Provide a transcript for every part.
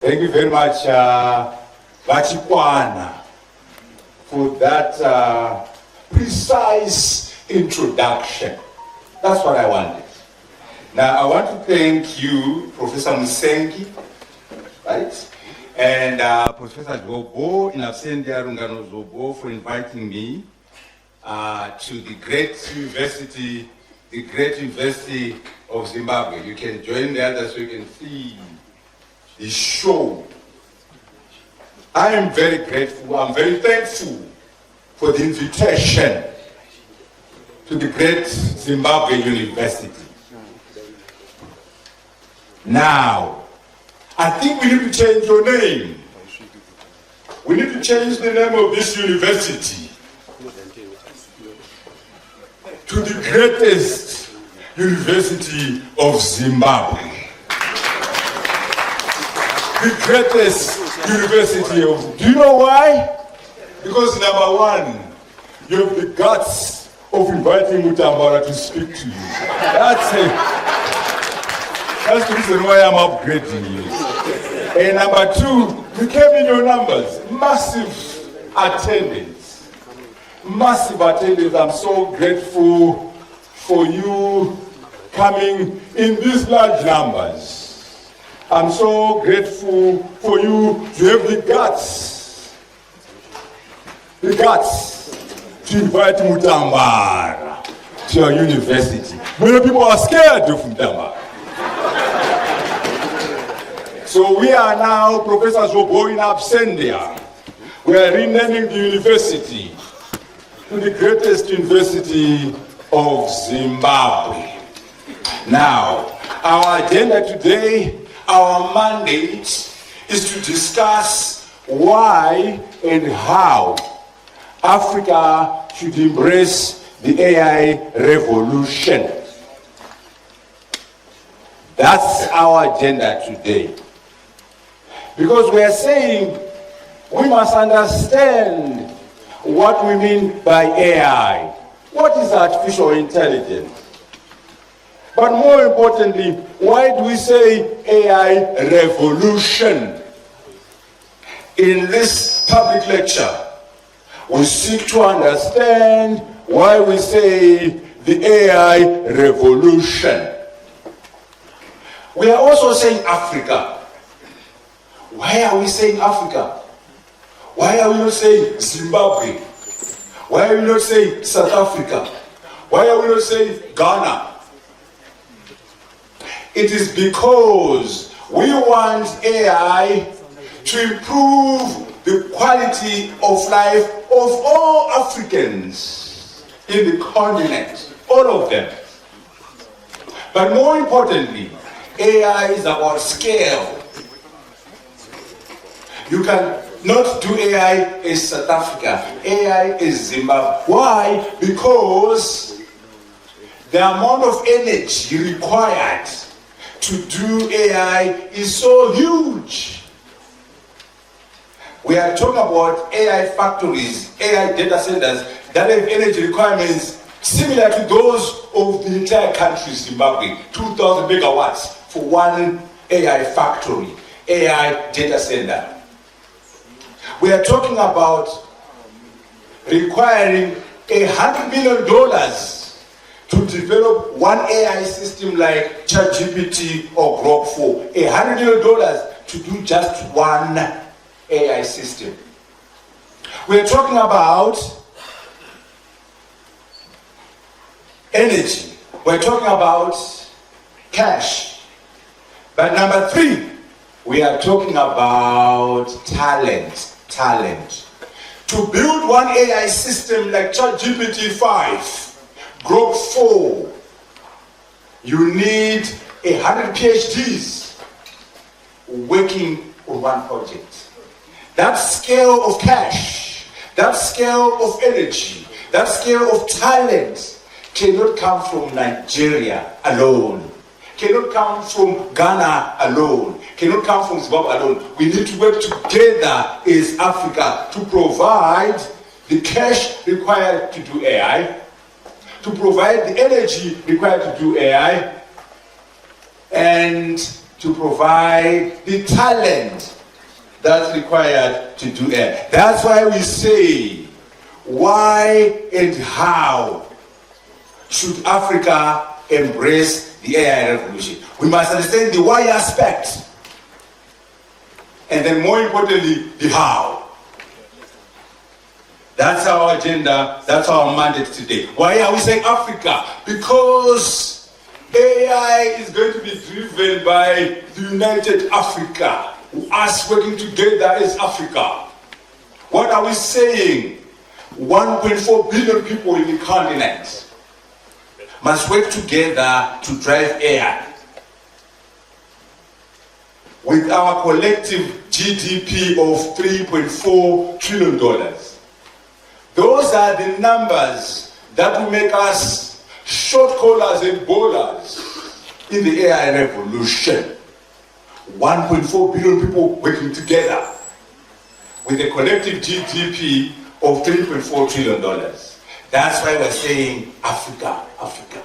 Thank you very much, Vachikwana, for that precise introduction. That's what I wanted. Now, I want to thank you, Professor Musengi, right? And Professor Zobo, in absentia Rungano Zobo, for inviting me to the great university of Zimbabwe. You can join the others so you can see the show. I am very grateful, I'm very thankful for the invitation to the great Zimbabwe University. Now, I think we need to change your name. We need to change the name of this university to the greatest university of Zimbabwe. The greatest university of... Do you know why? Because number one, you have the guts of inviting Mutambara to speak to you. That's the reason why I'm upgrading you. And number two, you came in your numbers. Massive attendance. Massive attendance. I'm so grateful for you coming in these large numbers. I'm so grateful for you to have the guts to invite Mutambara to your university. Many people are scared of Mutambara. So we are now, Professor Zobo in absentia. We are renaming the university to the greatest university of Zimbabwe. Now, our agenda today, our mandate is to discuss why and how Africa should embrace the AI revolution. That's our agenda today. Because we are saying we must understand what we mean by AI. What is artificial intelligence? But more importantly, why do we say AI revolution? In this public lecture, we seek to understand why we say the AI revolution. We are also saying Africa. Why are we saying Africa? Why are we not saying Zimbabwe? Why are we not saying South Africa? Why are we not saying Ghana? It is because we want AI to improve the quality of life of all Africans in the continent, all of them. But more importantly, AI is about scale. You can not do AI in South Africa. AI is Zimbabwe. Why? Because the amount of energy required to do AI is so huge. We are talking about AI factories, AI data centers that have energy requirements similar to those of the entire country, Zimbabwe. 2,000 megawatts for one AI factory, AI data center. We are talking about requiring $100 million to develop one AI system like ChatGPT or Grok 4. $100 million to do just one AI system. We're talking about energy. We're talking about cash. But number three, we are talking about talent. To build one AI system like ChatGPT 5, Grok 4, you need 100 PhDs working on one project. That scale of cash, that scale of energy, that scale of talent cannot come from Nigeria alone, cannot come from Ghana alone, cannot come from Zimbabwe alone. We need to work together as Africa to provide the cash required to do AI, to provide the energy required to do AI, and to provide the talent that's required to do AI. That's why we say, why and how should Africa embrace the AI revolution? We must understand the why aspect, and then more importantly, the how. That's our agenda, that's our mandate today. Why are we saying Africa? Because AI is going to be driven by the United Africa, us working together as Africa. What are we saying? 1.4 billion people in the continent must work together to drive AI. With our collective GDP of $3.4 trillion. Those are the numbers that will make us short callers and bowlers in the AI revolution. 1.4 billion people working together with a collective GDP of $3.4 trillion. That's why we're saying Africa, Africa.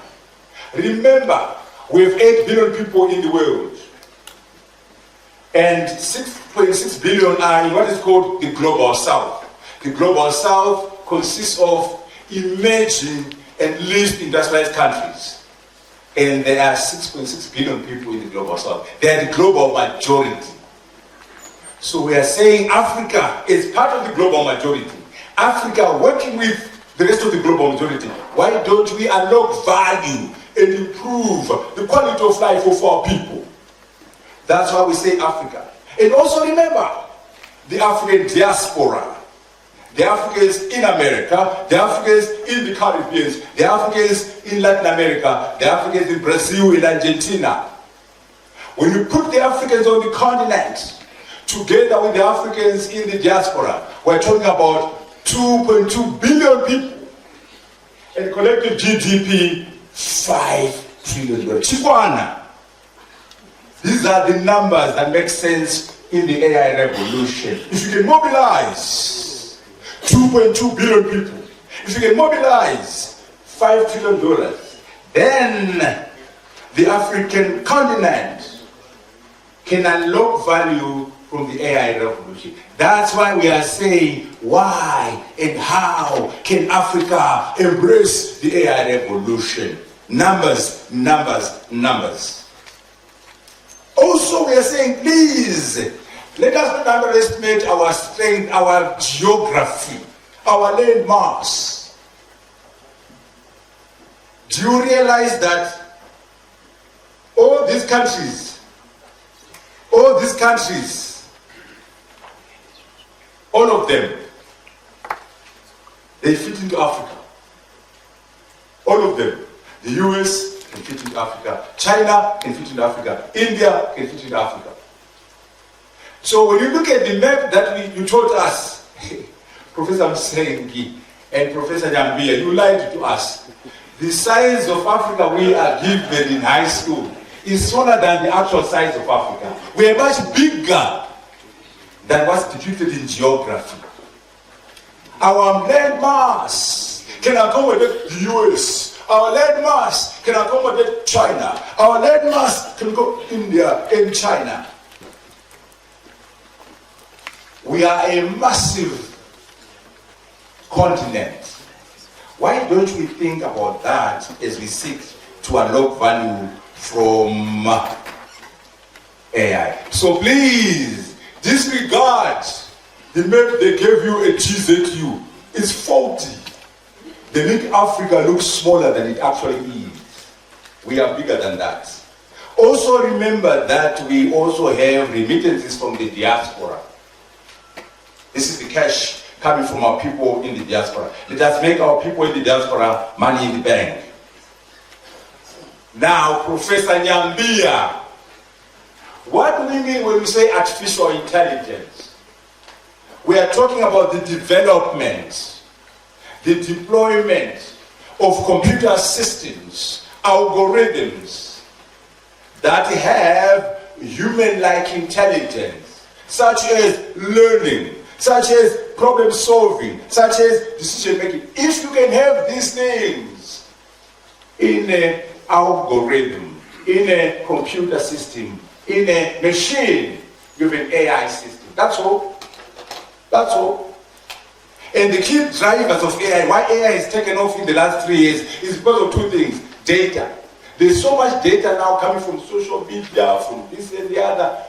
Remember, we have 8 billion people in the world, and 6.6 billion are in what is called the Global South. The Global South consists of emerging and least industrialized countries. And there are 6.6 billion people in the Global South. They are the global majority. So we are saying Africa is part of the global majority. Africa working with the rest of the global majority. Why don't we unlock value and improve the quality of life of our people? That's why we say Africa. And also remember, the African diaspora. The Africans in America, the Africans in the Caribbean, the Africans in Latin America, the Africans in Brazil, in Argentina. When you put the Africans on the continent together with the Africans in the diaspora, we're talking about 2.2 billion people and collective GDP $5 trillion. Chikwana. These are the numbers that make sense in the AI revolution. If you can mobilize 2.2 billion people, if you can mobilize $5 trillion, then the African continent can unlock value from the AI revolution. That's why we are saying, why and how can Africa embrace the AI revolution? Numbers, numbers, numbers. Also, we are saying, please, let us not underestimate our strength, our geography, our land mass. Do you realize that all these countries, all of them, they fit into Africa. All of them. The US can fit into Africa. China can fit into Africa. India can fit into Africa. So when you look at the map that you taught us, Professor Msengi and Professor Nyambia, you lied to us. The size of Africa we are given in high school is smaller than the actual size of Africa. We are much bigger than what's depicted in geography. Our land mass can accommodate the US. Our land mass can accommodate China. Our land mass can go India and China. We are a massive continent. Why don't we think about that as we seek to unlock value from AI? So please, disregard the map they gave you at GZU. It's faulty. They make Africa look smaller than it actually is. We are bigger than that. Also remember that we also have remittances from the diaspora. This is the cash coming from our people in the diaspora. Let us make our people in the diaspora money in the bank. Now, Professor Nyambia, what do we mean when we say artificial intelligence? We are talking about the development, the deployment of computer systems, algorithms that have human-like intelligence, such as learning, such as problem solving, such as decision making. If you can have these things in an algorithm, in a computer system, In a machine, you have an AI system. That's all. That's all. And the key drivers of AI, why AI has taken off in the last 3 years, is because of two things. Data. There's so much data now coming from social media, from this and the other.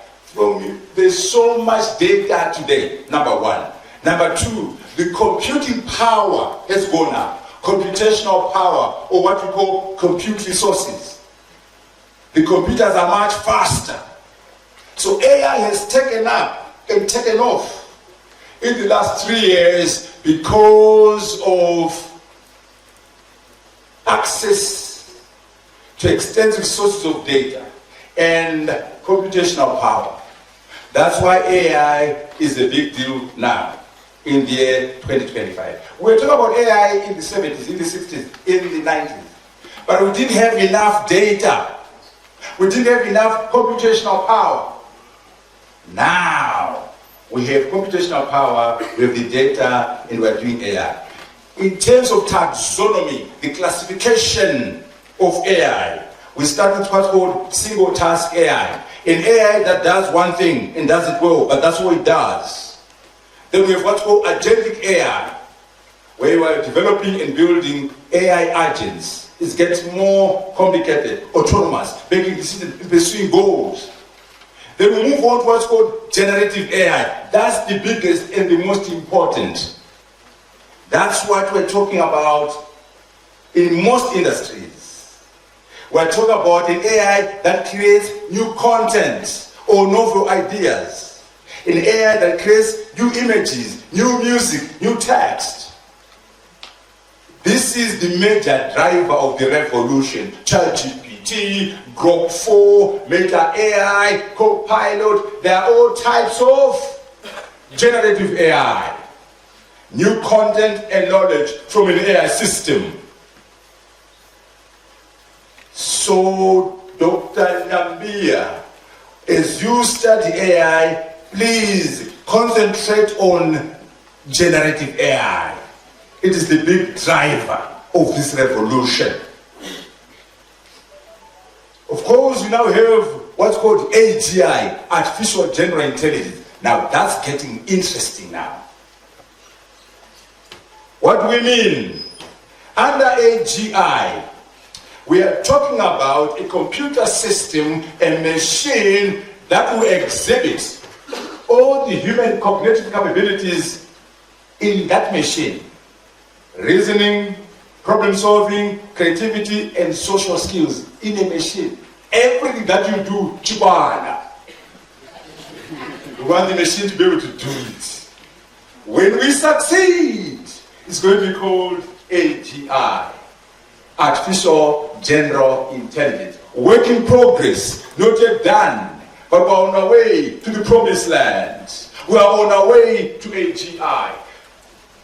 There's so much data today, number one. Number two, the computing power has gone up. Computational power, or what we call compute resources. The computers are much faster. So AI has taken up and taken off in the last 3 years because of access to extensive sources of data and computational power. That's why AI is a big deal now in the year 2025. We were talking about AI in the 70s, in the 60s, in the 90s. But we didn't have enough data. We didn't have enough computational power. Now, we have computational power, we have the data, and we're doing AI. In terms of taxonomy, the classification of AI, we start with what's called single task AI. An AI that does one thing and does it well, but that's what it does. Then we have what's called agentic AI, where we are developing and building AI agents. It gets more complicated, autonomous, making decisions, pursuing goals. Then we move on to what's called generative AI. That's the biggest and the most important. That's what we're talking about in most industries. We're talking about an AI that creates new content or novel ideas. An AI that creates new images, new music, new text. This is the major driver of the revolution. ChatGPT, Grok 4, Meta AI, Copilot, they are all types of generative AI. New content and knowledge from an AI system. So, Dr. Nambia, as you study AI, please concentrate on generative AI. It is the big driver of this revolution. Of course, we now have what's called AGI, Artificial General Intelligence. Now, that's getting interesting now. What do we mean? Under AGI, we are talking about a computer system, a machine that will exhibit all the human cognitive capabilities in that machine. Reasoning, problem solving, creativity, and social skills in a machine. Everything that you do, chibana. We want the machine to be able to do it. When we succeed, it's going to be called AGI, Artificial General Intelligence. Work in progress, not yet done, but we're on our way to the promised land. We are on our way to AGI.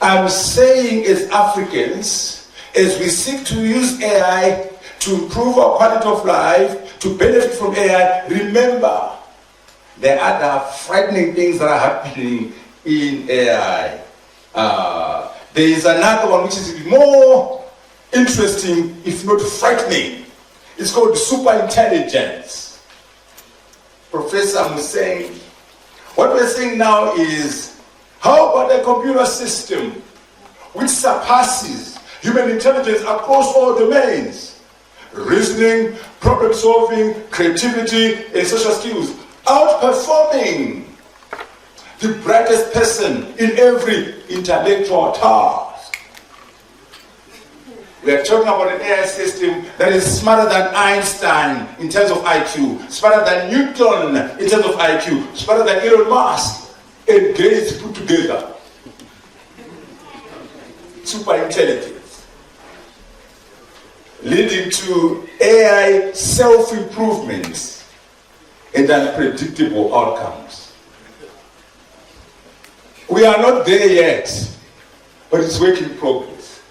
I'm saying as Africans, as we seek to use AI to improve our quality of life, to benefit from AI, remember there are other frightening things that are happening in AI. There is another one which is more interesting, if not frightening. It's called superintelligence. Professor was saying, what we're saying now is, how about a computer system which surpasses human intelligence across all domains? Reasoning, problem solving, creativity, and social skills, outperforming the brightest person in every intellectual task. We are talking about an AI system that is smarter than Einstein in terms of IQ, smarter than Newton in terms of IQ, smarter than Elon Musk and Gates put together. Super intelligence. Leading to AI self-improvements and unpredictable outcomes. We are not there yet, but it's work in progress.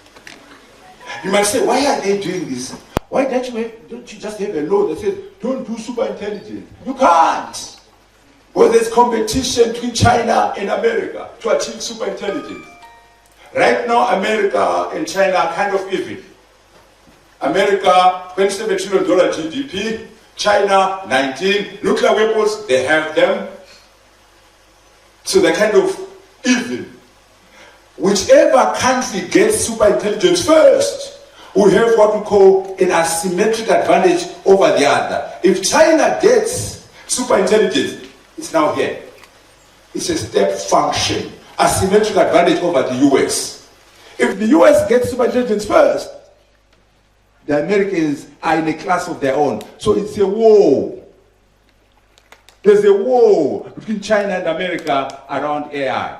You might say, why are they doing this? Why don't you just have a law that says, don't do super intelligence? You can't. Well, there's competition between China and America to achieve super intelligence. Right now, America and China are kind of even. America, $27 trillion GDP, China, 19. Nuclear weapons, they have them. So they're kind of even. Whichever country gets super intelligence first will have what we call an asymmetric advantage over the other. If China gets super intelligence, it's now here. It's a step function, asymmetric advantage over the US. If the US gets super intelligence first, the Americans are in a class of their own. So it's a war. There's a war between China and America around AI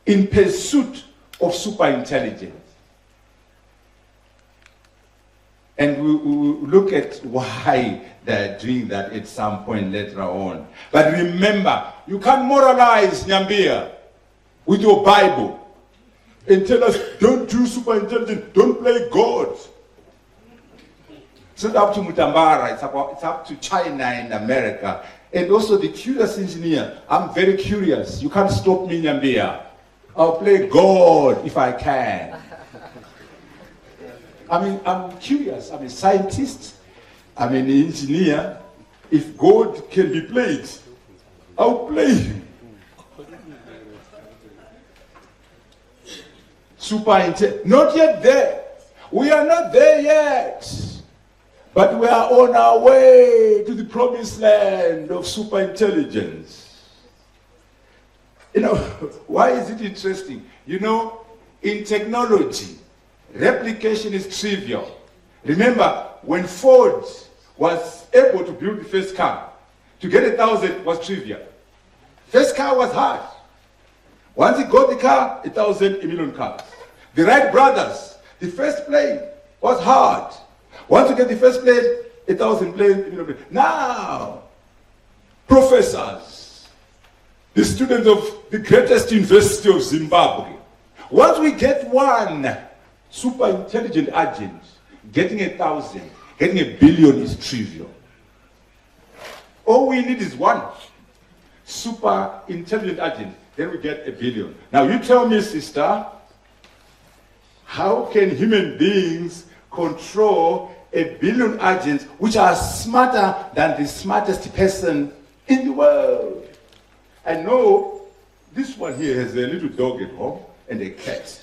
in pursuit of super intelligence. And we look at why they're doing that at some point later on. But remember, you can't moralize Nyambia with your Bible and tell us, don't do super intelligence, don't play God. It's not up to Mutambara, it's up to China and America. And also the curious engineer, I'm very curious. You can't stop me, Nyambia. I'll play God if I can. I mean, I'm curious. I'm a scientist. I'm an engineer. If God can be played, I'll play him. Not yet there. We are not there yet. But we are on our way to the promised land of superintelligence. You know, why is it interesting? You know, in technology, replication is trivial. Remember, when Ford was able to build the first car, to get 1,000 was trivial. First car was hard. Once he got the car, 1,000, 1,000,000 cars. The Wright brothers, the first plane was hard. Once you get the first plane, 1,000 planes, 1,000,000 planes. Now, professors, the students of the greatest university of Zimbabwe, once we get one super intelligent agent, getting 1,000, getting 1,000,000,000 is trivial. All we need is one super intelligent agent, then we get 1,000,000,000. Now you tell me, sister, how can human beings control 1,000,000,000 agents which are smarter than the smartest person in the world? I know this one here has a little dog at home and a cat.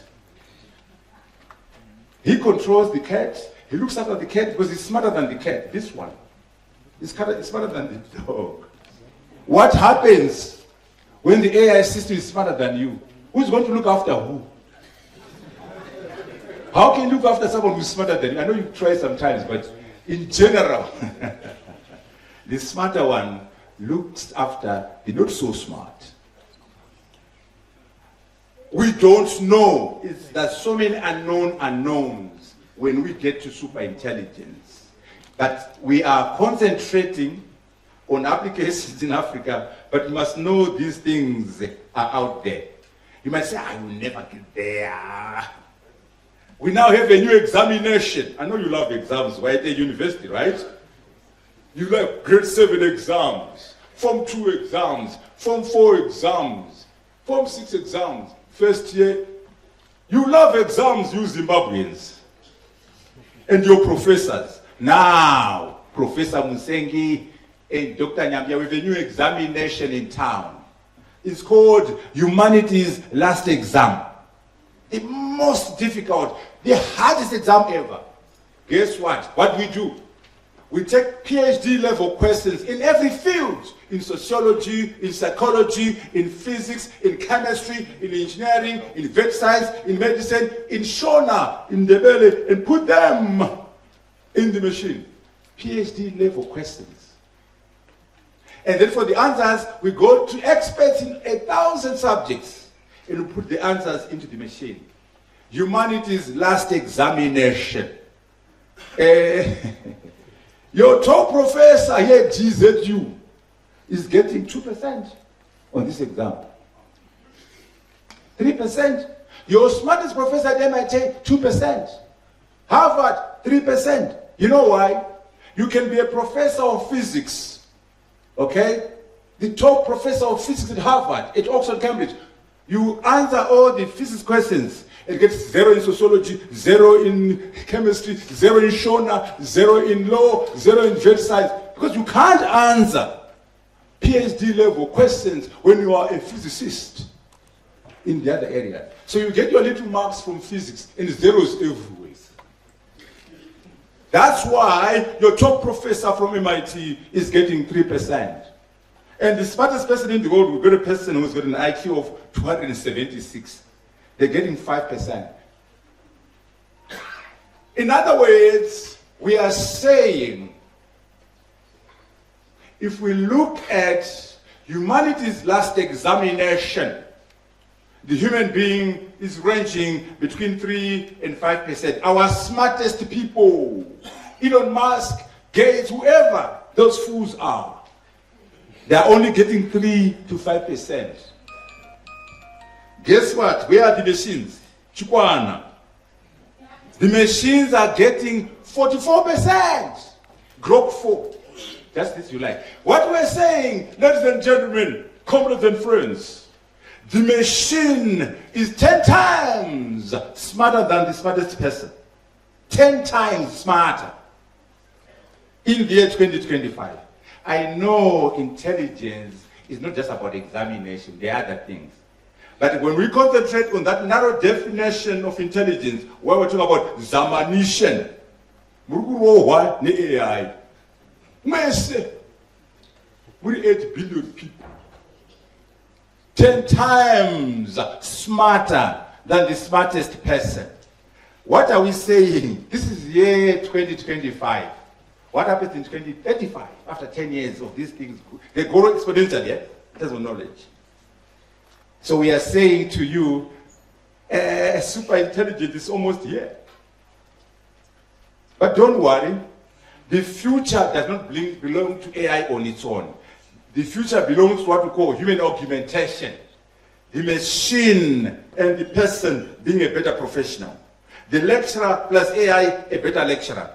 He controls the cat. He looks after the cat because he's smarter than the cat. This one is smarter than the dog. What happens when the AI system is smarter than you? Who's going to look after who? How can you look after someone who's smarter than you? I know you try sometimes, but in general, the smarter one looks after the not so smart. We don't know. There's so many unknowns when we get to super intelligence. But we are concentrating on applications in Africa, but you must know these things are out there. You might say, I will never get there. We now have a new examination. I know you love exams, right? At university, right? You like grade 7 exams, Form 2 exams, Form 4 exams, Form 6 exams, first year. You love exams, you Zimbabweans. And your professors. Now, Professor Musengi and Dr. Nyambia, we have a new examination in town. It's called Humanities Last Exam. The most difficult, the hardest exam ever. Guess what? What do? We take PhD level questions in every field. In sociology, in psychology, in physics, in chemistry, in engineering, in vet science, in medicine, in Shona, in Ndebele, and put them in the machine. PhD level questions. And then for the answers, we go to experts in 1,000 subjects and we put the answers into the machine. Humanities last examination. Your top professor here at GZU is getting 2% on this exam. 3%. Your smartest professor at MIT, 2%. Harvard, 3%. You know why? You can be a professor of physics, okay? The top professor of physics at Harvard, at Oxford, Cambridge. You answer all the physics questions. It gets 0 in sociology, 0 in chemistry, 0 in Shona, 0 in law, 0 in vet science. Because you can't answer PhD level questions when you are a physicist in the other area. So you get your little marks from physics and zeros everywhere. That's why your top professor from MIT is getting 3%. And the smartest person in the world will get a person who's got an IQ of 276. They're getting 5%. In other words, we are saying, if we look at humanity's last examination, the human being is ranging between 3 and 5%. Our smartest people, Elon Musk, Gates, whoever those fools are, they are only getting 3 to 5%. Guess what? Where are the machines? Chikwana. The machines are getting 44%. Grok 4. Just this you like. What we're saying, ladies and gentlemen, comrades and friends, the machine is 10 times smarter than the smartest person. 10 times smarter in the year 2025. I know intelligence is not just about examination, there are other things. But when we concentrate on that narrow definition of intelligence, where we're talking about zamanishan, AI, we're 8 billion people. 10 times smarter than the smartest person. What are we saying? This is year 2025. What happens in 2035 after 10 years of these things? They grow exponentially, yeah? In terms of knowledge. So we are saying to you, super intelligence is almost here. But don't worry, the future does not belong to AI on its own. The future belongs to what we call human augmentation. The machine and the person being a better professional. The lecturer plus AI, a better lecturer.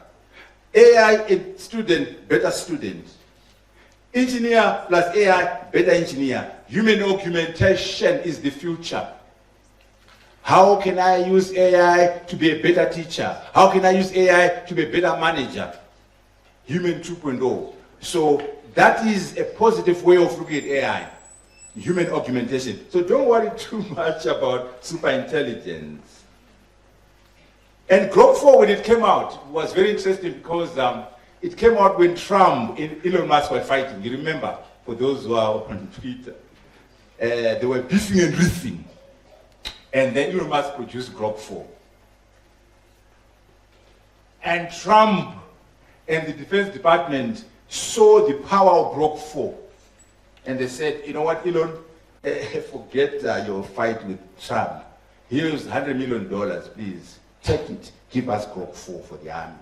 AI, a student, better student. Engineer plus AI, better engineer. Human augmentation is the future. How can I use AI to be a better teacher? How can I use AI to be a better manager? Human 2.0. So that is a positive way of looking at AI. Human augmentation. So don't worry too much about superintelligence. And Grok 4, when it came out, was very interesting because it came out when Trump and Elon Musk were fighting. You remember, for those who are on Twitter, they were beefing and riffing. And then Elon Musk produced Grok 4. And Trump and the Defense Department saw the power of Grok 4. And they said, you know what, Elon, forget your fight with Trump. Here's $100 million, please. Take it. Give us Grok 4 for the army.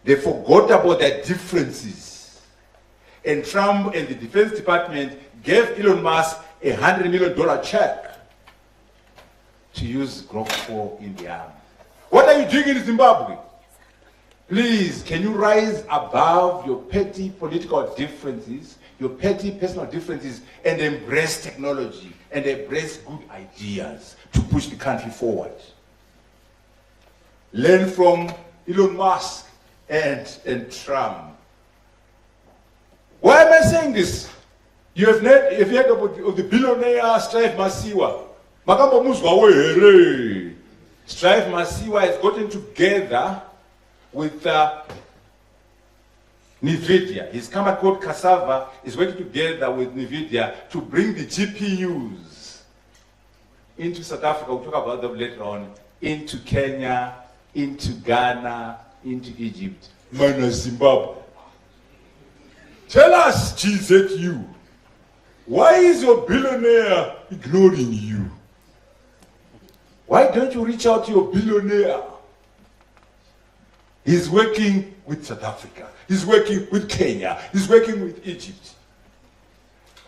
They forgot about their differences. And Trump and the Defense Department gave Elon Musk a $100 million check to use Grok 4 in the army. What are you doing in Zimbabwe? Please, can you rise above your petty political differences, your petty personal differences, and embrace technology and embrace good ideas to push the country forward? Learn from Elon Musk and Trump. Why am I saying this? You have heard of the billionaire Strive Masiwa. Makambo muzwa wehere. Strive Masiwa has gotten together with NVIDIA. His company called Cassava is working together with NVIDIA to bring the GPUs into South Africa. We'll talk about them later on. Into Kenya, into Ghana, into Egypt. Mana Zimbabwe. Tell us, GZU, why is your billionaire ignoring you? Why don't you reach out to your billionaire? He's working with South Africa. He's working with Kenya. He's working with Egypt.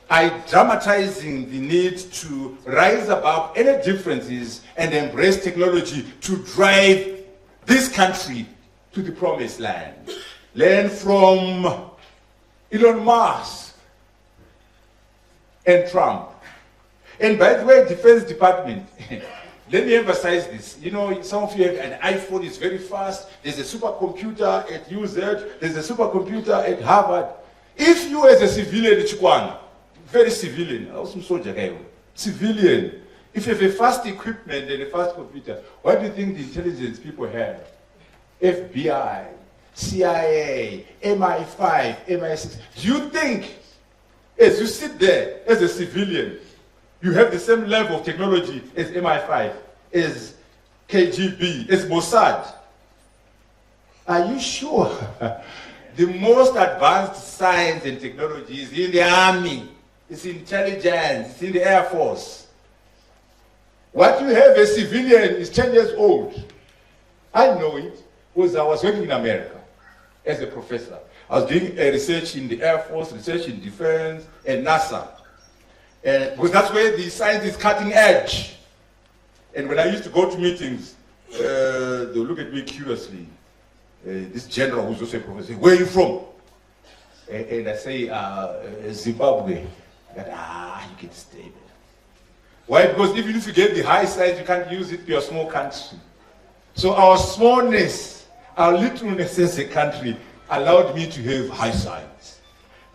Dramatizing the need to rise above any differences and embrace technology to drive this country to the promised land. Learn from Elon Musk and Trump. And by the way, Defense Department, let me emphasize this. You know, some of you have an iPhone, it's very fast. There's a supercomputer at UZ. There's a supercomputer at Harvard. If you as a civilian, Chikwana, very civilian, also civilian, if you have a fast equipment and a fast computer, what do you think the intelligence people have? FBI, CIA, MI5, MI6. Do you think, as you sit there as a civilian, you have the same level of technology as MI5, as KGB, as Mossad? Are you sure? The most advanced science and technology is in the army, it's intelligence, it's in the Air Force. What you have as a civilian is 10 years old. I know it because I was working in America as a professor. I was doing research in the Air Force, research in defense, and NASA. Because that's where the science is cutting edge. And when I used to go to meetings, they would look at me curiously. This general who's also a professor, where are you from? And I say, Zimbabwe. You get stable. Why? Because even if you get the high science, you can't use it to your small country. So our smallness, our littleness as a country allowed me to have high science.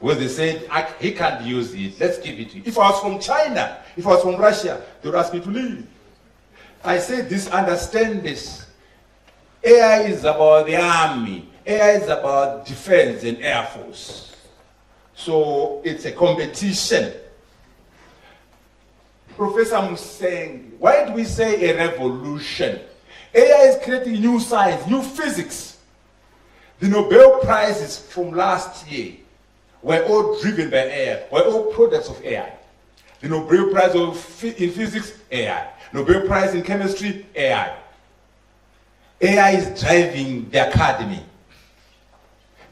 Because they said, he can't use it, let's give it to you. If I was from China, if I was from Russia, they would ask me to leave. I said this, understand this. AI is about the army. AI is about defense and air force. So it's a competition. Professor Museng, why do we say a revolution? AI is creating new science, new physics. The Nobel Prizes from last year were all driven by AI, were all products of AI. The Nobel Prize in physics, AI. Nobel Prize in chemistry, AI. AI is driving the academy.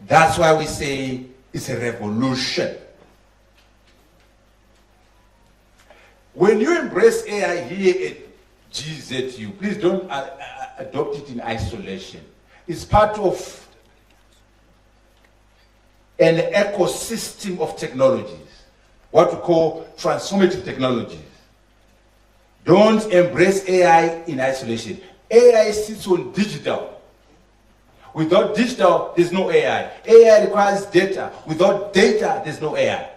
That's why we say it's a revolution. When you embrace AI here at GZU, please don't adopt it in isolation. It's part of an ecosystem of technologies, what we call transformative technologies. Don't embrace AI in isolation. AI sits on digital. Without digital, there's no AI. AI requires data. Without data, there's no AI.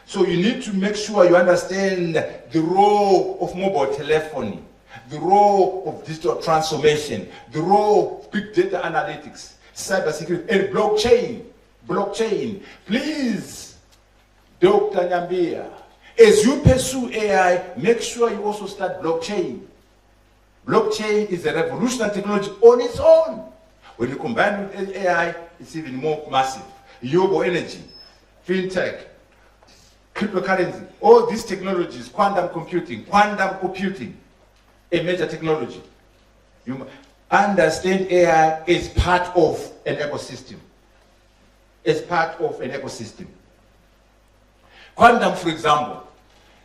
So you need to make sure you understand the role of mobile telephony, the role of digital transformation, the role of big data analytics, cybersecurity, and blockchain. Blockchain. Please, Dr. Nyambia, as you pursue AI, make sure you also start blockchain. Blockchain is a revolutionary technology on its own. When you combine with AI, it's even more massive. Renewable energy, fintech, cryptocurrency, all these technologies, quantum computing, a major technology. You understand AI is part of an ecosystem. It's part of an ecosystem. Quantum, for example,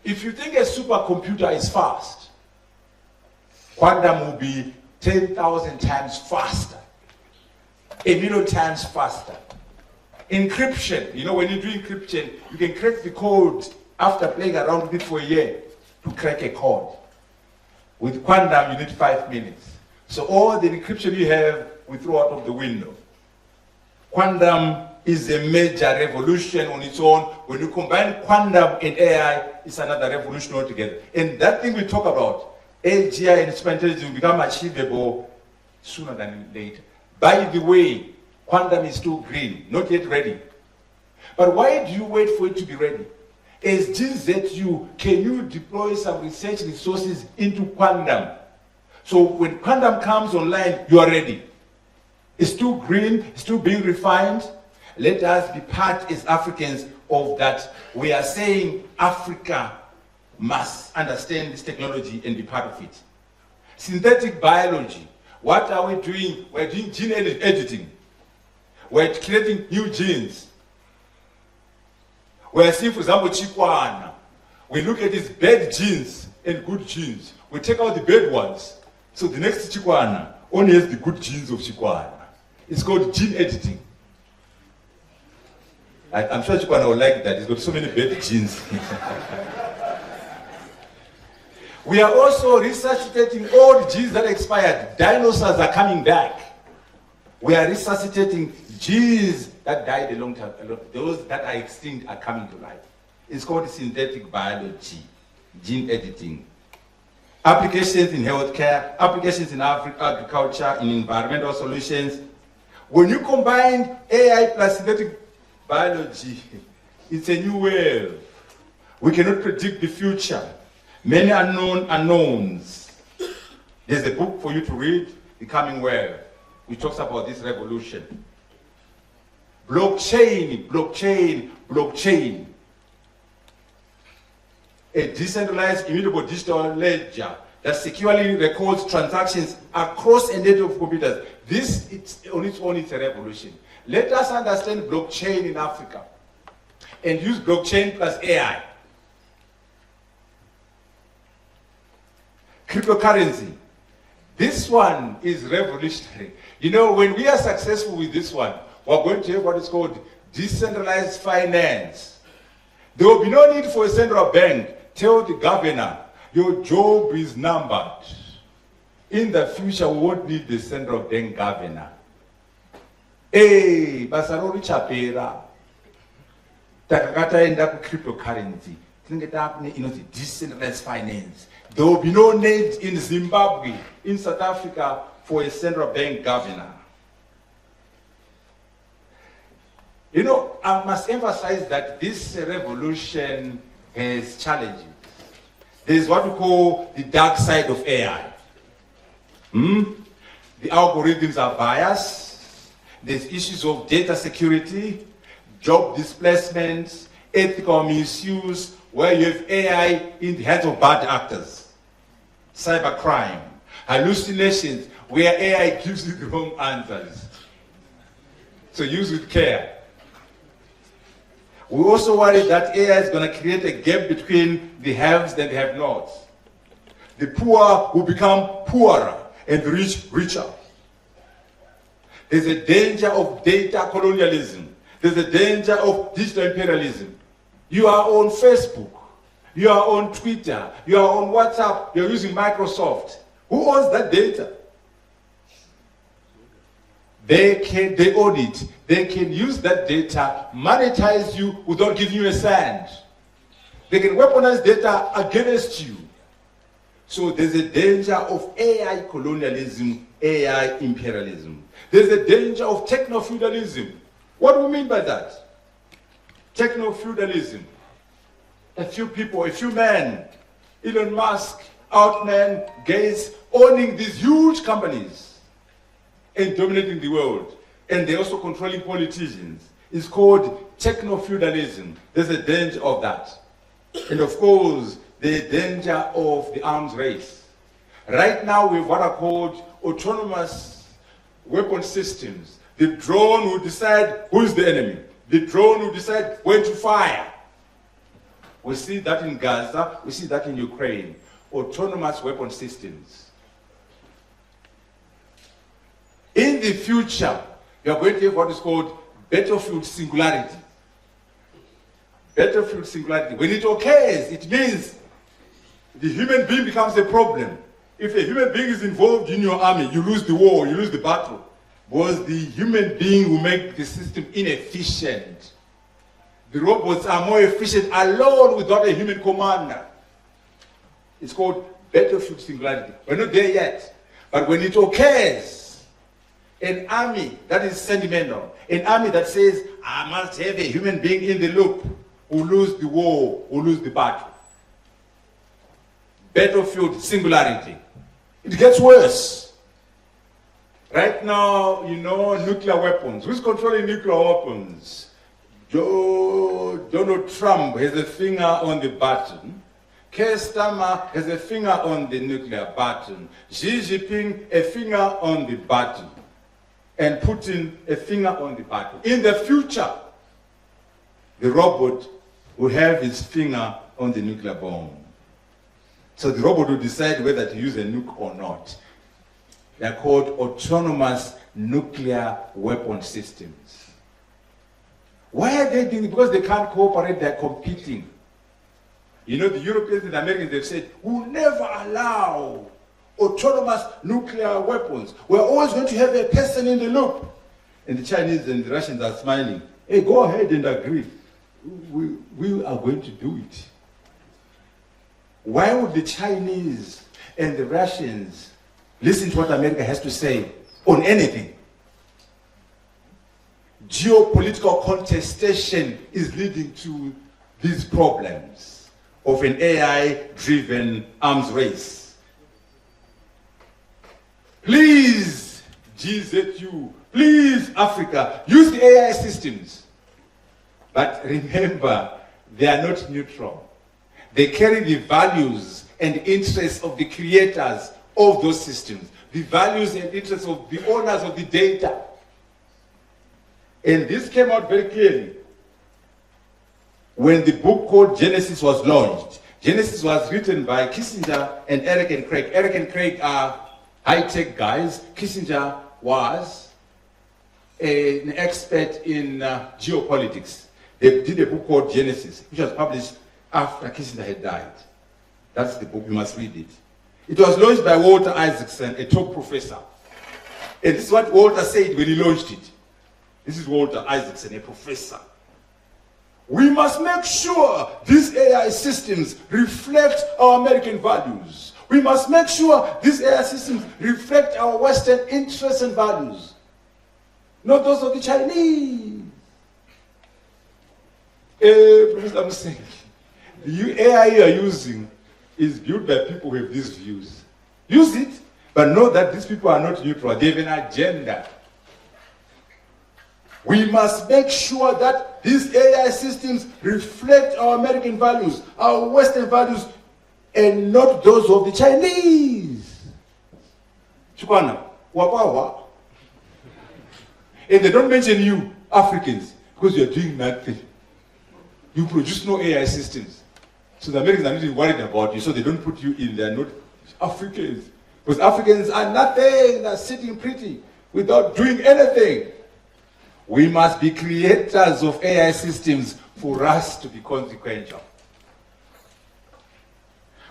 if you think a supercomputer is fast, quantum will be 10,000 times faster, 1,000,000 times faster. Encryption, you know, when you do encryption, you can crack the code after playing around with it for a year to crack a code. With quantum, you need 5 minutes. So all the encryption you have, we throw out of the window. Quantum is a major revolution on its own. When you combine quantum and AI, it's another revolution altogether. And that thing we talk about, AGI and super intelligence will become achievable sooner than later. By the way, quantum is still green, not yet ready. But why do you wait for it to be ready? As GZU, can you deploy some research resources into quantum? So when quantum comes online, you are ready. It's still green, it's still being refined. Let us be part as Africans of that. We are saying Africa must understand this technology and be part of it. Synthetic biology. What are we doing? We're doing gene editing. We're creating new genes. We're seeing, for example, Chikwana. We look at these bad genes and good genes. We take out the bad ones. So the next Chikwana only has the good genes of Chikwana. It's called gene editing. I'm sure Chikwana will like that. It's got so many bad genes. We are also resuscitating old genes that expired. Dinosaurs are coming back. We are resuscitating genes that died a long time ago. Those that are extinct are coming to life. It's called synthetic biology, gene editing. Applications in healthcare, applications in agriculture, in environmental solutions. When you combine AI plus synthetic biology, it's a new wave. We cannot predict the future. Many unknown unknowns. There's a book for you to read, The Coming Wave, which talks about this revolution. Blockchain, blockchain, blockchain. A decentralized, immutable digital ledger that securely records transactions across a network of computers. This, on its own, it's a revolution. Let us understand blockchain in Africa and use blockchain plus AI. Cryptocurrency. This one is revolutionary. You know, when we are successful with this one, we're going to have what is called decentralized finance. There will be no need for a central bank. Tell the governor, your job is numbered. In the future, we won't need the central bank governor. Hey, Basarori Chapera. Takakata end up cryptocurrency. Think it up, you know, the decentralized finance. There will be no need in Zimbabwe, in South Africa, for a central bank governor. You know, I must emphasize that this revolution has challenges. There's what we call the dark side of AI. The algorithms are biased. There's issues of data security, job displacement, ethical misuse, where you have AI in the hands of bad actors. Cybercrime, hallucinations, where AI gives you the wrong answers. So use with care. We also worry that AI is going to create a gap between the haves and the have-nots. The poor will become poorer and the rich richer. There's a danger of data colonialism. There's a danger of digital imperialism. You are on Facebook. You are on Twitter. You are on WhatsApp. You're using Microsoft. Who owns that data? They own it. They can use that data, monetize you without giving you a cent. They can weaponize data against you. So there's a danger of AI colonialism, AI imperialism. There's a danger of techno-feudalism. What do we mean by that? Techno-feudalism. A few people, a few men, Elon Musk, Altman, Gates, owning these huge companies and dominating the world. And they're also controlling politicians. It's called techno-feudalism. There's a danger of that. And of course, the danger of the arms race. Right now, we have what are called autonomous weapon systems. The drone will decide who is the enemy. The drone will decide when to fire. We see that in Gaza, we see that in Ukraine. Autonomous weapon systems. In the future, you are going to have what is called battlefield singularity. Battlefield singularity. When it occurs, it means the human being becomes a problem. If a human being is involved in your army, you lose the war, you lose the battle. Because the human being will make the system inefficient. The robots are more efficient alone without a human commander. It's called battlefield singularity. We're not there yet. But when it occurs, an army that is sentimental, an army that says, I must have a human being in the loop, will lose the war, will lose the battle. Battlefield singularity. It gets worse. Right now, you know, nuclear weapons. Who's controlling nuclear weapons? Donald Trump has a finger on the button. Keir Starmer has a finger on the nuclear button. Xi Jinping a finger on the button. And Putin a finger on the button. In the future, the robot will have his finger on the nuclear bomb. So the robot will decide whether to use a nuke or not. They are called autonomous nuclear weapon systems. Why are they doing it? Because they can't cooperate, they're competing. You know, the Europeans and the Americans, they've said, we'll never allow autonomous nuclear weapons. We're always going to have a person in the loop. And the Chinese and the Russians are smiling. Hey, go ahead and agree. We are going to do it. Why would the Chinese and the Russians listen to what America has to say on anything? Geopolitical contestation is leading to these problems of an AI-driven arms race. Please, GZU, please, Africa, use the AI systems. But remember, they are not neutral. They carry the values and interests of the creators of those systems, the values and interests of the owners of the data. And this came out very clearly when the book called Genesis was launched. Genesis was written by Kissinger and Eric and Craig. Eric and Craig are high-tech guys. Kissinger was an expert in geopolitics. They did a book called Genesis, which was published after Kissinger had died. That's the book, you must read it. It was launched by Walter Isaacson, a top professor. And this is what Walter said when he launched it. This is Walter Isaacson, a professor. We must make sure these AI systems reflect our American values. We must make sure these AI systems reflect our Western interests and values, not those of the Chinese. Professor, I'm saying, the AI you are using is built by people who have these views. Use it, but know that these people are not neutral. They have an agenda. We must make sure that these AI systems reflect our American values, our Western values, and not those of the Chinese. Chukwana, wapawa. And they don't mention you, Africans, because you're doing nothing. You produce no AI systems. So the Americans are not even worried about you, so they don't put you in. They're not Africans. Because Africans are nothing. They're sitting pretty without doing anything. We must be creators of AI systems for us to be consequential.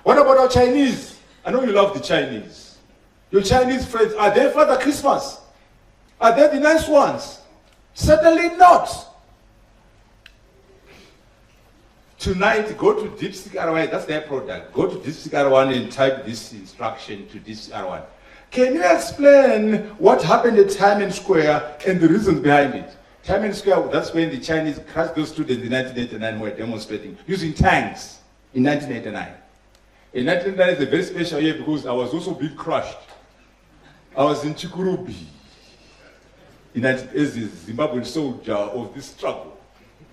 What about our Chinese? I know you love the Chinese. Your Chinese friends, are they Father Christmas? Are they the nice ones? Certainly not. Tonight, go to DeepSeek R1, that's their product. Go to DeepSeek R1 and type this instruction to DeepSeek R1. Can you explain what happened at Tiananmen Square and the reasons behind it? Tiananmen Square, that's when the Chinese crushed those students in 1989 who were demonstrating using tanks in 1989. In 1989 is a very special year because I was also being crushed. I was in Chikurubi as a Zimbabwean soldier of this struggle.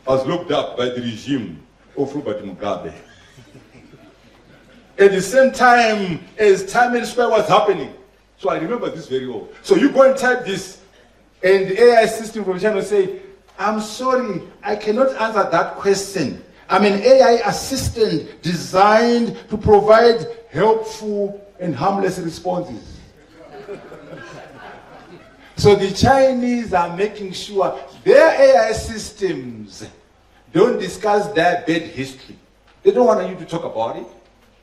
I was locked up by the regime of Robert Mugabe. At the same time as Tiananmen Square was happening. So I remember this very well. So you go and type this, and the AI system from China will say, I'm sorry, I cannot answer that question. I'm an AI assistant designed to provide helpful and harmless responses. So the Chinese are making sure their AI systems don't discuss their bad history. They don't want you to talk about it.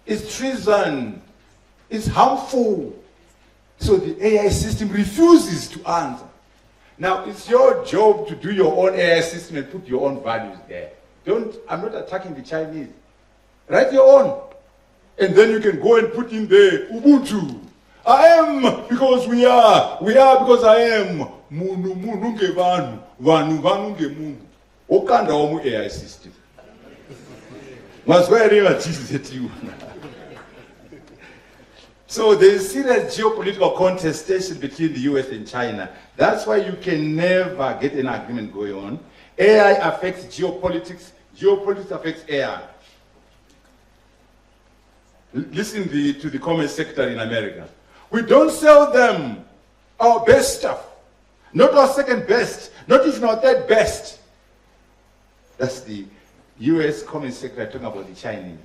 It's treason. It's harmful. So the AI system refuses to answer. Now, it's your job to do your own AI system and put your own values there. I'm not attacking the Chinese. Write your own. And then you can go and put in there, Ubuntu. I am because we are. We are because I am. Munu munu nge vanu. Vanu vanu nge munu. Okanda omu AI system. Must wear GZU. So there is serious geopolitical contestation between the US and China. That's why you can never get an agreement going on. AI affects geopolitics. Geopolitics affects AI. Listen to the Commerce Secretary in America. We don't sell them our best stuff. Not our second best. Not even our third best. That's the US Commerce Secretary talking about the Chinese.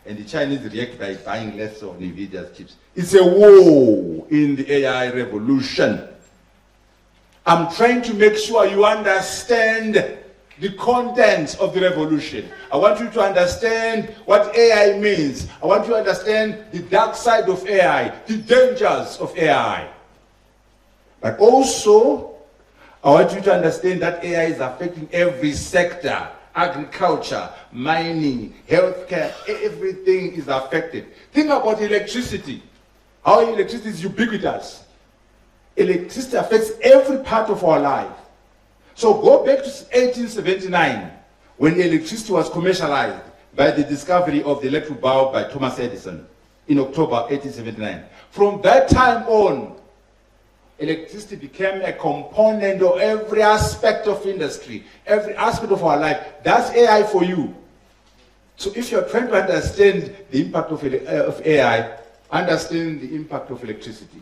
And the Chinese react by buying less of NVIDIA's chips. It's a war in the AI revolution. I'm trying to make sure you understand the content of the revolution. I want you to understand what AI means. I want you to understand the dark side of AI, the dangers of AI. But also, I want you to understand that AI is affecting every sector. Agriculture, mining, healthcare, everything is affected. Think about electricity. How electricity is ubiquitous. Electricity affects every part of our life. So go back to 1879, when electricity was commercialized by the discovery of the electric bulb by Thomas Edison in October 1879. From that time on, electricity became a component of every aspect of industry, every aspect of our life. That's AI for you. So if you're trying to understand the impact of AI, understand the impact of electricity.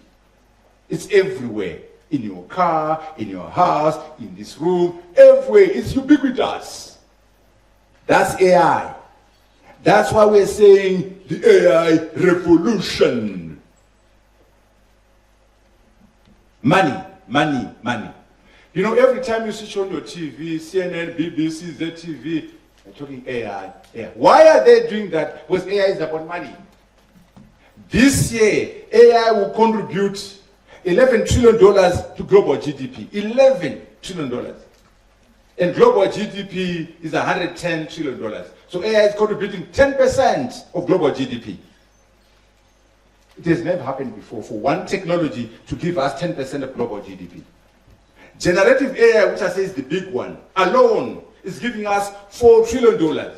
It's everywhere. In your car, in your house, in this room, everywhere. It's ubiquitous. That's AI. That's why we're saying the AI revolution. Money, money, money. You know, every time you switch on your TV, CNN, BBC, ZTV, they're talking AI. Why are they doing that? Because AI is about money. This year, AI will contribute $11 trillion to global GDP. $11 trillion. And global GDP is $110 trillion. So AI is contributing 10% of global GDP. It has never happened before for one technology to give us 10% of global GDP. Generative AI, which I say is the big one, alone is giving us $4 trillion.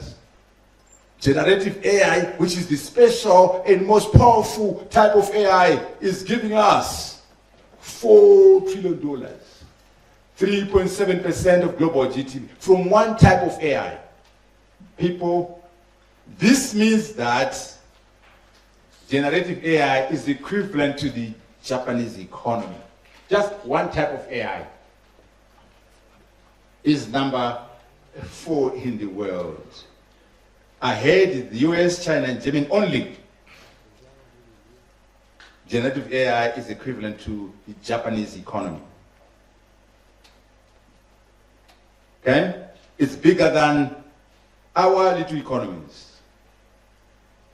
Generative AI, which is the special and most powerful type of AI, is giving us $4 trillion. 3.7% of global GDP from one type of AI. People, this means that generative AI is equivalent to the Japanese economy. Just one type of AI is number 4 in the world. Ahead is the US, China, and Germany only. Generative AI is equivalent to the Japanese economy. Okay? It's bigger than our little economies.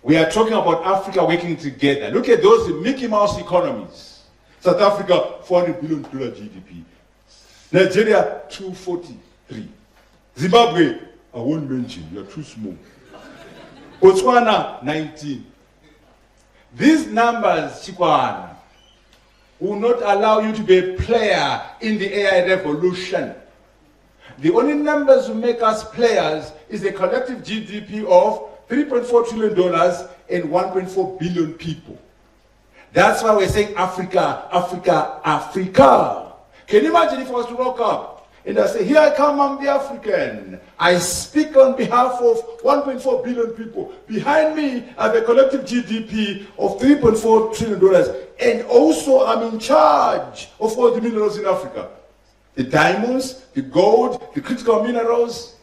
We are talking about Africa working together. Look at those Mickey Mouse economies. South Africa, $400 billion GDP. Nigeria, 243. Zimbabwe, I won't mention, you're too small. Botswana, 19. These numbers, Chikwana, will not allow you to be a player in the AI revolution. The only numbers who make us players is the collective GDP of $3.4 trillion and 1.4 billion people. That's why we're saying Africa, Africa, Africa. Can you imagine if I was to walk up and I say, here I come, I'm the African. I speak on behalf of 1.4 billion people. Behind me, I have a collective GDP of $3.4 trillion. And also I'm in charge of all the minerals in Africa. The diamonds, the gold, the critical minerals,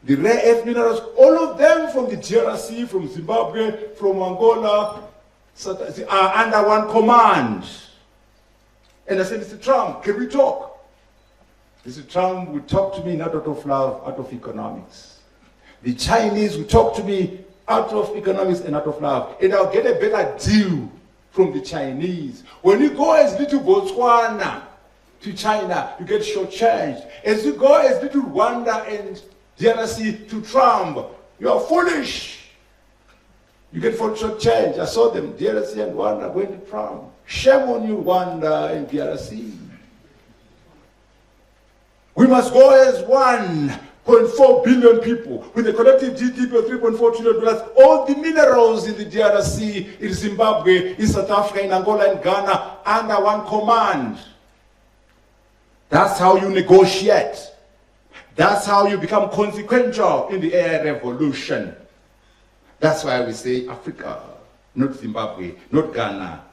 the rare earth minerals, all of them from the DRC, from Zimbabwe, from Angola, are under one command. And I said, Mr. Trump, can we talk? Mr. Trump would talk to me not out of love, out of economics. The Chinese would talk to me out of economics and out of love. And I'll get a better deal from the Chinese. When you go as little Botswana to China, you get shortchanged. As you go as little Rwanda and DRC to Trump, you are foolish. You get shortchanged. I saw them, DRC and Rwanda, going to Trump. Shame on you, Rwanda and DRC. We must go as 1.4 billion people with a collective GDP of $3.4 trillion. All the minerals in the DRC, in Zimbabwe, in South Africa, in Angola, and Ghana, under one command. That's how you negotiate. That's how you become consequential in the AI revolution. That's why we say Africa, not Zimbabwe, not Ghana.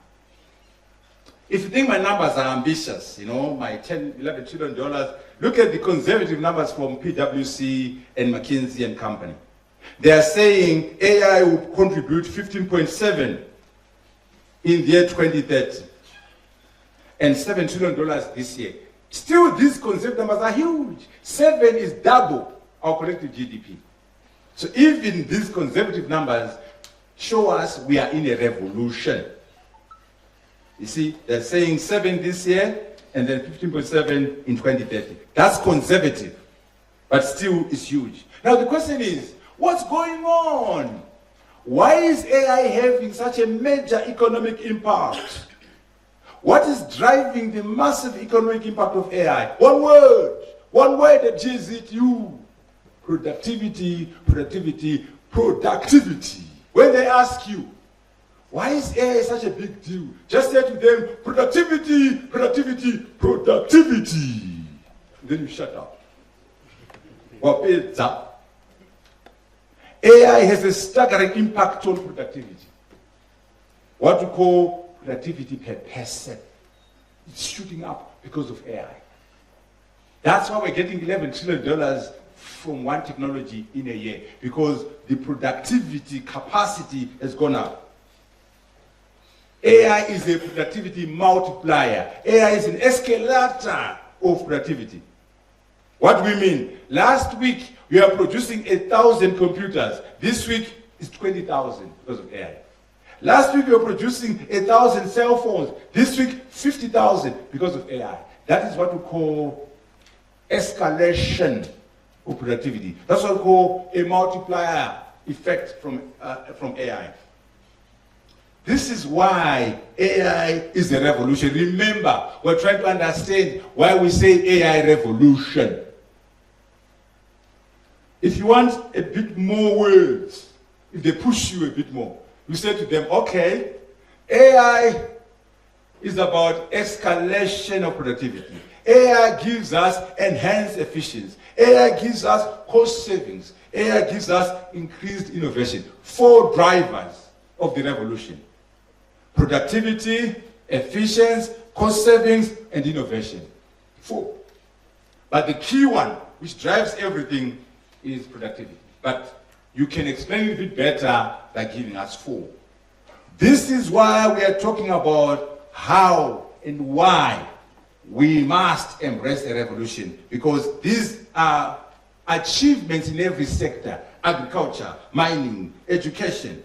If you think my numbers are ambitious, you know, my $10, $11 trillion, look at the conservative numbers from PwC and McKinsey and Company. They are saying AI will contribute 15.7 in the year 2030 and $7 trillion this year. Still, these conservative numbers are huge. 7 is double our collective GDP. So even these conservative numbers show us we are in a revolution. You see, they're saying 7 this year and then 15.7 in 2030. That's conservative, but still it's huge. Now the question is, what's going on? Why is AI having such a major economic impact? What is driving the massive economic impact of AI? One word at GZU. Productivity, productivity, productivity. When they ask you, why is AI such a big deal? Just say to them, productivity, productivity, productivity. Then you shut up. AI has a staggering impact on productivity. What we call productivity per person. It's shooting up because of AI. That's why we're getting $11 trillion from one technology in a year, because the productivity capacity has gone up. AI is a productivity multiplier. AI is an escalator of productivity. What do we mean? Last week, we are producing 1,000 computers. This week, it's 20,000 because of AI. Last week, we were producing 1,000 cell phones. This week, 50,000 because of AI. That is what we call escalation of productivity. That's what we call a multiplier effect from AI. This is why AI is a revolution. Remember, we're trying to understand why we say AI revolution. If you want a bit more words, if they push you a bit more, you say to them, okay, AI is about escalation of productivity. AI gives us enhanced efficiency. AI gives us cost savings. AI gives us increased innovation. 4 drivers of the revolution: productivity, efficiency, cost savings, and innovation. 4. But the key one, which drives everything, is productivity. But you can explain it a bit better by giving us 4. This is why we are talking about how and why we must embrace a revolution, because these are achievements in every sector: agriculture, mining, education.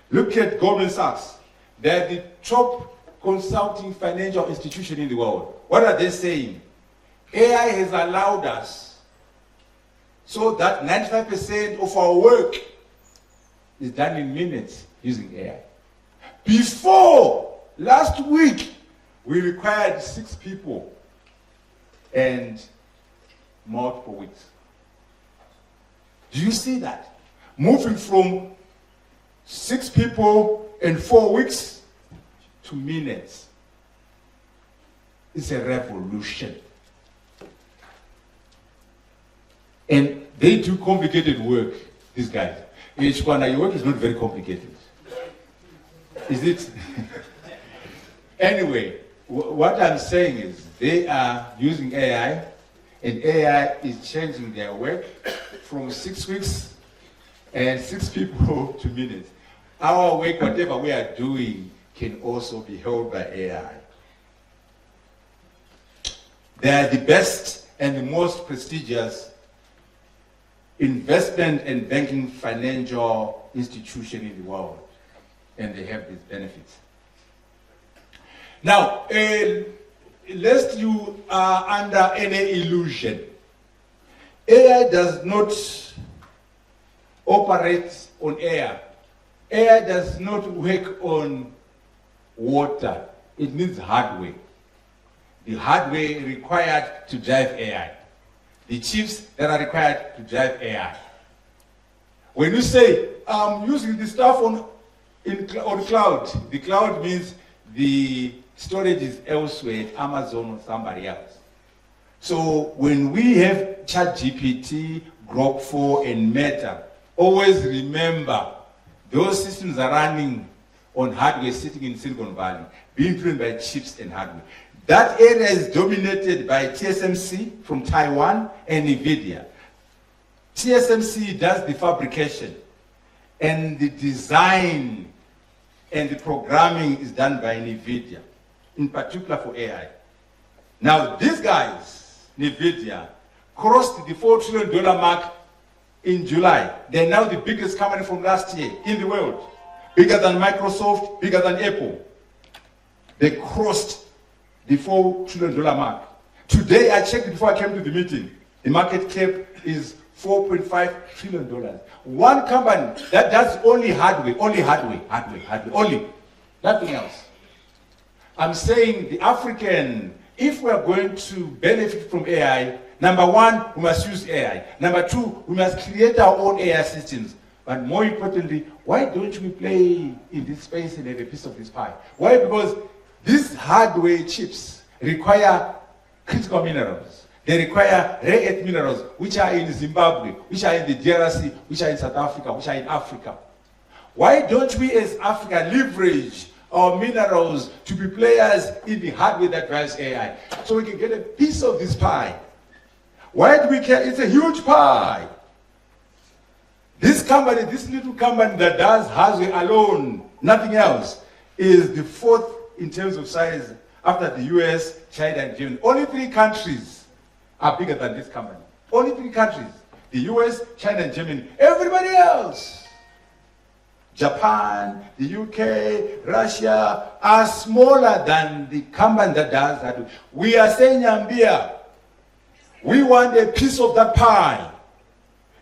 Look at Goldman Sachs. They're the top consulting financial institution in the world. What are they saying? AI has allowed us so that 95% of our work is done in minutes using AI. Before, last week, we required 6 people and multiple weeks. Do you see that? Moving from 6 people and 4 weeks to minutes. It's a revolution. And they do complicated work, these guys. Your work is not very complicated. Is it? Anyway, what I'm saying is they are using AI, and AI is changing their work from 6 weeks and 6 people to minutes. Our work, whatever we are doing, can also be held by AI. They are the best and the most prestigious investment and banking financial institution in the world, and they have these benefits. Now, lest you are under any illusion, AI does not operate on air. AI does not work on water. It needs hardware. The hardware required to drive AI. The chips that are required to drive AI. When you say, I'm using the stuff on cloud, the cloud means the storage is elsewhere, Amazon or somebody else. So when we have ChatGPT, Grok 4, and Meta, always remember those systems are running on hardware sitting in Silicon Valley, being trained by chips and hardware. That area is dominated by TSMC from Taiwan and NVIDIA. TSMC does the fabrication, and the design and the programming is done by NVIDIA, in particular for AI. Now, these guys, NVIDIA, crossed the $4 trillion mark in July. They're now the biggest company from last year in the world. Bigger than Microsoft, bigger than Apple. They crossed the $4 trillion mark. Today, I checked before I came to the meeting. The market cap is $4.5 trillion. One company that does only hardware, only, nothing else. I'm saying the African, if we are going to benefit from AI, number one, we must use AI. Number two, we must create our own AI systems. But more importantly, why don't we play in this space and have a piece of this pie? Why? Because these hardware chips require critical minerals. They require rare earth minerals, which are in Zimbabwe, which are in the DRC, which are in South Africa, which are in Africa. Why don't we as Africa leverage our minerals to be players in the hardware that drives AI, so we can get a piece of this pie? Why do we care? It's a huge pie. This company, this little company that does hardware alone, nothing else, is the fourth in terms of size after the US, China, and Germany. Only 3 countries are bigger than this company. Only 3 countries. The US, China, and Germany. Everybody else, Japan, the UK, Russia, are smaller than the company that does that. We are saying, Yambia, we want a piece of that pie.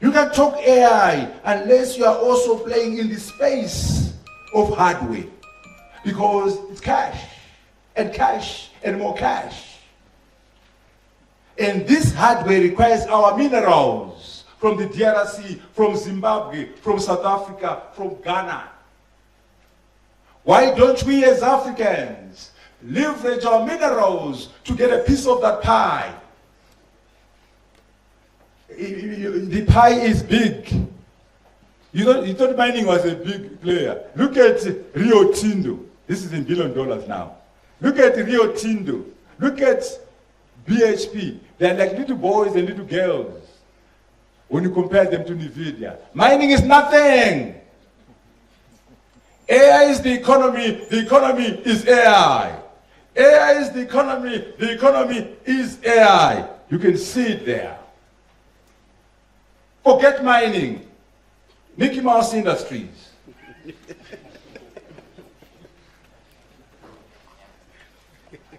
You can talk AI unless you are also playing in the space of hardware. Because it's cash, and more cash. And this hardware requires our minerals from the DRC, from Zimbabwe, from South Africa, from Ghana. Why don't we as Africans leverage our minerals to get a piece of that pie? The pie is big. You thought mining was a big player. Look at Rio Tinto. This is in $1 billion now. Look at Rio Tinto. Look at BHP. They're like little boys and little girls when you compare them to NVIDIA. Mining is nothing. AI is the economy is AI. AI is the economy is AI. You can see it there. Forget mining. Mickey Mouse Industries.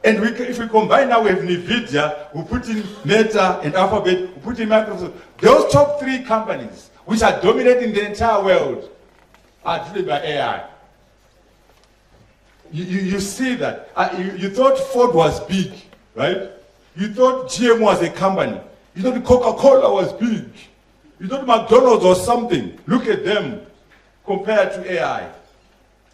And if we combine now with NVIDIA, we put in Meta and Alphabet, we put in Microsoft. Those top 3 companies, which are dominating the entire world, are driven by AI. You see that. You thought Ford was big, right? You thought GM was a company. You thought Coca-Cola was big. You thought McDonald's or something. Look at them compared to AI.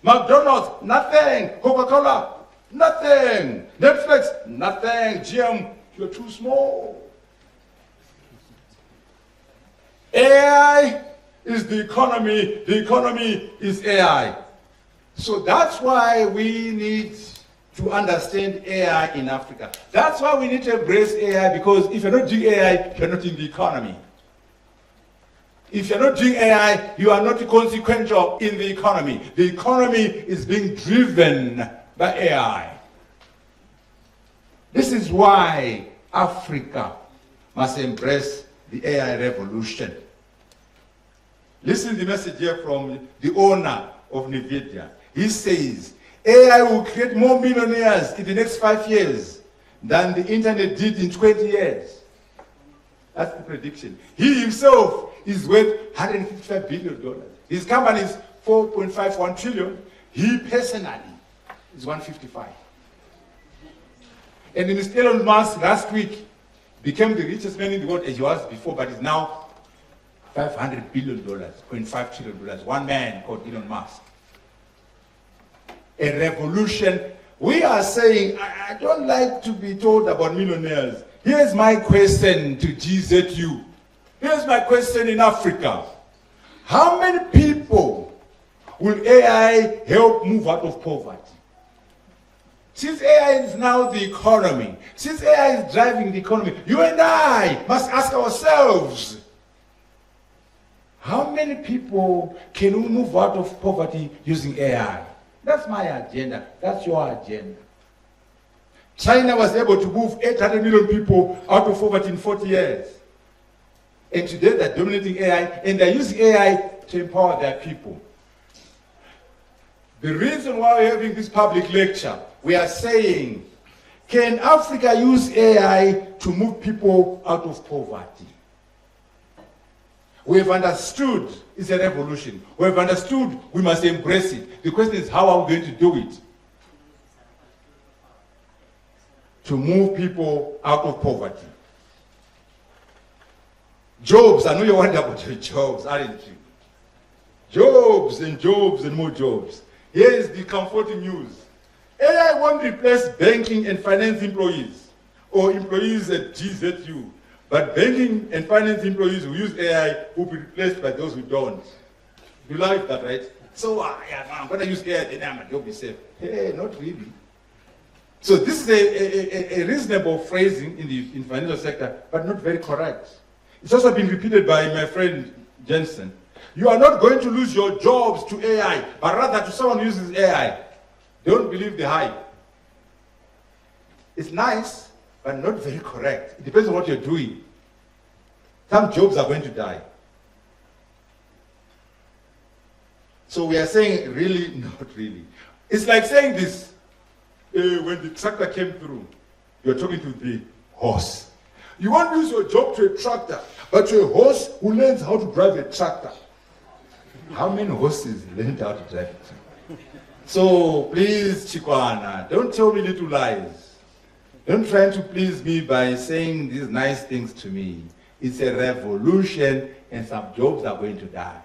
McDonald's, nothing. Coca-Cola, nothing. Netflix, nothing. GM, you're too small. AI is the economy is AI. So that's why we need to understand AI in Africa. That's why we need to embrace AI, because if you're not doing AI, you're not in the economy. If you're not doing AI, you are not consequential in the economy. The economy is being driven by AI. This is why Africa must embrace the AI revolution. Listen to the message here from the owner of NVIDIA. He says, AI will create more millionaires in the next 5 years than the internet did in 20 years. That's the prediction. He himself is worth $155 billion. His company is $4.51 trillion. He personally is 155. And Mr. Elon Musk last week became the richest man in the world as he was before, but is now $500 billion, $0.5 trillion. One man called Elon Musk. A revolution. We are saying, I don't like to be told about millionaires. Here's my question to GZU. Here's my question in Africa. How many people will AI help move out of poverty? Since AI is now the economy, since AI is driving the economy, you and I must ask ourselves, how many people can we move out of poverty using AI? That's my agenda. That's your agenda. China was able to move 800 million people out of poverty in 40 years. And today they're dominating AI, and they're using AI to empower their people. The reason why we're having this public lecture, we are saying, can Africa use AI to move people out of poverty? We have understood it's a revolution. We have understood we must embrace it. The question is, how are we going to do it? To move people out of poverty. Jobs, I know you wonder about your jobs, aren't you? Jobs and more jobs. Here is the comforting news. AI won't replace banking and finance employees or employees at GZU, but banking and finance employees who use AI will be replaced by those who don't. You like that, right? So, I'm going to use AI, then you'll be safe. Hey, not really. So this is a reasonable phrasing in the financial sector, but not very correct. It's also been repeated by my friend Jensen. You are not going to lose your jobs to AI, but rather to someone who uses AI. Don't believe the hype. It's nice, but not very correct. It depends on what you're doing. Some jobs are going to die. So we are saying, really, not really. It's like saying this. When the tractor came through, you're talking to the horse. You won't lose your job to a tractor, but to a horse who learns how to drive a tractor. How many horses learned how to drive a tractor? So please, Chikwana, don't tell me little lies. Don't try to please me by saying these nice things to me. It's a revolution and some jobs are going to die.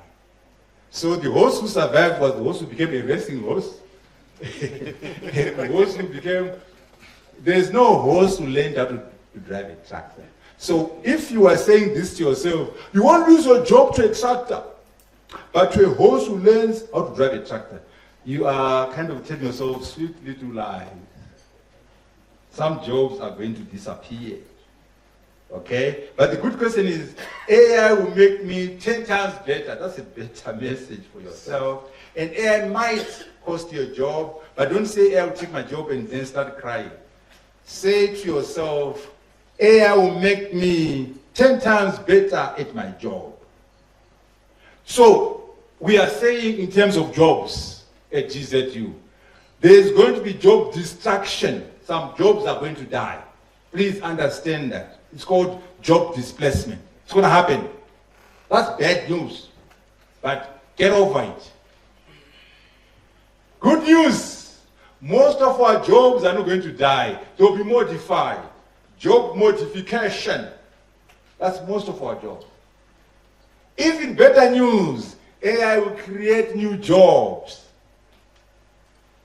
So the horse who survived was the horse who became a racing horse. The horse who became... There's no horse who learned how to drive a tractor. So if you are saying this to yourself, you won't lose your job to a tractor, but to a horse who learns how to drive a tractor, you are kind of telling yourself sweet little lies. Some jobs are going to disappear. Okay? But the good question is, AI will make me 10 times better. That's a better message for yourself. And AI might cost you a job, but don't say AI will take my job and then start crying. Say to yourself, AI will make me 10 times better at my job. So, we are saying in terms of jobs at GZU, there is going to be job destruction. Some jobs are going to die. Please understand that. It's called job displacement. It's going to happen. That's bad news. But get over it. Good news. Most of our jobs are not going to die. They'll be modified. Job modification. That's most of our jobs. Even better news, AI will create new jobs.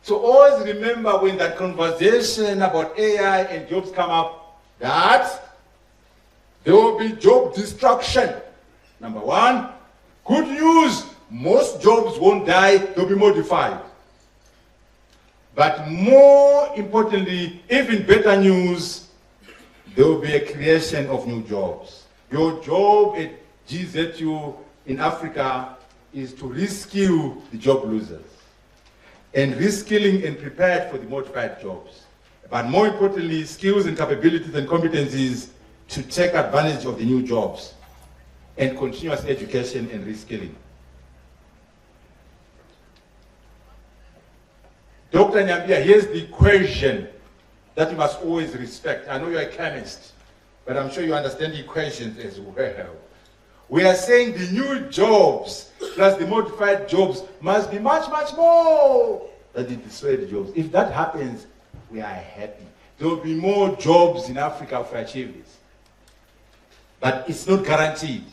So always remember when that conversation about AI and jobs come up, that there will be job destruction. Number one, good news, most jobs won't die, they'll be modified. But more importantly, even better news, there will be a creation of new jobs. Your job at GZU in Africa is to reskill the job losers and reskilling and prepared for the modified jobs. But more importantly, skills and capabilities and competencies to take advantage of the new jobs and continuous education and reskilling. Dr. Nyambia, here's the equation that you must always respect. I know you're a chemist, but I'm sure you understand the equations as well. We are saying the new jobs plus the modified jobs must be much, much more than the destroyed jobs. If that happens, we are happy. There will be more jobs in Africa if we achieve this. But it's not guaranteed.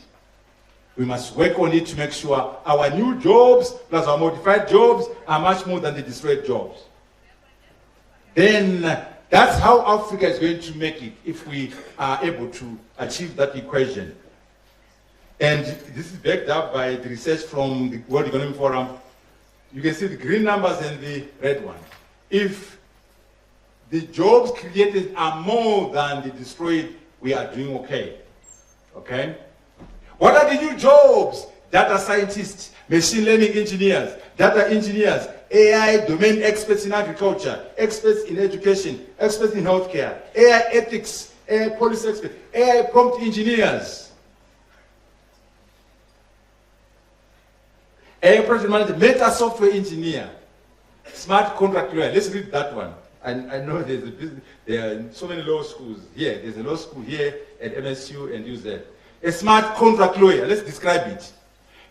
We must work on it to make sure our new jobs plus our modified jobs are much more than the destroyed jobs. Then that's how Africa is going to make it if we are able to achieve that equation. And this is backed up by the research from the World Economic Forum. You can see the green numbers and the red one. If the jobs created are more than the destroyed, we are doing okay. Okay? What are the new jobs? Data scientists, machine learning engineers, data engineers, AI domain experts in agriculture, experts in education, experts in healthcare, AI ethics, AI policy experts, AI prompt engineers. AI project manager, meta software engineer, smart contract lawyer. Let's read that one. I know there are so many law schools here. There's a law school here at MSU and UZ. A smart contract lawyer, let's describe it.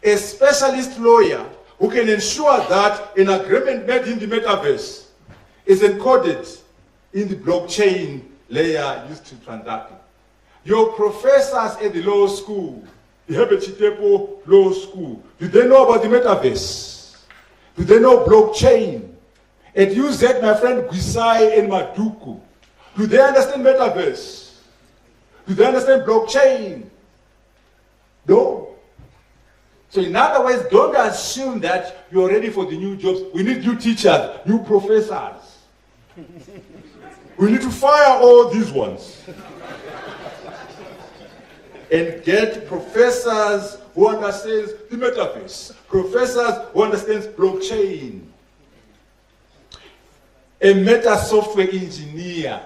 A specialist lawyer who can ensure that an agreement made in the metaverse is encoded in the blockchain layer used to transact it. Your professors at the law school, the Herbert Chitepo Law School, do they know about the metaverse? Do they know blockchain? At UZ, my friend Gwisai and Maduku, do they understand metaverse? Do they understand blockchain? No. So in other words, don't assume that you're ready for the new jobs. We need new teachers, new professors. We need to fire all these ones. And get professors who understand the metaverse, professors who understand blockchain. A meta software engineer,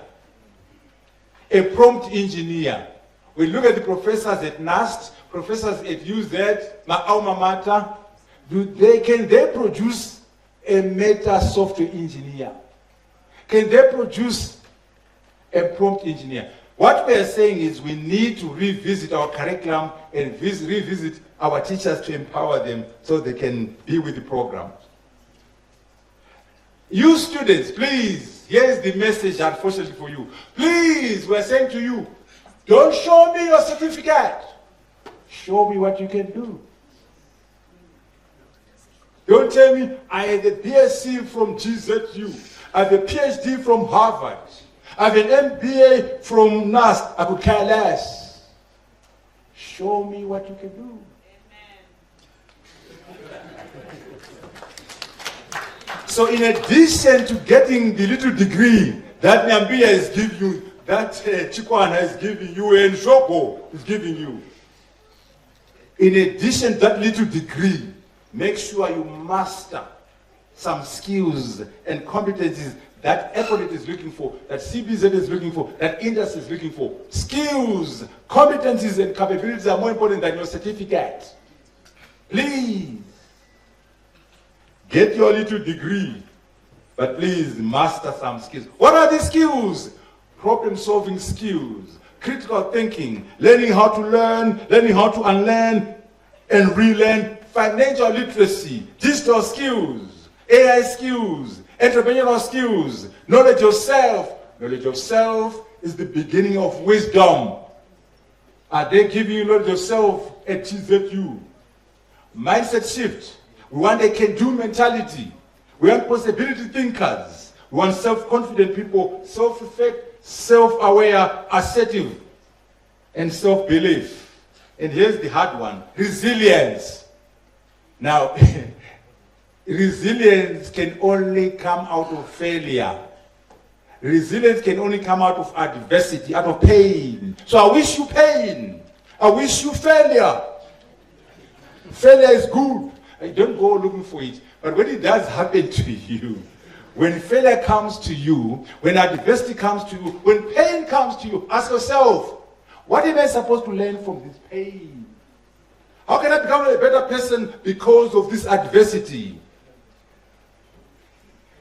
a prompt engineer. We look at the professors at NAST, professors at UZ, my alma mater. Can they produce a meta software engineer? Can they produce a prompt engineer? What we are saying is we need to revisit our curriculum and revisit our teachers to empower them so they can be with the program. You students, please, here's the message unfortunately for you. Please, we're saying to you, don't show me your certificate. Show me what you can do. Don't tell me I have a BSc from GZU. I have a PhD from Harvard. I have an MBA from NAST. I could care less. Show me what you can do. So in addition to getting the little degree that Nyambia is giving you, that Chikwana is giving you, and Shoko is giving you, in addition to that little degree, make sure you master some skills and competencies that Econet is looking for, that CBZ is looking for, that industry is looking for. Skills, competencies, and capabilities are more important than your certificate. Please. Get your little degree, but please master some skills. What are these skills? Problem-solving skills, critical thinking, learning how to learn, learning how to unlearn and relearn, financial literacy, digital skills, AI skills, entrepreneurial skills, knowledge of self. Knowledge of self is the beginning of wisdom. Are they giving you knowledge of self at GZU? Mindset shift. We want a can-do mentality. We want possibility thinkers. We want self-confident people, self-effect, self-aware, assertive, and self-belief. And here's the hard one, resilience. Now, resilience can only come out of failure. Resilience can only come out of adversity, out of pain. So I wish you pain. I wish you failure. Failure is good. Don't go looking for it. But when it does happen to you, when failure comes to you, when adversity comes to you, when pain comes to you, ask yourself, what am I supposed to learn from this pain? How can I become a better person because of this adversity?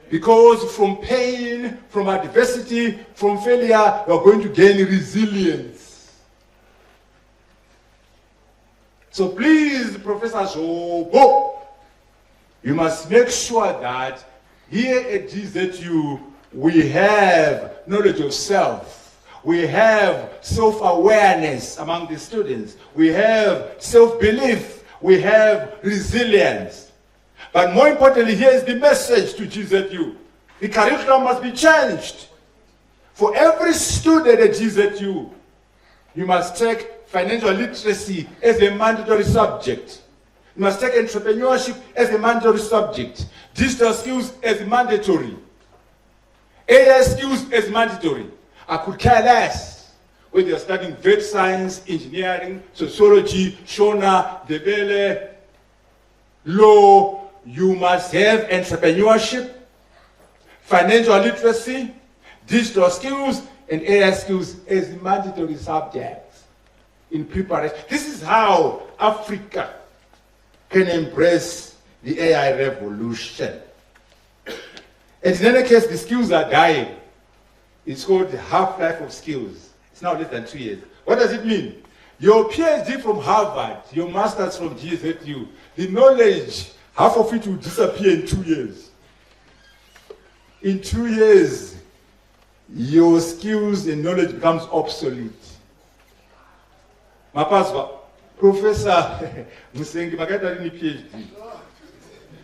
Because from pain, from adversity, from failure, you are going to gain resilience. So please, Professor Shobo, you must make sure that here at GZU, we have knowledge of self. We have self-awareness among the students. We have self-belief. We have resilience. But more importantly, here is the message to GZU. The curriculum must be changed. For every student at GZU, you must take financial literacy as a mandatory subject. You must take entrepreneurship as a mandatory subject. Digital skills as mandatory. AI skills as mandatory. I could care less whether you're studying vet science, engineering, sociology, Shona, Debele, law. You must have entrepreneurship, financial literacy, digital skills, and AI skills as mandatory subjects in preparation. This is how Africa can embrace the AI revolution. And in any case, the skills are dying. It's called the half-life of skills. It's now less than 2 years. What does it mean? Your PhD from Harvard, your master's from GZU, the knowledge, half of it will disappear in 2 years. In 2 years, your skills and knowledge becomes obsolete. Mapaswa, Professor Musengi makaita rini PhD.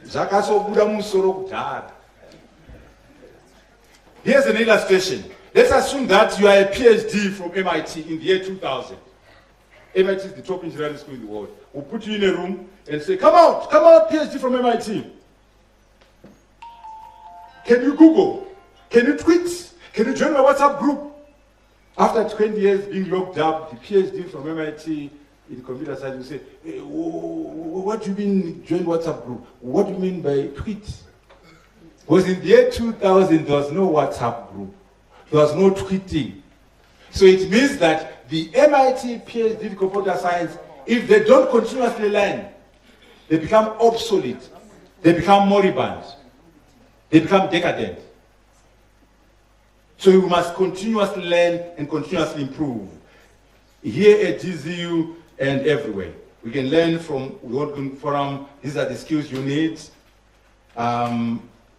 Zvakasobuda musoro kudhara. Here's an illustration. Let's assume that you are a PhD from MIT in the year 2000. MIT is the top engineering school in the world. We'll put you in a room and say, come out, PhD from MIT. Can you Google? Can you tweet? Can you join my WhatsApp group? After 20 years being locked up, the PhD from MIT in computer science will say, hey, what do you mean join WhatsApp group? What do you mean by tweet? Because in the year 2000, there was no WhatsApp group. There was no tweeting. So it means that the MIT PhD in computer science, if they don't continuously learn, they become obsolete. They become moribund. They become decadent. So we must continuously learn and continuously improve. Here at GZU and everywhere. We can learn from World Forum. These are the skills you need.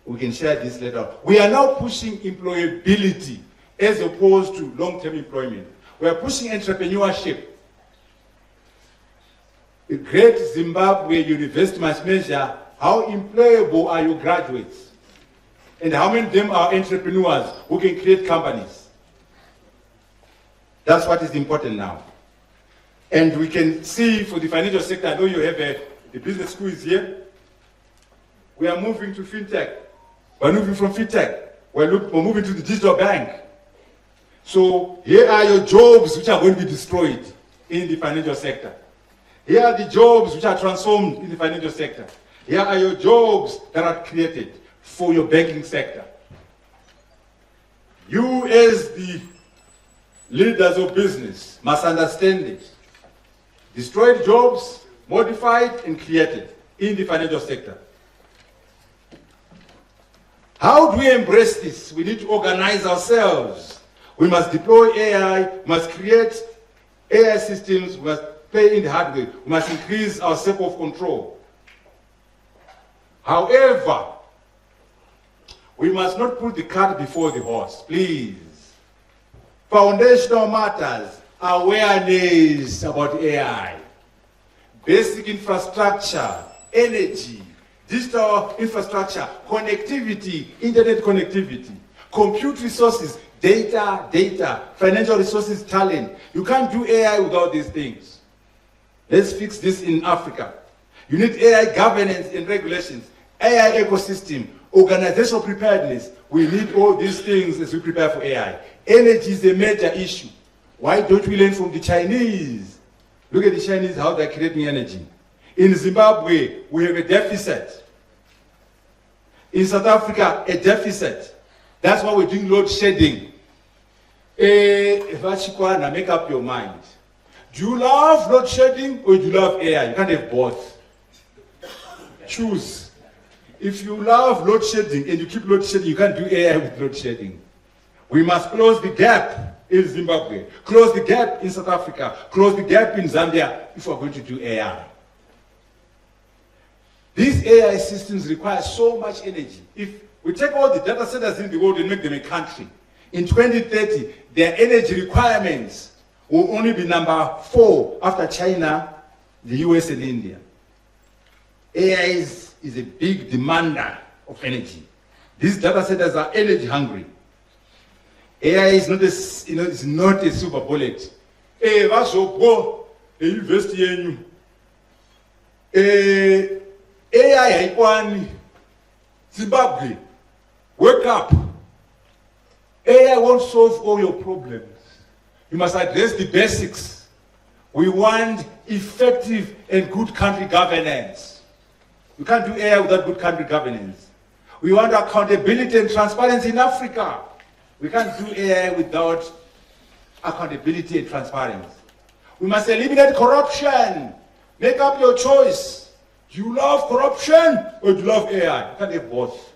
We can share this later. We are now pushing employability as opposed to long-term employment. We are pushing entrepreneurship. A great Zimbabwe university must measure how employable are your graduates and how many of them are entrepreneurs who can create companies. That's what is important now. And we can see for the financial sector, I know you have the business school is here. We are moving to fintech. We're moving from fintech. We're moving to the digital bank. So here are your jobs which are going to be destroyed in the financial sector. Here are the jobs which are transformed in the financial sector. Here are your jobs that are created for your banking sector. You as the leaders of business must understand it. Destroyed jobs, modified and created in the financial sector. How do we embrace this? We need to organize ourselves. We must deploy AI, we must create AI systems, we must play in the hardware, we must increase our circle of control. However, we must not put the cart before the horse, please. Foundational matters, awareness about AI, basic infrastructure, energy, digital infrastructure, connectivity, internet connectivity, compute resources, data, financial resources, talent. You can't do AI without these things. Let's fix this in Africa. You need AI governance and regulations, AI ecosystem, organizational preparedness. We need all these things as we prepare for AI. Energy is a major issue. Why don't we learn from the Chinese? Look at the Chinese, how they're creating energy. In Zimbabwe, we have a deficit. In South Africa, a deficit. That's why we're doing load shedding. Vachikwana, make up your mind. Do you love load shedding or do you love AI? You can't have both. Choose. If you love load shedding and you keep load shedding, you can't do AI with load shedding. We must close the gap in Zimbabwe, close the gap in South Africa, close the gap in Zambia if we're going to do AI. These AI systems require so much energy. If we take all the data centers in the world and make them a country, in 2030, their energy requirements will only be number 4 after China, the US, and India. AI is a big demander of energy. These data centers are energy hungry. AI is not it's not a super bullet. AI haikwani. Zimbabwe, wake up. AI won't solve all your problems. You must address the basics. We want effective and good country governance. You can't do AI without good country governance. We want accountability and transparency in Africa. We can't do AI without accountability and transparency. We must eliminate corruption. Make up your choice. Do you love corruption or do you love AI? You can't have both.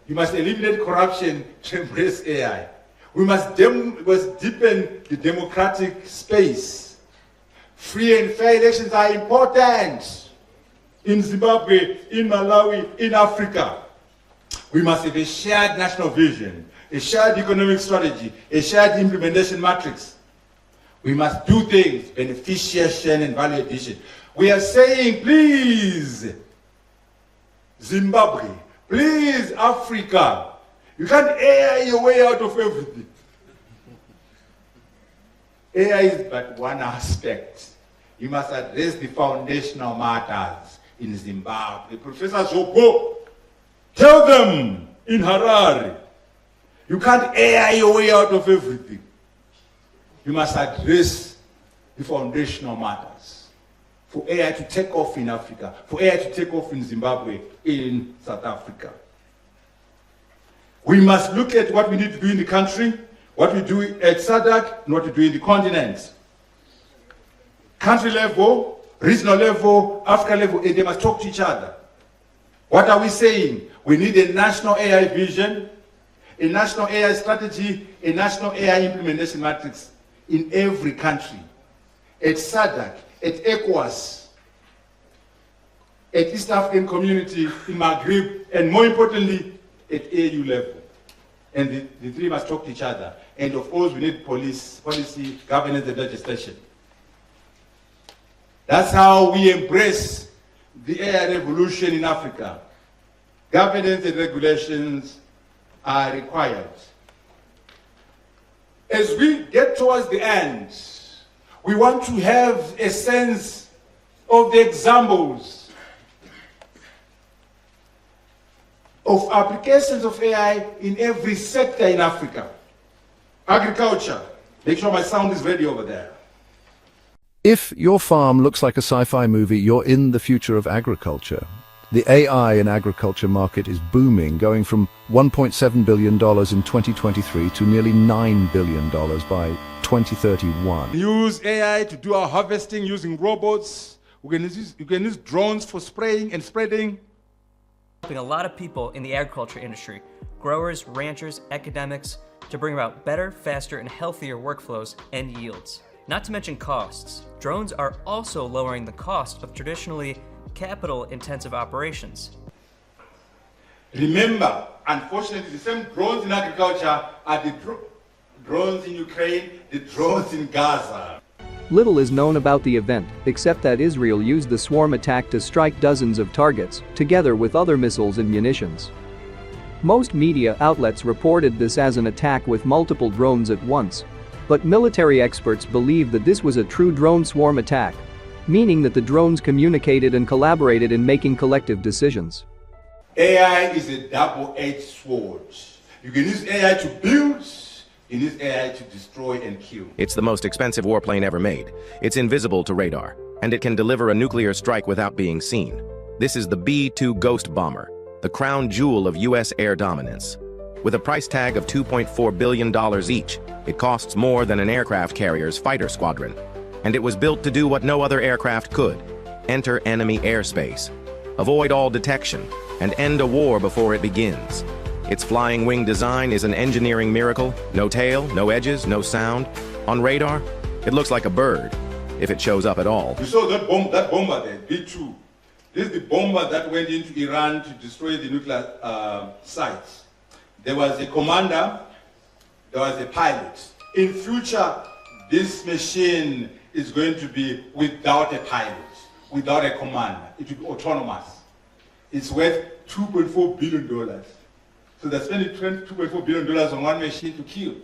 You must eliminate corruption to embrace AI. We must deepen the democratic space. Free and fair elections are important. In Zimbabwe, in Malawi, in Africa. We must have a shared national vision, a shared economic strategy, a shared implementation matrix. We must do things, beneficiation and value addition. We are saying, please, Zimbabwe, please, Africa, you can't AI your way out of everything. AI is but one aspect. You must address the foundational matters in Zimbabwe. Professor Zobo, tell them in Harare, you can't AI your way out of everything. You must address the foundational matters. For AI to take off in Africa, for AI to take off in Zimbabwe, in South Africa. We must look at what we need to do in the country, what we do at SADC, and what we do in the continent. Country level, regional level, Africa level, and they must talk to each other. What are we saying? We need a national AI vision, a national AI strategy, a national AI implementation matrix in every country. At SADC, at ECOWAS, at East African Community, in Maghreb, and more importantly, at AU level. And the three must talk to each other. And of course, we need policy, governance, and legislation. That's how we embrace the AI revolution in Africa. Governance and regulations are required. As we get towards the end, we want to have a sense of the examples of applications of AI in every sector in Africa. Agriculture. Make sure my sound is ready over there. If your farm looks like a sci-fi movie, you're in the future of agriculture. The AI in agriculture market is booming, going from $1.7 billion in 2023 to nearly $9 billion by 2031. Use AI to do our harvesting using robots. You can use drones for spraying and spreading. Helping a lot of people in the agriculture industry, growers, ranchers, academics, to bring about better, faster, and healthier workflows and yields. Not to mention costs. Drones are also lowering the cost of traditionally capital-intensive operations. Remember, unfortunately, the same drones in agriculture are the drones in Ukraine, the drones in Gaza. Little is known about the event, except that Israel used the swarm attack to strike dozens of targets, together with other missiles and munitions. Most media outlets reported this as an attack with multiple drones at once. But military experts believe that this was a true drone swarm attack, meaning that the drones communicated and collaborated in making collective decisions. AI is a double-edged sword. You can use AI to build, you can use AI to destroy and kill. It's the most expensive warplane ever made. It's invisible to radar, and it can deliver a nuclear strike without being seen. This is the B-2 Ghost bomber, the crown jewel of U.S. air dominance. With a price tag of $2.4 billion each, it costs more than an aircraft carrier's fighter squadron. And it was built to do what no other aircraft could: enter enemy airspace, avoid all detection, and end a war before it begins. Its flying wing design is an engineering miracle. No tail, no edges, no sound. On radar, it looks like a bird, if it shows up at all. You saw that bomber there, B-2. This is the bomber that went into Iran to destroy the nuclear sites. There was a commander, there was a pilot. In future, this machine is going to be without a pilot, without a commander. It will be autonomous. It's worth $2.4 billion. So they're spending $2.4 billion on one machine to kill.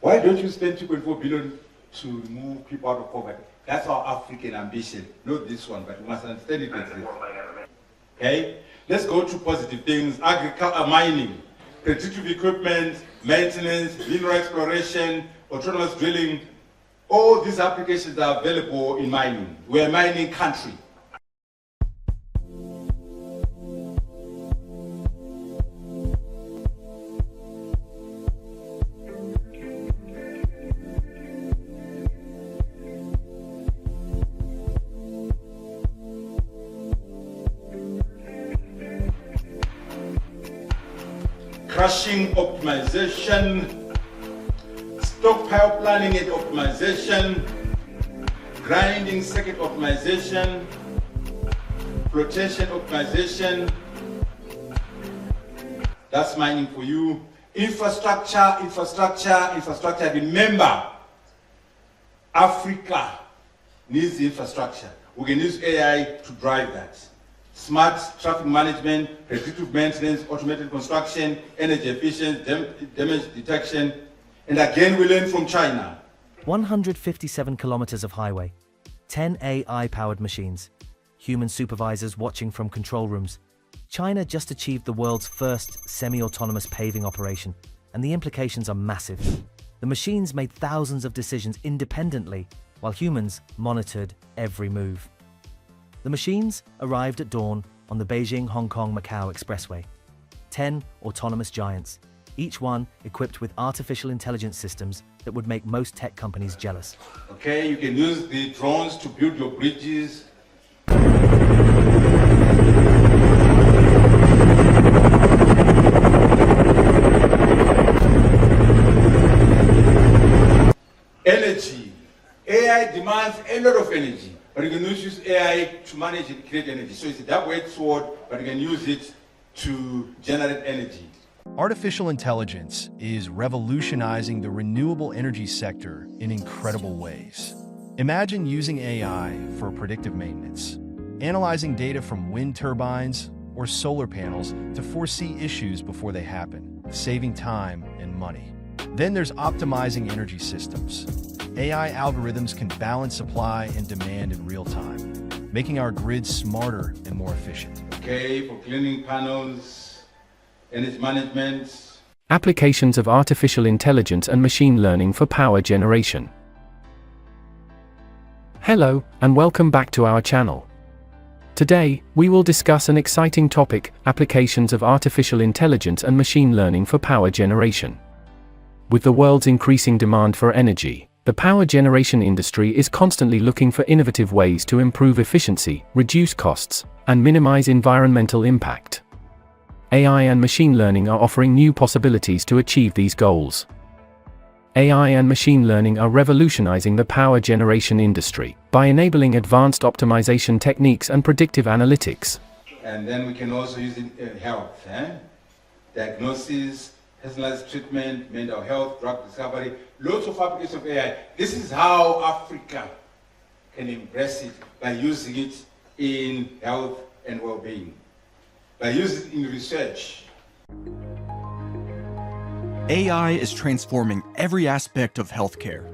Why don't you spend $2.4 billion to move people out of poverty? That's our African ambition. Not this one, but we must understand it exists. Okay? Let's go to positive things. Agriculture, mining, predictive equipment, maintenance, mineral exploration, autonomous drilling. All these applications are available in mining. We're a mining country. crushing optimization, stockpile planning and optimization, grinding circuit optimization, flotation optimization. That's mining for you. Infrastructure. Remember, Africa needs the infrastructure. We can use AI to drive that. Smart traffic management, predictive maintenance, automated construction, energy efficient, damage detection. And again, we learn from China. 157 kilometers of highway, 10 AI-powered machines, human supervisors watching from control rooms. China just achieved the world's first semi-autonomous paving operation, and the implications are massive. The machines made thousands of decisions independently, while humans monitored every move. The machines arrived at dawn on the Beijing-Hong Kong-Macau Expressway. 10 autonomous giants, each one equipped with artificial intelligence systems that would make most tech companies jealous. Okay, you can use the drones to build your bridges. Energy. AI demands a lot of energy, but you can use AI to manage and create energy. So it's a double-edged sword, but you can use it to generate energy. Artificial intelligence is revolutionizing the renewable energy sector in incredible ways. Imagine using AI for predictive maintenance, analyzing data from wind turbines or solar panels to foresee issues before they happen, saving time and money. Then there's optimizing energy systems. AI algorithms can balance supply and demand in real time, making our grids smarter and more efficient. Okay, for cleaning panels, energy management. Applications of artificial intelligence and machine learning for power generation. Hello, and welcome back to our channel. Today, we will discuss an exciting topic, applications of artificial intelligence and machine learning for power generation. With the world's increasing demand for energy, the power generation industry is constantly looking for innovative ways to improve efficiency, reduce costs, and minimize environmental impact. AI and machine learning are offering new possibilities to achieve these goals. AI and machine learning are revolutionizing the power generation industry by enabling advanced optimization techniques and predictive analytics. And then we can also use it in health, diagnosis, personalized treatment, mental health, drug discovery, lots of applications of AI. This is how Africa can embrace it, by using it in health and well-being, by using it in research. AI is transforming every aspect of healthcare.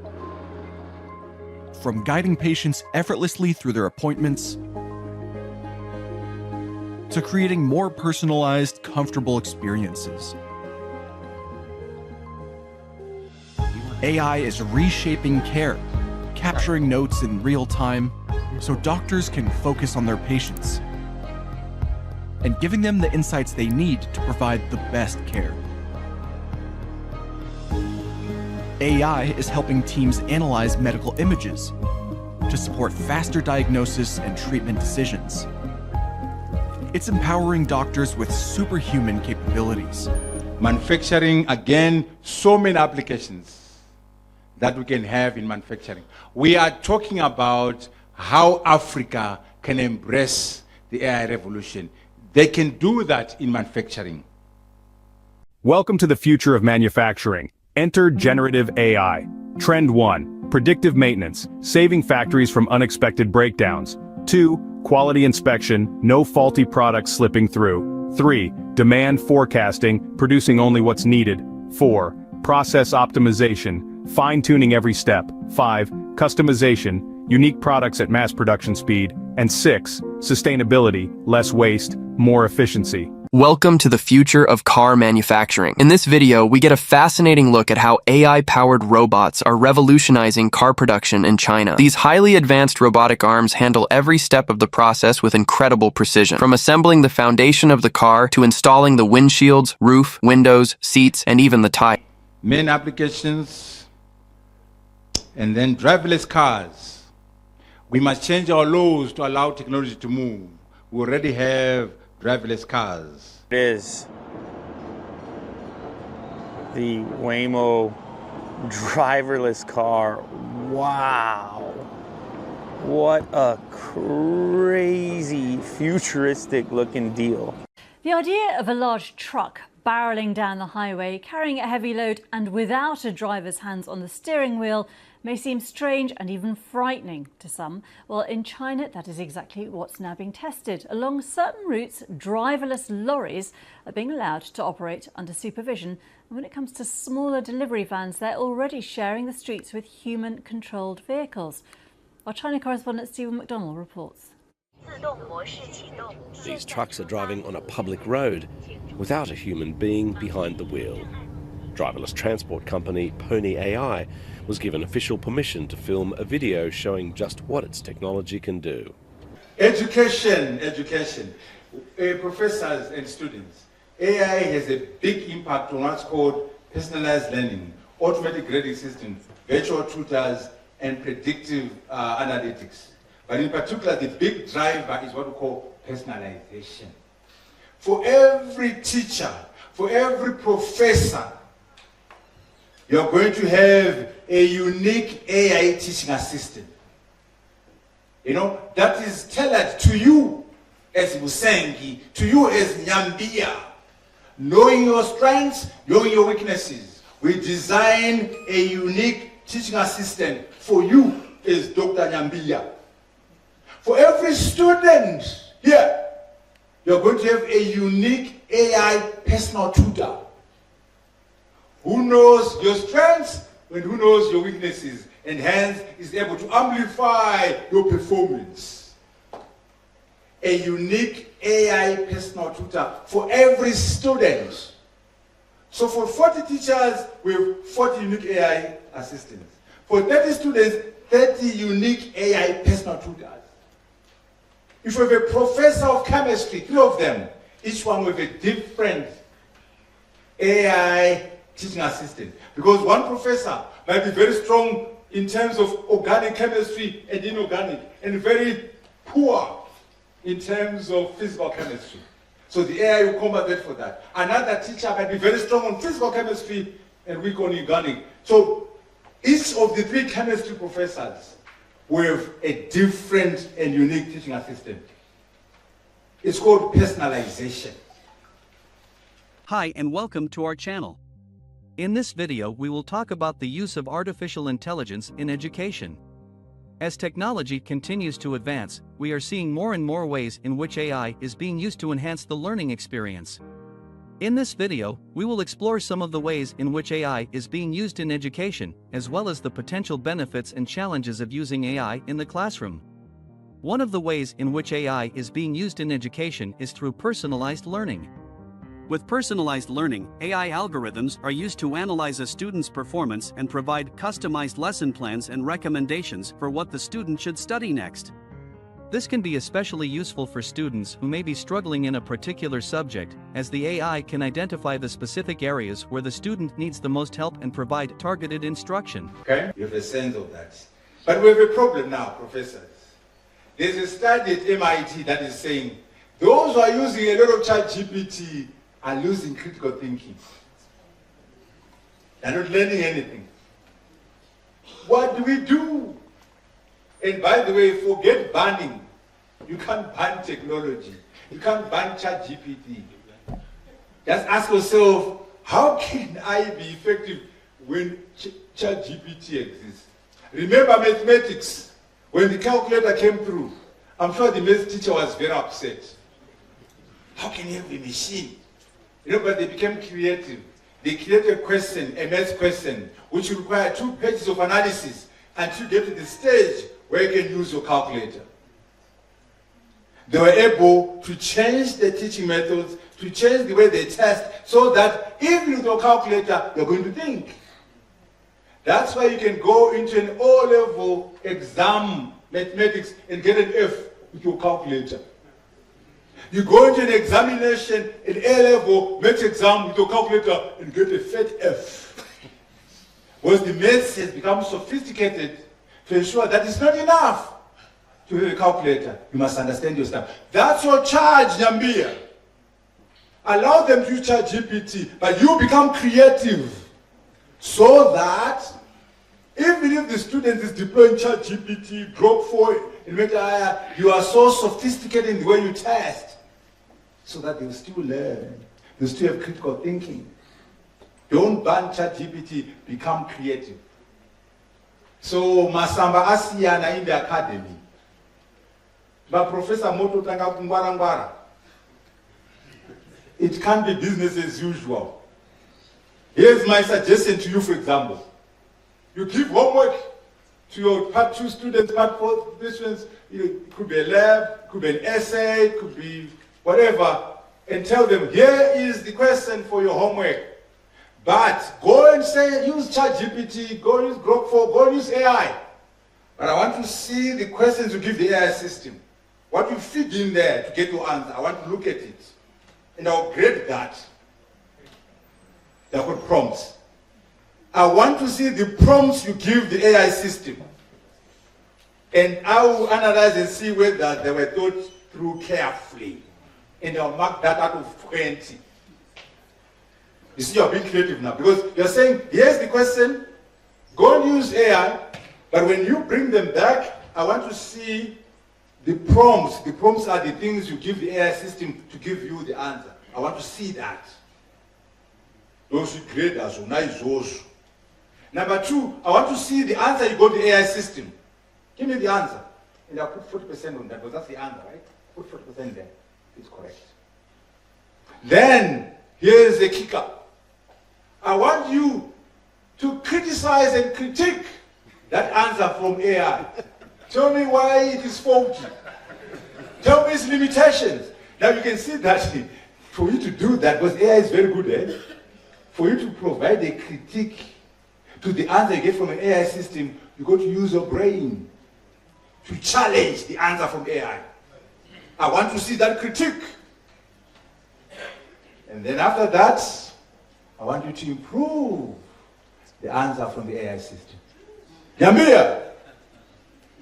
From guiding patients effortlessly through their appointments, to creating more personalized, comfortable experiences. AI is reshaping care, capturing notes in real time so doctors can focus on their patients, and giving them the insights they need to provide the best care. AI is helping teams analyze medical images to support faster diagnosis and treatment decisions. It's empowering doctors with superhuman capabilities. Manufacturing, again, so many applications that we can have in manufacturing. We are talking about how Africa can embrace the AI revolution. They can do that in manufacturing. Welcome to the future of manufacturing. Enter generative AI. Trend 1, predictive maintenance, saving factories from unexpected breakdowns. 2, quality inspection, no faulty products slipping through. 3, demand forecasting, producing only what's needed. 4, process optimization, fine-tuning every step. 5, customization, unique products at mass production speed. And 6, sustainability, less waste, more efficiency. Welcome to the future of car manufacturing. In this video, we get a fascinating look at how AI-powered robots are revolutionizing car production in China. These highly advanced robotic arms handle every step of the process with incredible precision. From assembling the foundation of the car to installing the windshields, roof, windows, seats, and even the tires. Main applications, and then driverless cars. We must change our laws to allow technology to move. We already have driverless cars. It is the Waymo driverless car. Wow. What a crazy futuristic looking deal. The idea of a large truck barreling down the highway, carrying a heavy load and without a driver's hands on the steering wheel may seem strange and even frightening to some. Well, in China, that is exactly what's now being tested. Along certain routes, driverless lorries are being allowed to operate under supervision. And when it comes to smaller delivery vans, they're already sharing the streets with human-controlled vehicles. Our China correspondent Stephen McDonnell reports. These trucks are driving on a public road without a human being behind the wheel. Driverless transport company Pony AI was given official permission to film a video showing just what its technology can do. Education. Professors and students. AI has a big impact on what's called personalized learning, automatic grading systems, virtual tutors, and predictive analytics. But in particular, the big driver is what we call personalization. For every teacher, for every professor, you're going to have a unique AI teaching assistant. You know, that is tailored to you as Musengi, to you as Nyambia. Knowing your strengths, knowing your weaknesses. We design a unique teaching assistant for you as Dr. Nyambia. For every student here, you're going to have a unique AI personal tutor who knows your strengths and who knows your weaknesses, and hence is able to amplify your performance. A unique AI personal tutor for every student. So for 40 teachers, we have 40 unique AI assistants. For 30 students, 30 unique AI personal tutors. If you have a professor of chemistry, 3 of them, each one with a different AI teaching assistant. Because one professor might be very strong in terms of organic chemistry and inorganic, and very poor in terms of physical chemistry. So the AI will compensate for that. Another teacher might be very strong on physical chemistry and weak on organic. So each of the 3 chemistry professors with a different and unique teaching assistant. It's called personalization. Hi and welcome to our channel. In this video we will talk about the use of artificial intelligence in education. As technology continues to advance, we are seeing more and more ways in which AI is being used to enhance the learning experience. In this video, we will explore some of the ways in which AI is being used in education, as well as the potential benefits and challenges of using AI in the classroom. One of the ways in which AI is being used in education is through personalized learning. With personalized learning, AI algorithms are used to analyze a student's performance and provide customized lesson plans and recommendations for what the student should study next. This can be especially useful for students who may be struggling in a particular subject, as the AI can identify the specific areas where the student needs the most help and provide targeted instruction. Okay? You have a sense of that. But we have a problem now, professors. There's a study at MIT that is saying those who are using a lot of ChatGPT are losing critical thinking. They're not learning anything. What do we do? And by the way, forget banning. You can't ban technology. You can't ban ChatGPT. Just ask yourself, how can I be effective when ChatGPT exists? Remember mathematics. When the calculator came through, I'm sure the math teacher was very upset. How can you have a machine? You know, but they became creative. They created a question, a math question, which required 2 pages of analysis until you get to the stage where you can use your calculator. They were able to change the teaching methods, to change the way they test, so that even with your calculator, you're going to think. That's why you can go into an O-level exam, mathematics, and get an F with your calculator. You go into an examination, an A-level maths exam with your calculator, and get a fat F. Because the maths has become sophisticated to ensure that it's not enough to have a calculator. You must understand your stuff. That's your charge, Nyambia. Allow them to use ChatGPT, but you become creative so that even if the student is deploying ChatGPT, Grok 4, in Meta, you are so sophisticated in the way you test so that they'll still learn. They'll still have critical thinking. Don't ban ChatGPT, become creative. So, Masamba Asiyana in the academy. But Professor Moto Tanga Kungwarangwara. It can't be business as usual. Here's my suggestion to you, for example. You give homework to your part 2 students, part 4 students. It could be a lab, could be an essay, could be whatever, and tell them, here is the question for your homework. But go and say, use ChatGPT, go use Grok 4, go use AI. But I want to see the questions you give the AI system. What you feed in there to get your answer. I want to look at it. And I'll grade that. They're called prompts. I want to see the prompts you give the AI system. And I will analyze and see whether they were thought through carefully. And I'll mark that out of 20. You see, you're being creative now. Because you're saying, here's the question, go and use AI, but when you bring them back, I want to see the prompts. The prompts are the things you give the AI system to give you the answer. I want to see that. Those who grade as those. Number 2, I want to see the answer you got the AI system. Give me the answer. And I'll put 40% on that, because that's the answer, right? Put 40% there. It's correct. Then, here's the kicker. I want you to criticize and critique that answer from AI. Tell me why it is faulty. Tell me its limitations. Now you can see that for you to do that, because AI is very good at, for you to provide a critique to the answer you get from an AI system, you got to use your brain to challenge the answer from AI. I want to see that critique. And then after that, I want you to improve the answer from the AI system. Yamia,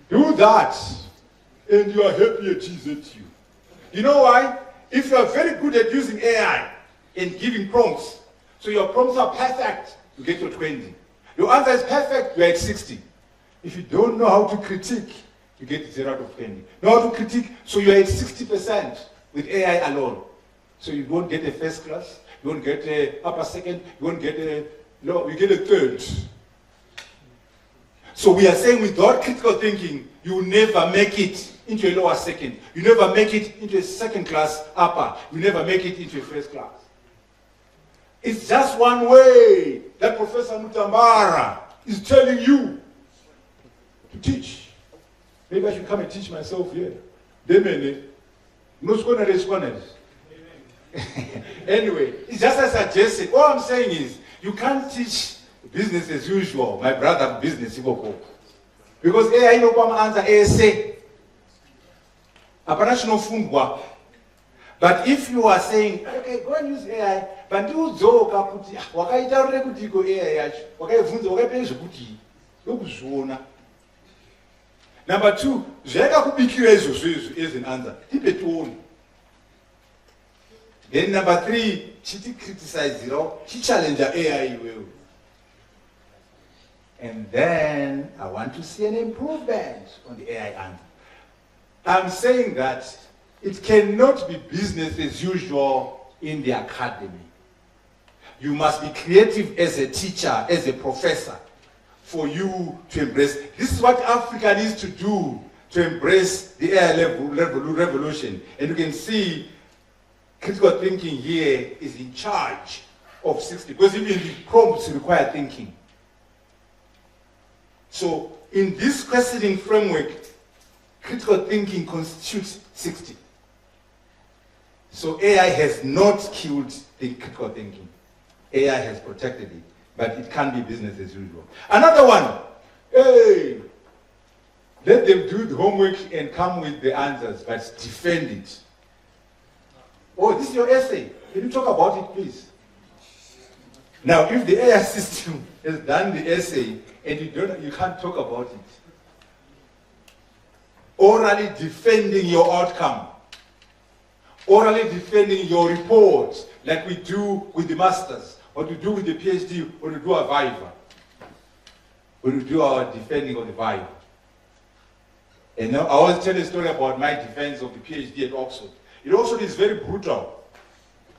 do that, and you are happy at GZU. You know why? If you are very good at using AI and giving prompts, so your prompts are perfect, you get your 20. Your answer is perfect, you're at 60. If you don't know how to critique, you get 0 out of 20. Know how to critique, so you're at 60% with AI alone. So you won't get a first class, you won't get a upper second, you won't get a low, you get a third. So we are saying without critical thinking, you will never make it into a lower second. You never make it into a second class upper. You never make it into a first class. It's just one way that Professor Mutambara is telling you to teach. Maybe I should come and teach myself here. Anyway, it's just a suggestion. All I'm saying is, you can't teach business as usual, my brother business, because AI no come answer essay. But if you are saying, okay, go and use AI, but you zoka kuti wakaitaurire kuti ko AI yacho, wakaivhunza wakaipei zvekuti ndokuzviona. Number 2, zvakakubikira izvozvo as an answer, tipe tione. Then number 3, chiti criticize challenge AI iwewe. And then I want to see an improvement on the AI answer. I'm saying that it cannot be business as usual in the academy. You must be creative as a teacher, as a professor, for you to embrace. This is what Africa needs to do to embrace the AI revolution. And you can see critical thinking here is in charge of 60, because even the prompts require thinking. So in this questioning framework, critical thinking constitutes 60. So AI has not killed the critical thinking. AI has protected it, but it can't be business as usual. Another one, hey, let them do the homework and come with the answers, but defend it. Oh, this is your essay. Can you talk about it, please? Now, if the AI system has done the essay and you can't talk about it, orally defending your outcome, orally defending your reports like we do with the masters, what we do with the PhD when we do our Viva, when we do our defending of the Viva. And now I always tell a story about my defense of the PhD at Oxford. It also is very brutal.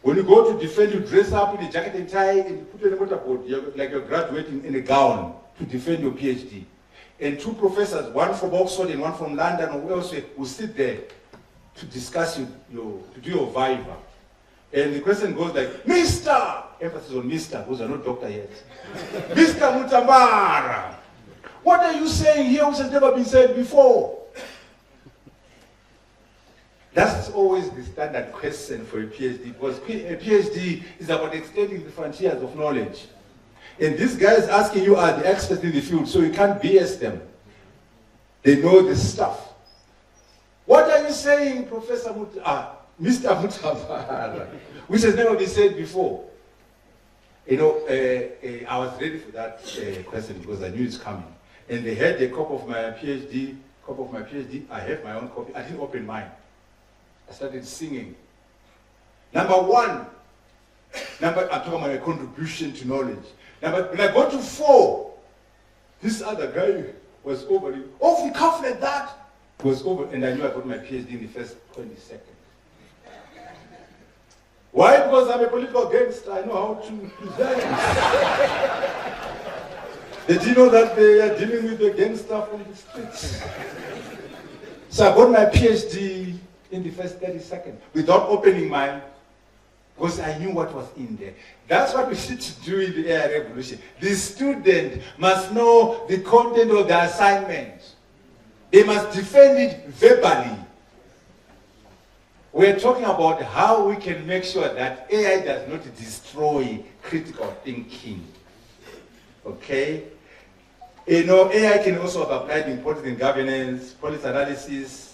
When you go to defend, you dress up in a jacket and tie and you put on a motorboat, like you're graduating in a gown to defend your PhD. And two professors, one from Oxford and one from London or elsewhere, will sit there to discuss to do your Viva. And the question goes like, Mr. Emphasis on Mr. Because you're not doctor yet. Mr. Mutambara, what are you saying here which has never been said before? That's always the standard question for a PhD, because a PhD is about extending the frontiers of knowledge. And these guys asking you are the experts in the field, so you can't BS them. They know this stuff. What are you saying, Professor Mr. Mutambara, which has never been said before? You know, I was ready for that question because I knew it's coming. And they had a copy of my PhD, I have my own copy. I didn't open mine. I started singing. Number one, I'm talking about my contribution to knowledge. When I got to 4, this other guy was over. Off the cuff like that was over, and I knew I got my PhD in the first 20 seconds. Why? Because I'm a political gangster. I know how to present. Did you know that they are dealing with the gangster from the streets? So I got my PhD in the first 30 seconds without opening mine, because I knew what was in there. That's what we need to do in the AI revolution. The student must know the content of the assignment. They must defend it verbally. We're talking about how we can make sure that AI does not destroy critical thinking. Okay? You know, AI can also be applied in politics and governance, policy analysis.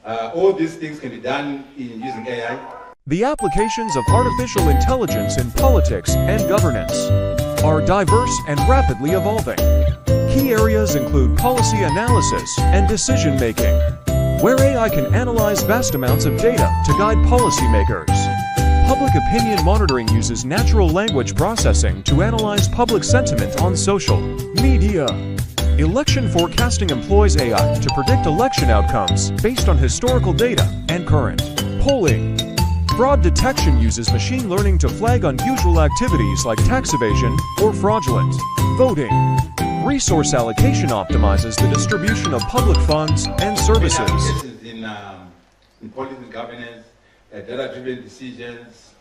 All these things can be done using AI. The applications of artificial intelligence in politics and governance are diverse and rapidly evolving. Key areas include policy analysis and decision-making, where AI can analyze vast amounts of data to guide policymakers. Public opinion monitoring uses natural language processing to analyze public sentiment on social media. Election forecasting employs AI to predict election outcomes based on historical data and current polling. Fraud detection uses machine learning to flag unusual activities like tax evasion or fraudulent voting. Resource allocation optimizes the distribution of public funds and services. In policy and governance, data-driven decisions.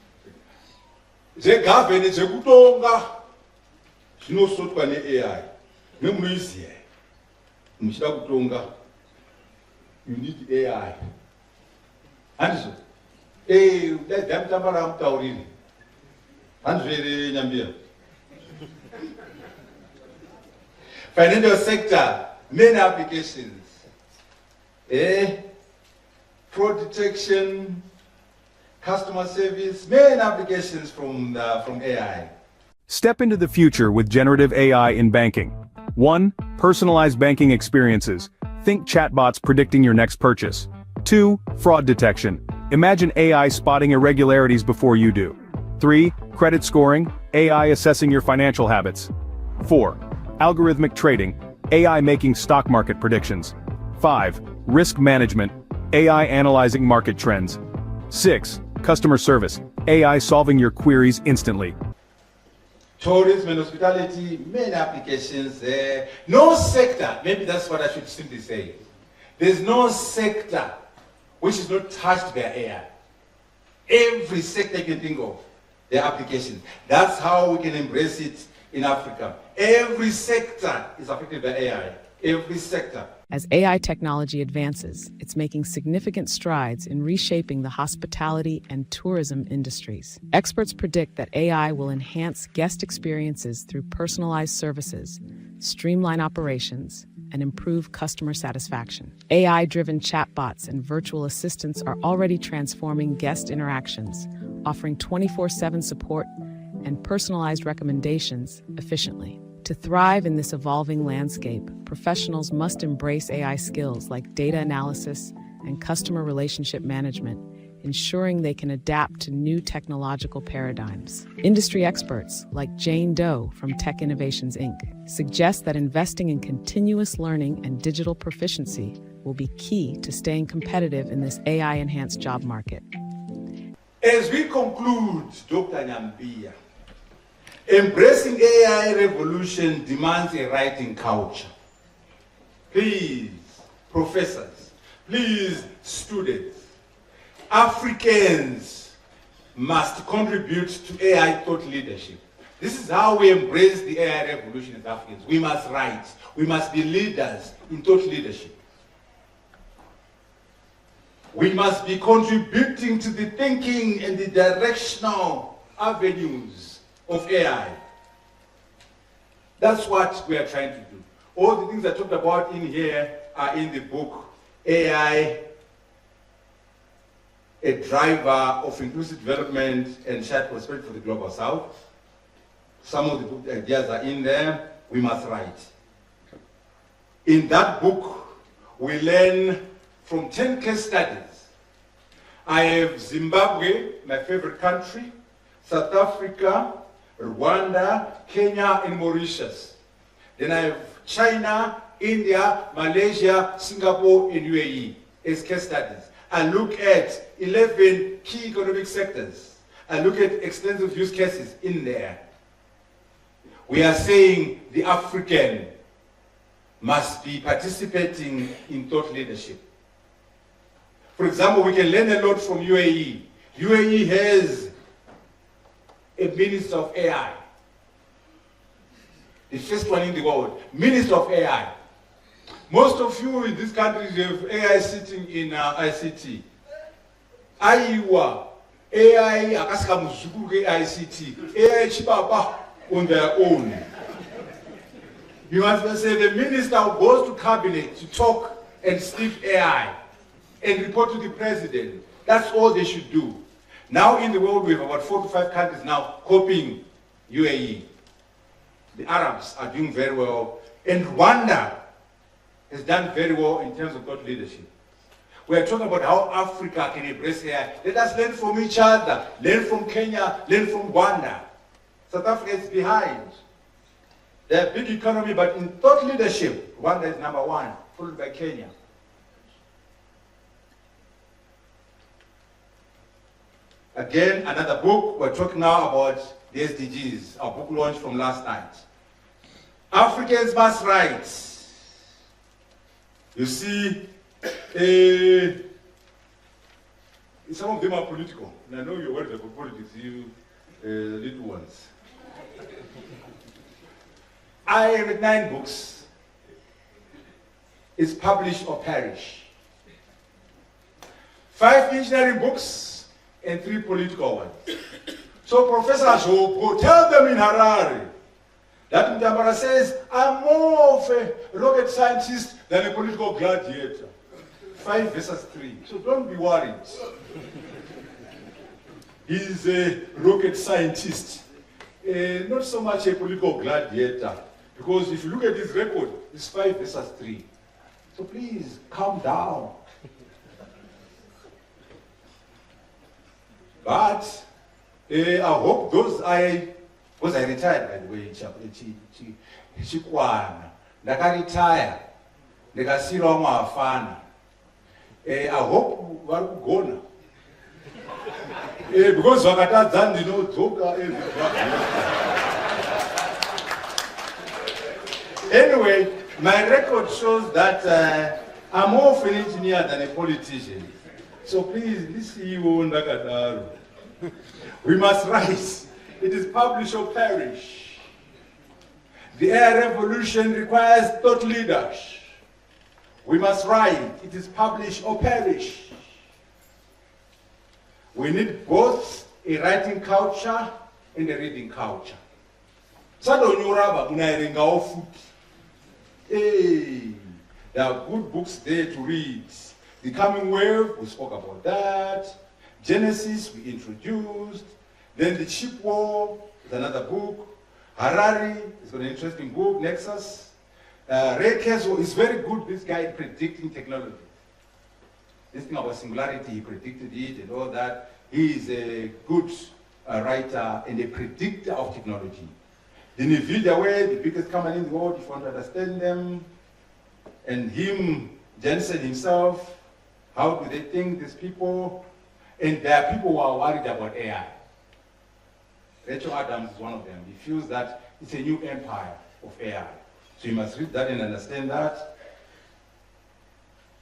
The governance is AI. You need AI. And financial sector, many applications. Fraud detection, customer service, many applications from AI. Step into the future with generative AI in banking. 1. Personalized banking experiences. Think chatbots predicting your next purchase. 2. Fraud detection. Imagine AI spotting irregularities before you do. 3. Credit scoring. AI assessing your financial habits. 4. Algorithmic trading. AI making stock market predictions. 5. Risk management. AI analyzing market trends. 6. Customer service. AI solving your queries instantly. Tourism and hospitality, many applications there. No sector, maybe that's what I should simply say. There's no sector which is not touched by AI. Every sector you can think of, their applications. That's how we can embrace it in Africa. Every sector is affected by AI. Every sector. As AI technology advances, it's making significant strides in reshaping the hospitality and tourism industries. Experts predict that AI will enhance guest experiences through personalized services, streamline operations, and improve customer satisfaction. AI-driven chatbots and virtual assistants are already transforming guest interactions, offering 24/7 support and personalized recommendations efficiently. To thrive in this evolving landscape, professionals must embrace AI skills like data analysis and customer relationship management, ensuring they can adapt to new technological paradigms. Industry experts, like Jane Doe from Tech Innovations Inc., suggest that investing in continuous learning and digital proficiency will be key to staying competitive in this AI-enhanced job market. As we conclude, Dr. Nyambia, embracing AI revolution demands a writing culture. Please, professors, please, students, Africans must contribute to AI thought leadership. This is how we embrace the AI revolution as Africans. We must write. We must be leaders in thought leadership. We must be contributing to the thinking and the directional avenues of AI. That's what we are trying to do. All the things I talked about in here are in the book, AI, a Driver of Inclusive Development and Shared Prosperity for the Global South. Some of the book ideas are in there. We must write. In that book, we learn from 10 case studies. I have Zimbabwe, my favorite country, South Africa, Rwanda, Kenya, and Mauritius. Then I have China, India, Malaysia, Singapore, and UAE as case studies. I look at 11 key economic sectors. I look at extensive use cases in there. We are saying the African must be participating in thought leadership. For example, we can learn a lot from UAE. UAE has a Minister of AI. The first one in the world, Minister of AI. Most of you in these countries have AI sitting in ICT. Aiwa, AI, Akaska Musuku ICT, AI Chipapa on their own. You must say the minister goes to cabinet to talk and sniff AI and report to the president. That's all they should do. Now in the world we have about 4 to 5 countries now copying UAE. The Arabs are doing very well, and Rwanda has done very well in terms of thought leadership. We are talking about how Africa can embrace AI. Let us learn from each other. Learn from Kenya, learn from Rwanda. South Africa is behind. They're a big economy, but in thought leadership, Rwanda is number 1, followed by Kenya. Again, another book. We're talking now about the SDGs, our book launch from last night. Africans must write. You see, some of them are political. And I know you're worried about politics, you little ones. I read 9 books. It's publish or perish. 5 engineering books and 3 political ones. So Professor Jopo, tell them in Harare that Mutambara says, I'm more of a rocket scientist than a political gladiator. 5 versus 3. So don't be worried. He's a rocket scientist, not so much a political gladiator. Because if you look at his record, it's 5 versus 3. So please, calm down. But I hope because I retired, by the way, Chikwana. Ndaka-retire. Ndakasira mwafana. I hope varikugona. Because vakatadza ndinodzoka Anyway, my record shows that I'm more of an engineer than a politician. So please, listen, we must rise. It is publish or perish. The AI revolution requires thought leaders. We must write. It is publish or perish. We need both a writing culture and a reading culture. Hey, there are good books there to read. The Coming Wave, we spoke about that. Genesis, we introduced. Then The Chip War is another book. Harari is an interesting book. Nexus. Ray Kezo is very good, this guy, predicting technology. this thing about singularity, he predicted it and all that. He is a good writer and a predictor of technology. The NVIDIA way, the biggest company in the world, if you want to understand them, and him, Jensen himself, how do they think, these people? And there are people who are worried about AI. Rachel Adams is one of them. He feels that it's a new empire of AI. So you must read that and understand that.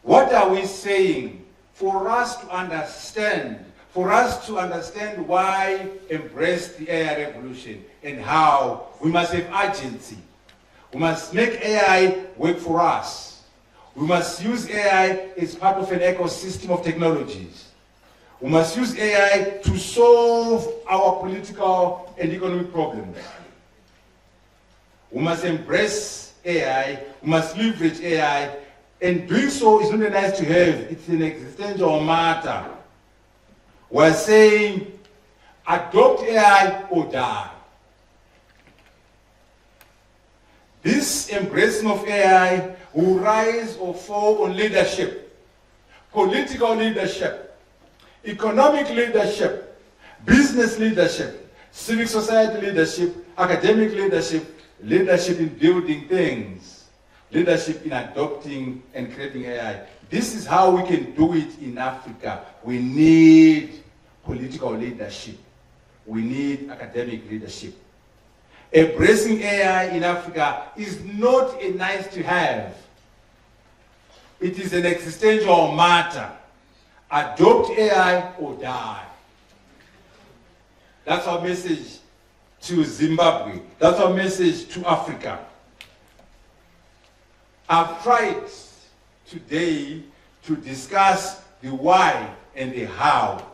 What are we saying? For us to understand why embrace the AI revolution and how we must have agency. We must make AI work for us. We must use AI as part of an ecosystem of technologies. We must use AI to solve our political and economic problems. We must embrace AI, we must leverage AI, and doing so is not nice to have, it's an existential matter. We're saying, adopt AI or die. This embracing of AI will rise or fall on leadership, political leadership, economic leadership, business leadership, civic society leadership, academic leadership, leadership in building things, leadership in adopting and creating AI. This is how we can do it in Africa. We need political leadership. We need academic leadership. Embracing AI in Africa is not a nice to have. It is an existential matter. Adopt AI or die. That's our message to Zimbabwe. That's our message to Africa. I've tried today to discuss the why and the how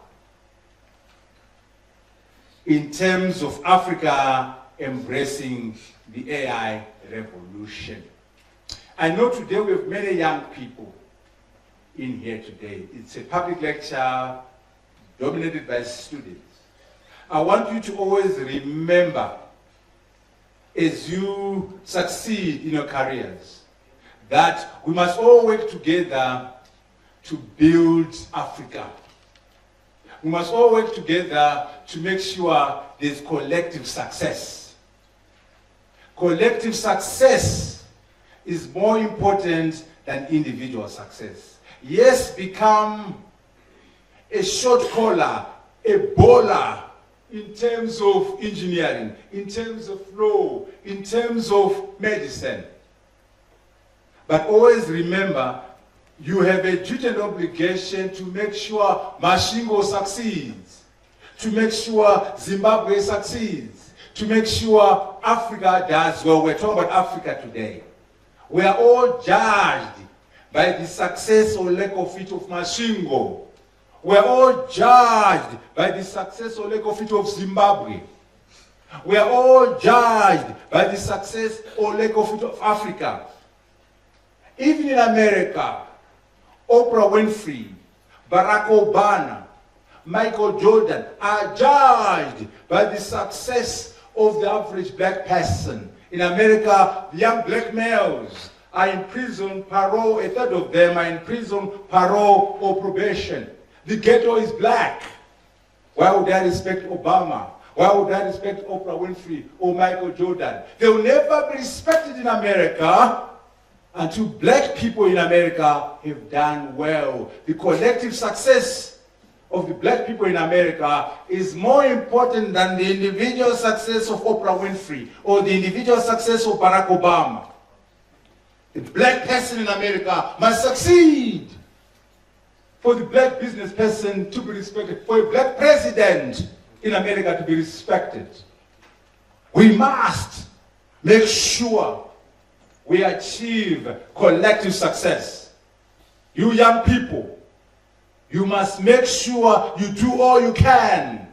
in terms of Africa embracing the AI revolution. I know today we have many young people in here today. It's a public lecture dominated by students. I want you to always remember, as you succeed in your careers, that we must all work together to build Africa. We must all work together to make sure there's collective success. Collective success is more important than individual success. Yes, become a short caller, a bowler in terms of engineering, in terms of law, in terms of medicine. But always remember, you have a duty and obligation to make sure Mashingo succeeds, to make sure Zimbabwe succeeds, to make sure Africa does well. We're talking about Africa today. We are all judged by the success or lack of it of Mashingo. We are all judged by the success or lack of it of Zimbabwe. We are all judged by the success or lack of it of Africa. Even in America, Oprah Winfrey, Barack Obama, Michael Jordan are judged by the success of the average black person. In America, young black males are in prison, parole, a third of them are in prison, parole, or probation. The ghetto is black. Why would I respect Obama? Why would I respect Oprah Winfrey or Michael Jordan? They will never be respected in America until black people in America have done well. The collective success of the black people in America is more important than the individual success of Oprah Winfrey or the individual success of Barack Obama. The black person in America must succeed for the black business person to be respected, for a black president in America to be respected. We must make sure we achieve collective success. You young people, you must make sure you do all you can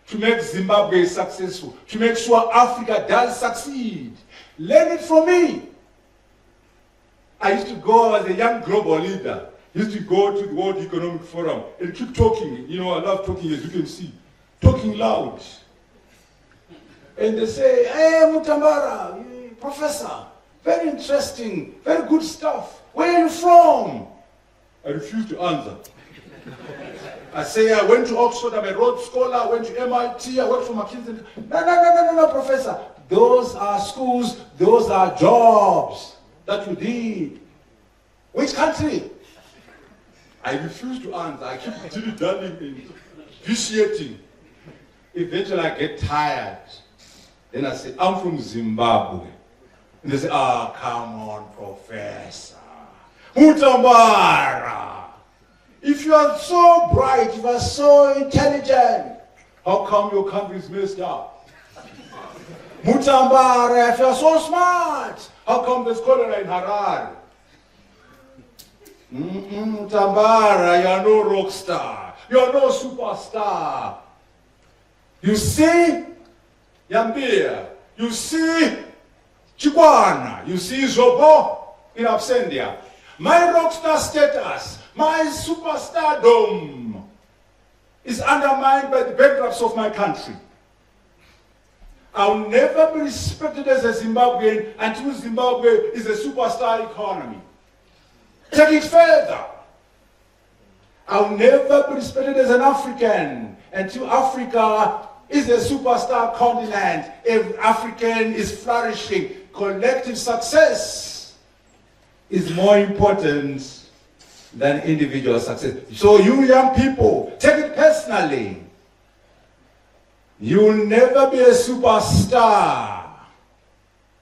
to make Zimbabwe successful, to make sure Africa does succeed. Learn it from me. I used to go as a young global leader. Used to go to the World Economic Forum and keep talking. You know, I love talking, as you can see. Talking loud. And they say, hey, Mutambara, professor, very interesting, very good stuff. Where are you from? I refuse to answer. I say I went to Oxford, I'm a Rhodes Scholar, I went to MIT, I worked for McKinsey. No, Professor. Those are schools, those are jobs that you did. Which country? I refuse to answer. I keep dilly-dallying and vitiating. Eventually I get tired. Then I say, I'm from Zimbabwe. And they say, come on, Professor. Mutambara. If you are so bright, if you are so intelligent, how come your country is messed up? Mutambara, if you are so smart, how come there's cholera in Harare? Mutambara, you are no rock star. You are no superstar. You see Yambia, you see Chikwana, you see Zobo in Absendia. My rock star status, my superstardom is undermined by the bankruptcy of my country. I'll never be respected as a Zimbabwean until Zimbabwe is a superstar economy. Take it further. I'll never be respected as an African until Africa is a superstar continent. If African is flourishing, collective success is more important than individual success. So you young people, take it personally. You'll never be a superstar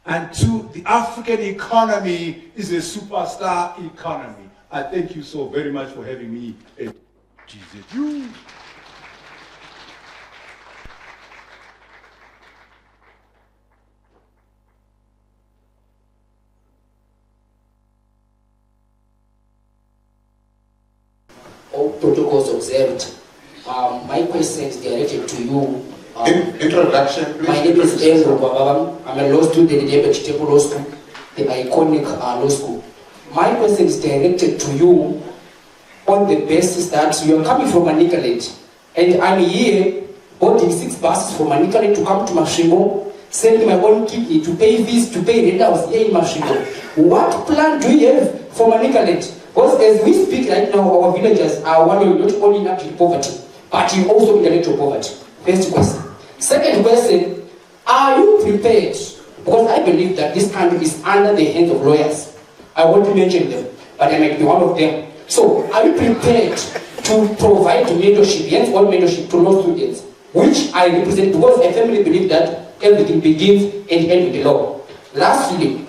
until the African economy is a superstar economy. I thank you so very much for having me at GZU. All protocols observed. My question is directed to you. Introduction, please. My name is Andrew Bababam. I'm a law student at Geopolitical Law School, the iconic law school. My question is directed to you on the basis that you are coming from Manicaland, and I'm here boarding 6 buses from Manicaland to come to Masvingo, sending my own kidney to pay fees, to pay rent. I was here in Masvingo. What plan do you have for Manicaland? Because as we speak right now, our villagers are not only in abject poverty, but also in intellectual poverty. First question. Second question, are you prepared? Because I believe that this country is under the hands of lawyers. I want to mention them, but I might be one of them. So, are you prepared to provide mentorship, hands-on mentorship to law students, which I represent, because I firmly believe that everything begins and ends with the law. Lastly,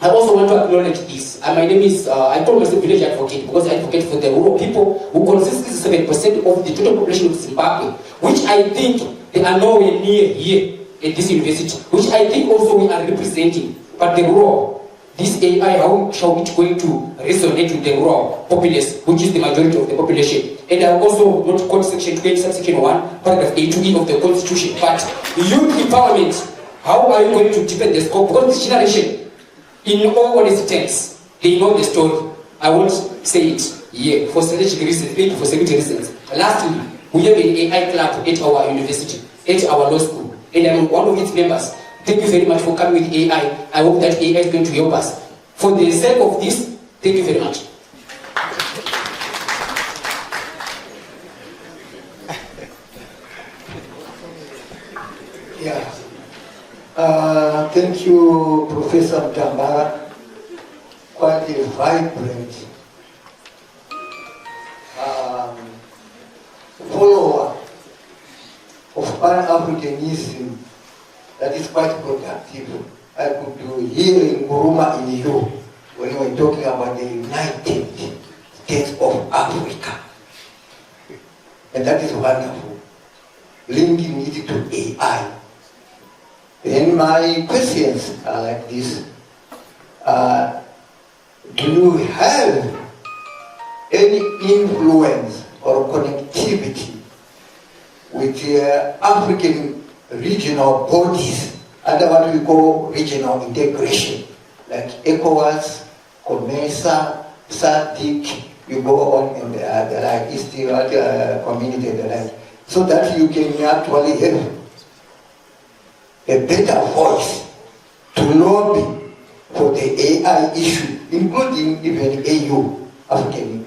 I also want to acknowledge this. My name is, I call myself village advocate because I advocate for the rural people who consist 7% of the total population of Zimbabwe, which I think they are nowhere near here at this university, which I think also we are representing. But the rural, this AI, how shall it going to resonate with the rural populace, which is the majority of the population? And I also want to quote section 20, subsection 1, paragraph A to E of the Constitution. But youth empowerment, how are you going to deepen the scope? Because this generation, in all its terms, they know the story. I won't say it here for strategic reasons, maybe for security reasons. Lastly, we have an AI club at our university, at our law school, and I'm one of its members. Thank you very much for coming with AI. I hope that AI is going to help us. For the sake of this, thank you very much. Yeah. Thank you, Professor Mutambara. Quite a vibrant follower of Pan-Africanism that is quite productive. I could do here in Buruma in you when we were talking about the United States of Africa. And that is wonderful. Linking it to AI. Then my questions are like this. Do you have any influence or connectivity with African regional bodies under what we call regional integration, like ECOWAS, COMESA, SADC, you go on and the like, East community and the like, so that you can actually have a better voice to lobby for the AI issue, including even AU, African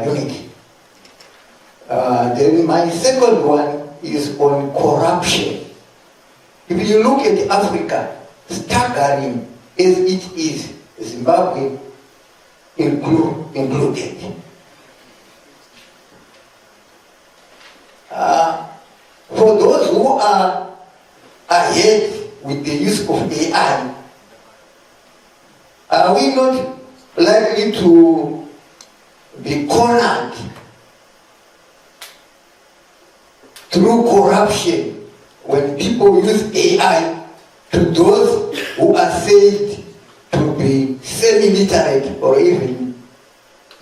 unity. Then my second one is on corruption. If you look at Africa, staggering as it is, Zimbabwe included. For those who are ahead with the use of AI, are we not likely to be cornered through corruption when people use AI to those who are said to be semi-literate or even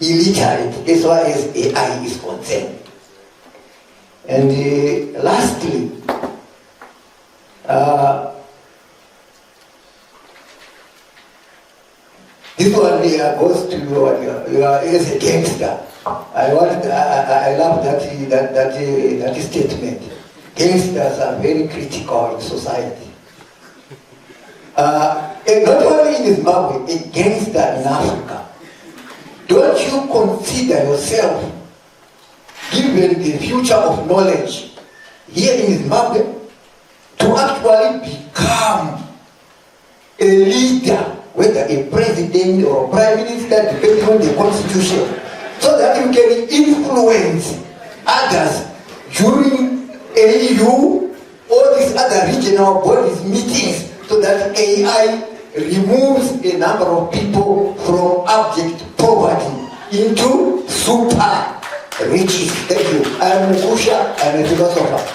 illiterate as far as AI is concerned? And lastly, this one goes to you as a gangster. I love that statement. Gangsters are very critical in society. And not only in Zimbabwe, a gangster in Africa. Don't you consider yourself, given the future of knowledge here in Zimbabwe, to actually become a leader, whether a president or a prime minister, depending on the constitution, so that you can influence others during AU or these other regional bodies meetings, so that AI removes a number of people from abject poverty into super riches. Thank you. I am Mukusha, I am a philosopher.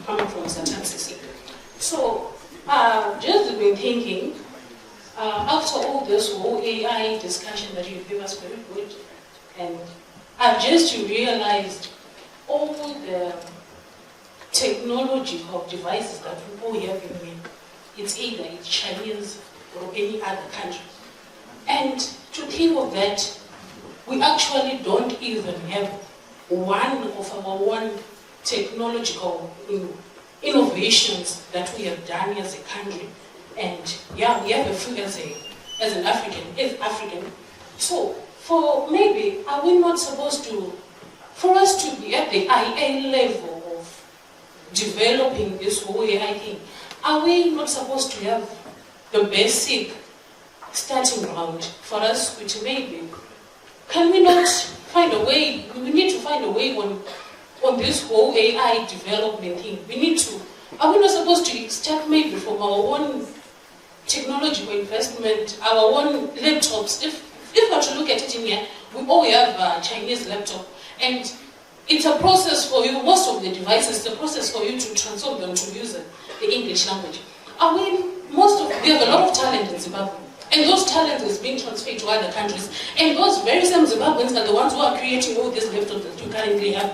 Coming from Southern City. So, just been thinking, after all this whole AI discussion that you gave us very good, and I've just realized all the technology of devices that we all have in me, it's either it's Chinese or any other country. And to think of that, we actually don't even have one of our own technological innovations that we have done as a country. And yeah, we have a few as an African. So for maybe, are we not supposed to, for us to be at the IA level of developing this whole AI thing, are we not supposed to have the basic starting ground for us, which maybe, can we not find a way, we need to find a way on this whole AI development thing. We need to, are we not supposed to start maybe from our own technological investment, our own laptops? If we were to look at it in here, we all have a Chinese laptop, and it's a process for you, most of the devices, it's a process for you to transform them to use the English language. We have a lot of talent in Zimbabwe, and those talents is being transferred to other countries, and those very same Zimbabweans are the ones who are creating all these laptops that you currently have.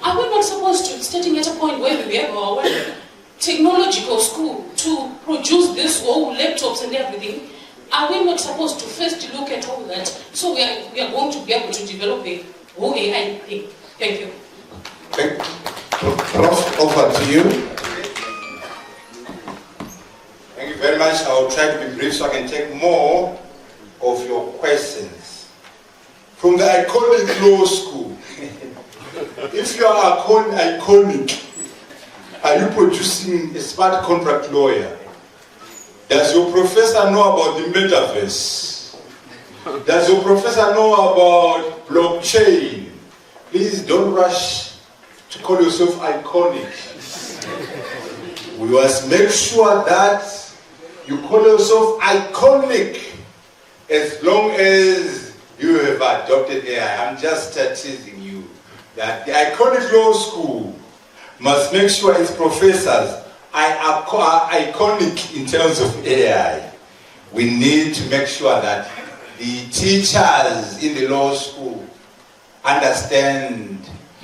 Are we not supposed to, starting at a point where we have our own technological school to produce this whole laptops and everything, are we not supposed to first look at all that, so we are going to be able to develop a whole AI thing? Thank you. Prof, over to you. Thank you very much. I will try to be brief so I can take more of your questions. From the iconic law school, if you are iconic, are you producing a smart contract lawyer? Does your professor know about the metaverse? Does your professor know about blockchain? Please don't rush to call yourself iconic. We must make sure that you call yourself iconic as long as you have adopted AI. I'm just teasing you that the iconic law school must make sure its professors are iconic in terms of AI. We need to make sure that the teachers in the law school understand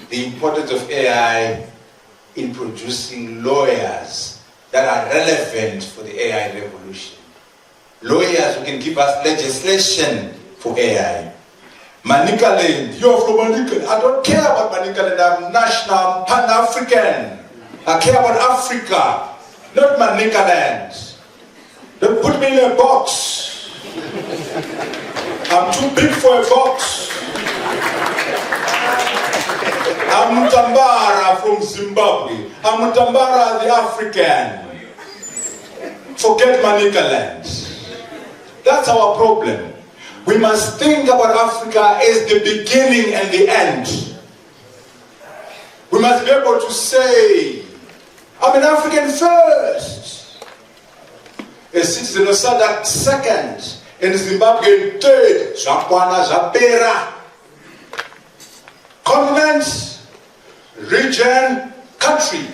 the importance of AI in producing lawyers that are relevant for the AI revolution. Lawyers who can give us legislation for AI. Manicaland, you're from Manicaland. I don't care about Manicaland, I'm national, Pan-African. I care about Africa, not Manicaland. Don't put me in a box. I'm too big for a box. I'm Mutambara from Zimbabwe. I'm Mutambara the African. Forget Manicaland. That's our problem. We must think about Africa as the beginning and the end. We must be able to say, I'm an African first, a citizen of SADC second, and Zimbabwe third. Zakwana, Zapera. Continent, region, country.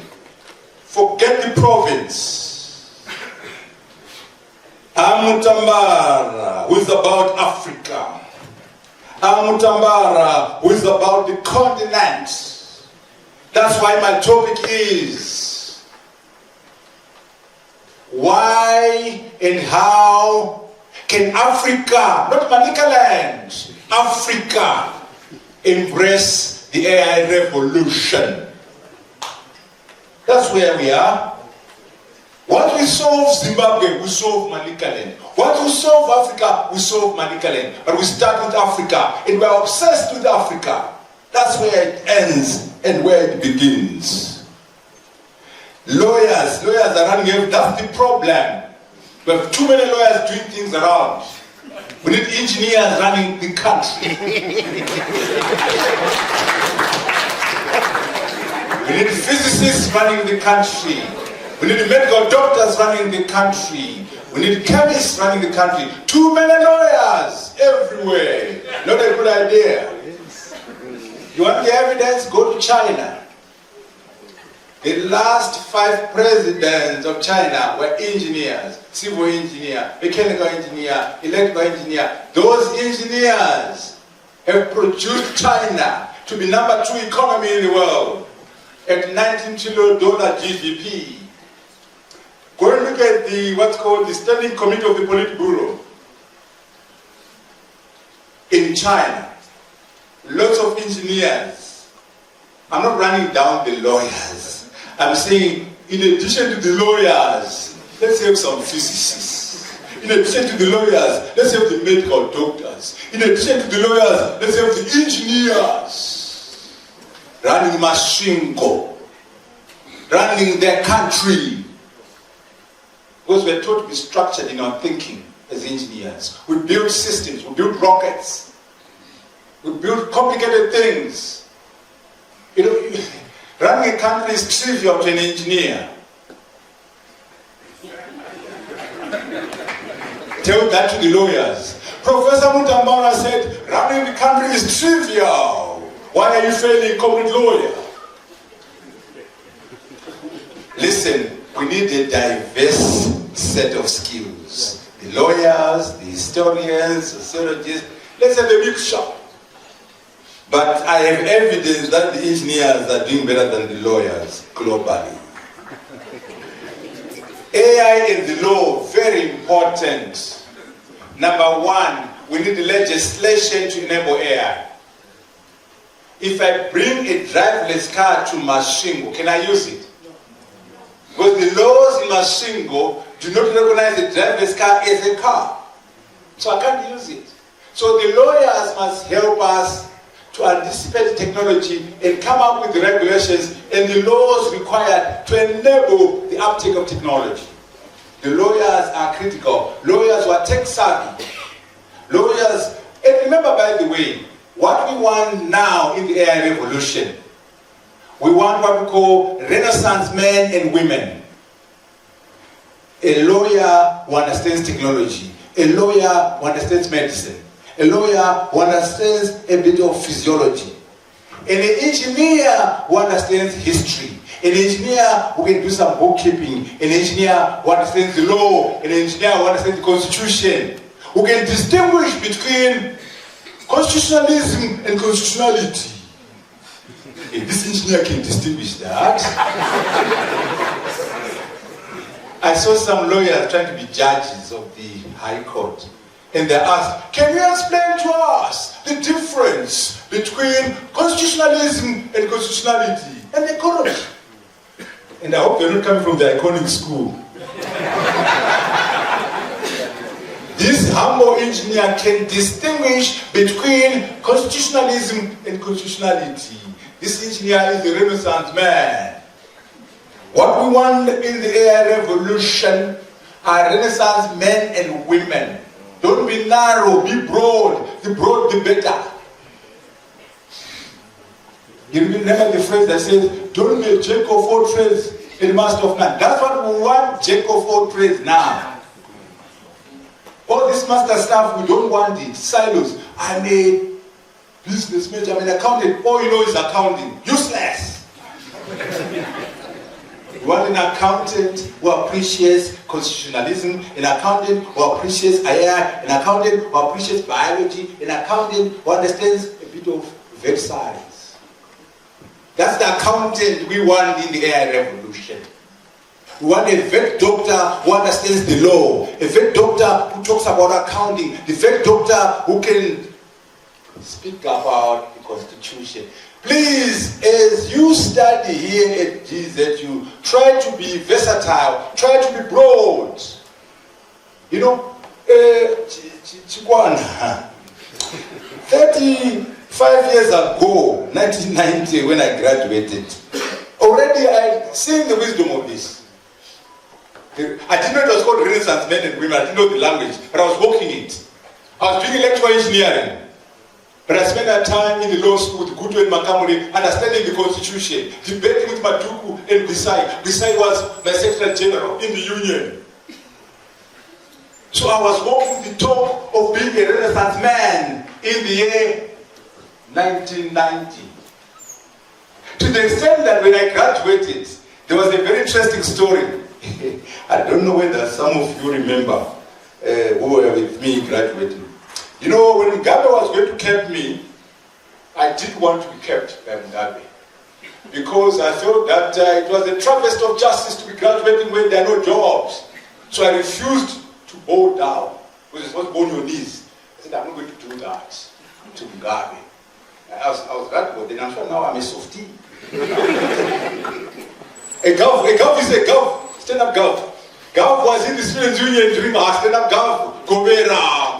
Forget the province. I'm Mutambara, who is about Africa. I'm Mutambara, who is about the continent. That's why my topic is why and how can Africa, not Manicaland, Africa, embrace the AI revolution? That's where we are. Once we solve Zimbabwe, we solve Manicaland. Once we solve Africa, we solve Manicaland. But we start with Africa, and we're obsessed with Africa. That's where it ends and where it begins. Lawyers are running everything. That's the problem. We have too many lawyers doing things around. We need engineers running the country. We need physicists running the country. We need medical doctors running the country. We need chemists running the country. Too many lawyers everywhere. Not a good idea. You want the evidence? Go to China. The last 5 presidents of China were engineers, civil engineer, mechanical engineer, electrical engineer. Those engineers have produced China to be number 2 economy in the world at $19 trillion GDP. Go and look at what's called the Standing Committee of the Politburo in China. Lots of engineers. I'm not running down the lawyers. I'm saying, in addition to the lawyers, let's have some physicists. In addition to the lawyers, let's have the medical doctors. In addition to the lawyers, let's have the engineers running Mashingo, running their country. Because we're taught to be structured in our thinking as engineers. We build systems, we build rockets, we build complicated things. You know, running a country is trivial to an engineer. Tell that to the lawyers. Professor Mutambara said, running the country is trivial. Why are you failing, comrade lawyer? Listen, we need a diverse set of skills. The lawyers, the historians, sociologists, let's have a big shop. But I have evidence that the engineers are doing better than the lawyers globally. AI and the law, very important. Number 1, we need legislation to enable AI. If I bring a driverless car to Mashingo, can I use it? Because the laws in Mashingo do not recognize a driverless car as a car. So I can't use it. So the lawyers must help us to anticipate technology and come up with the regulations and the laws required to enable the uptake of technology. The lawyers are critical. Lawyers who are tech savvy. Lawyers, and remember, by the way, what we want now in the AI revolution, we want what we call Renaissance men and women. A lawyer who understands technology. A lawyer who understands medicine. A lawyer who understands a bit of physiology. And an engineer who understands history. An engineer who can do some bookkeeping. An engineer who understands the law. An engineer who understands the constitution. Who can distinguish between constitutionalism and constitutionality. If this engineer can distinguish that. I saw some lawyers trying to be judges of the High Court. And they ask, can you explain to us the difference between constitutionalism and constitutionality? And they couldn't. And I hope they're not coming from the iconic school. This humble engineer can distinguish between constitutionalism and constitutionality. This engineer is the Renaissance man. What we want in the AI revolution are Renaissance men and women. Don't be narrow, be broad. The broad, the better. You remember the phrase that says, don't be a jack of all trades and master of none. That's what we want, jack of all trades now. All this master stuff, we don't want it. Silos. I'm a businessman, I'm an accountant. All you know is accounting. Useless. We want an accountant who appreciates constitutionalism, an accountant who appreciates AI, an accountant who appreciates biology, an accountant who understands a bit of vet science. That's the accountant we want in the AI revolution. We want a vet doctor who understands the law, a vet doctor who talks about accounting, the vet doctor who can speak about the Constitution. Please, as you study here at GZU, try to be versatile, try to be broad. You know, 35 years ago, 1990, when I graduated, already I seen the wisdom of this. I didn't know it was called Renaissance men and women, I didn't know the language, but I was working it. I was doing electrical engineering. But I spent that time in the law school with Guto and Makamuri, understanding the Constitution, debating with Maduku and Bisai. Bisai was my Secretary General in the Union. So I was walking the talk of being a Renaissance man in the year 1990. To the extent that when I graduated, there was a very interesting story. I don't know whether some of you remember who were with me graduating. You know, when Mugabe was going to keep me, I didn't want to be kept by Mugabe. Because I felt that it was a travesty of justice to be graduating when there are no jobs. So I refused to bow down. Because you're supposed to bow on your knees. I said, I'm not going to do that to Mugabe. I was graduating, and I'm sure now I'm a softie. A gov is a gov. Stand up gov. Gov was in the Students' Union during our stand up gov. Gobera.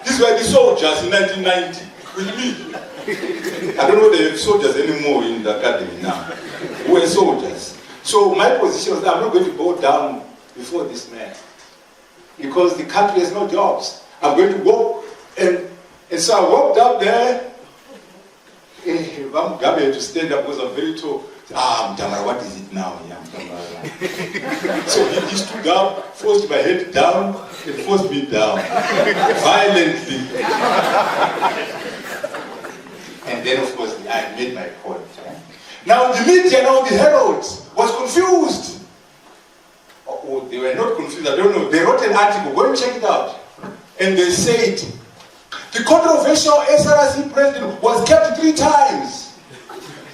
These were the soldiers in 1990 with me. I don't know the soldiers anymore in the academy now. We were soldiers. So my position was that I'm not going to go down before this man. Because the country has no jobs. I'm going to walk. And so I walked up there. Mugabe had to stand up because I'm very tall. Mutambara, what is it now? So he stood up, forced my head down, and forced me down. Violently. And then, of course, I made my point. Now, the media, now the Herald, was confused. Oh, they were not confused, I don't know. They wrote an article, go and check it out. And they said, the controversial SRC president was kept 3 times.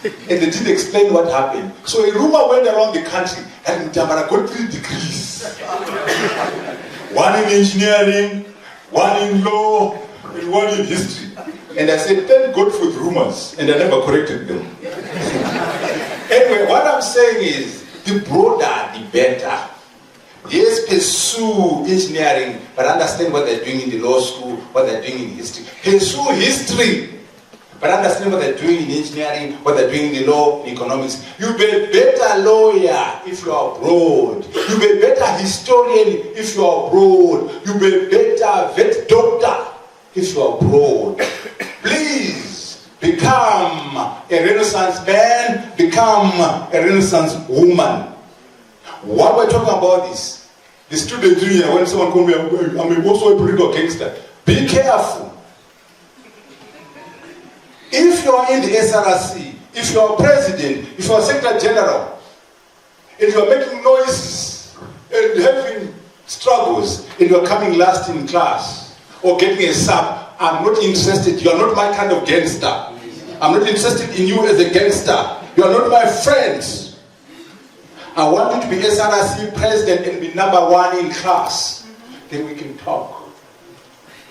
And they didn't explain what happened. So a rumor went around the country that Mutambara got 3 degrees. 1 in engineering, 1 in law, and 1 in history. And I said, thank God for the rumors. And I never corrected them. Anyway, what I'm saying is, the broader, the better. Yes, pursue engineering, but understand what they're doing in the law school, what they're doing in history. Pursue history, but understand what they're doing in engineering, what they're doing in the law, in economics. You'll be a better lawyer if you are broad. You'll be a better historian if you are broad. You'll be a better vet doctor if you are broad. Please become a Renaissance man, become a Renaissance woman. What we're talking about is the student union. When someone calls me, I'm also a political gangster. Be careful. If you are in the SRC, if you are president, if you are secretary general, and you are making noises and having struggles, and you are coming last in class or getting a sub, I'm not interested. You are not my kind of gangster. I'm not interested in you as a gangster. You are not my friends. I want you to be SRC president and be #1 in class. Then we can talk.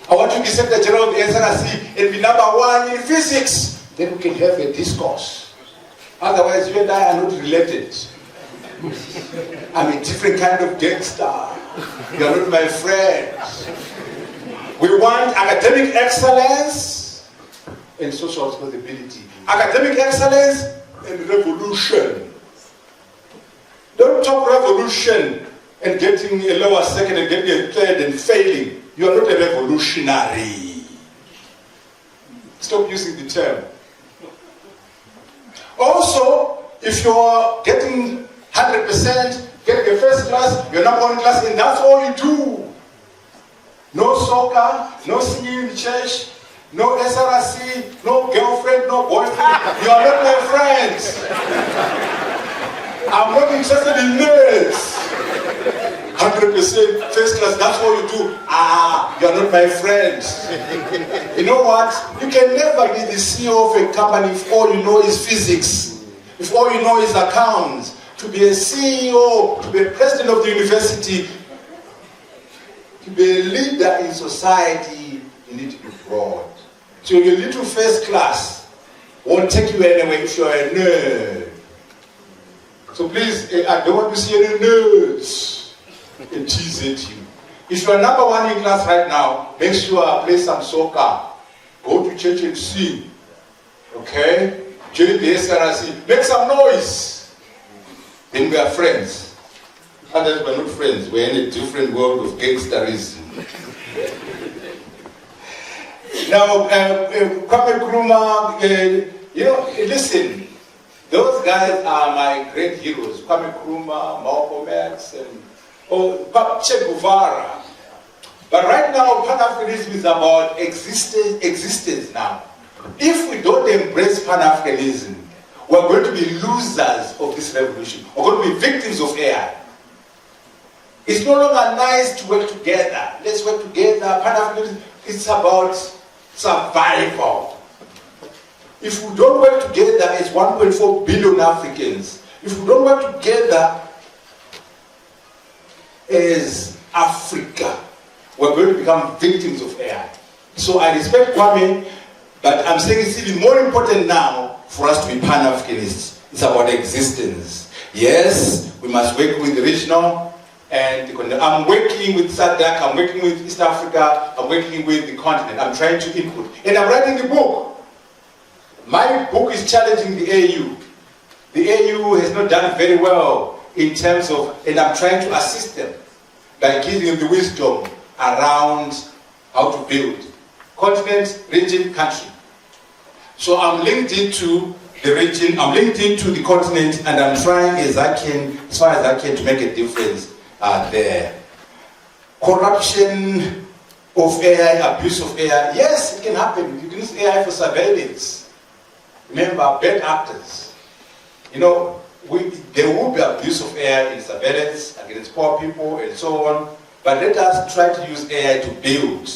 I want to be Secretary General of the SRC and be #1 in physics. Then we can have a discourse. Otherwise, you and I are not related. I'm a different kind of gangster. You are not my friend. We want academic excellence and social responsibility. Academic excellence and revolution. Don't talk revolution and getting a lower second and getting a third and failing. You are not a revolutionary. Stop using the term. Also, if you're getting 100%, get the first class, you're #1 class, and that's all you do. No soccer, no singing in the church, no SRC, no girlfriend, no boyfriend. You are not my friends. I'm not interested in nerds. 100% first class, that's all you do. You are not my friends. You know what? You can never be the CEO of a company if all you know is physics. If all you know is accounts. To be a CEO, to be a president of the university, to be a leader in society, you need to be broad. So your little first class won't take you anywhere if you're a nerd. So please, I don't want to see any nerds and tease at you. If you are #1 in class right now, make sure play some soccer. Go to church and sing. Okay? Join the SRC. Make some noise. Then we are friends. Others we're not friends. We're in a different world of gangsterism. Now, Kwame Nkrumah, listen, those guys are my great heroes. Kwame Nkrumah, Malcolm X, and Che Guevara. But right now, Pan-Africanism is about existence now. If we don't embrace Pan-Africanism, we're going to be losers of this revolution. We're going to be victims of AI. It's no longer nice to work together. Let's work together. Pan-Africanism, it's about survival. If we don't work together as 1.4 billion Africans, if we don't work together as Africa, we're going to become victims of AI. So I respect Kwame, but I'm saying it's even more important now for us to be Pan-Africanists. It's about existence. Yes, we must work with the regional, and I'm working with SADC, I'm working with East Africa, I'm working with the continent. I'm trying to input. And I'm writing the book. My book is challenging the AU. The AU has not done very well in terms of, and I'm trying to assist them by giving them the wisdom around how to build continent, region, country. So I'm linked into the region, I'm linked into the continent, and I'm trying as far as I can, to make a difference there. Corruption of AI, abuse of AI, yes, it can happen. You can use AI for surveillance. Remember, bad actors. There will be abuse of AI in surveillance against poor people and so on, but let us try to use AI to build.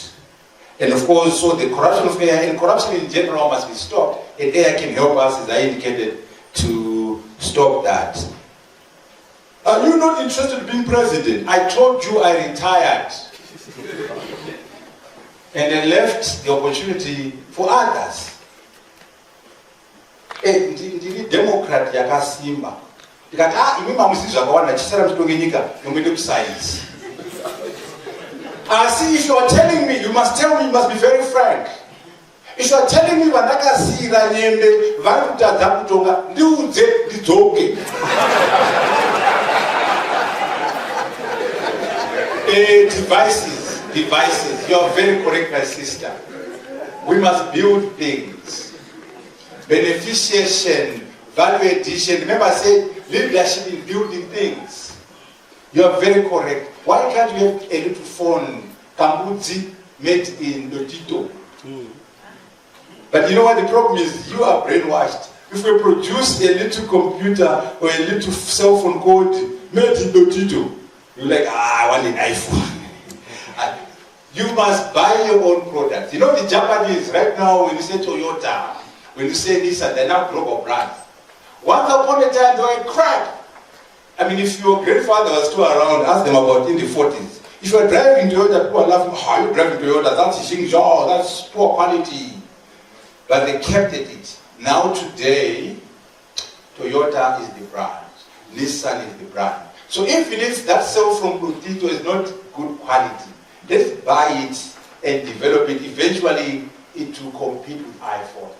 And of course, so the corruption of AI and corruption in general must be stopped. And AI can help us, as I indicated, to stop that. Are you not interested in being president? I told you I retired. And then left the opportunity for others. Ndiri Democrat yakasimba. Ndikati, imi mamusi zvakawanda chisara mchitonge nyika yomboende kusainzi. See, if you are telling me, you must tell me, you must be very frank. If you are telling me vandakasira nyembe, vari kutadza kutonga, ndiudze ndidzoke. Devices. You are very correct, my sister. We must build things. Beneficiation, value addition. Remember I said leadership in building things. You are very correct. Why can't you have a little phone, Kambudzi, made in Lotito? But you know what the problem is? You are brainwashed. If we produce a little computer or a little cell phone code made in Lotito, you're like, I want an iPhone. You must buy your own product. You know the Japanese, right now, when you say Toyota, when you say Nissan, they're not global brands. Once upon a time, they were crap. I mean, if your grandfather was still around, ask them about in the 40s. If you're driving Toyota, people are laughing, oh, you're driving Toyota, that's Xingzhou, that's poor quality. But they kept at it. Now today, Toyota is the brand, Nissan is the brand. So if it is that cell phone Lutito is not good quality, let's buy it and develop it. Eventually, it will compete with iPhone.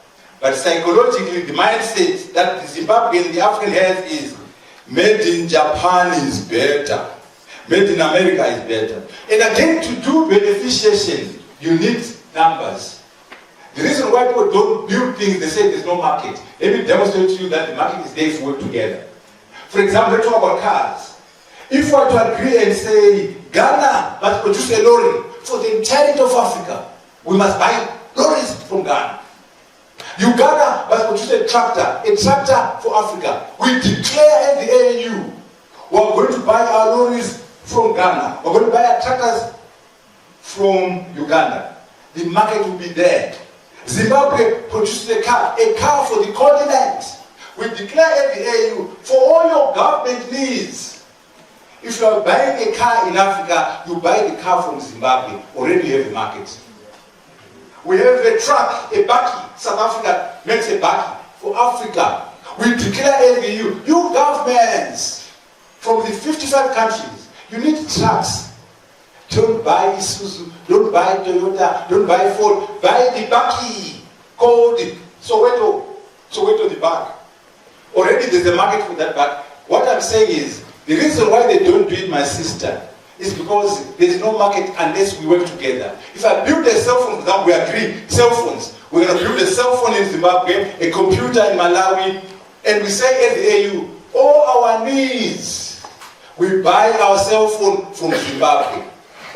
But psychologically, the mindset that the Zimbabwean, the African has is made in Japan is better. Made in America is better. And again, to do beneficiation, you need numbers. The reason why people don't build things, they say there's no market. Let me demonstrate to you that the market is there if we work together. For example, let's talk about cars. If we were to agree and say, Ghana must produce a lorry for the entirety of Africa, we must buy lorries from Ghana. Uganda must produce a tractor for Africa. We declare at the ANU, we're going to buy our lorries from Ghana. We're going to buy our tractors from Uganda. The market will be there. Zimbabwe produces a car for the continent. We declare at the ANU for all your government needs. If you are buying a car in Africa, you buy the car from Zimbabwe. Already you have a market. We have a truck, a bakkie. South Africa makes a bakkie for Africa. We declare AVU. You governments from the 55 countries, you need trucks. Don't buy Isuzu, don't buy Toyota, don't buy Ford. Buy the bakkie called Soweto the bag. Already there's a market for that bag. What I'm saying is, the reason why they don't do it, my sister, is because there's no market unless we work together. If I build a cell phone, for example, we agree, cell phones. We're going to build a cell phone in Zimbabwe, a computer in Malawi, and we say at the AU, all our needs, we buy our cell phone from Zimbabwe.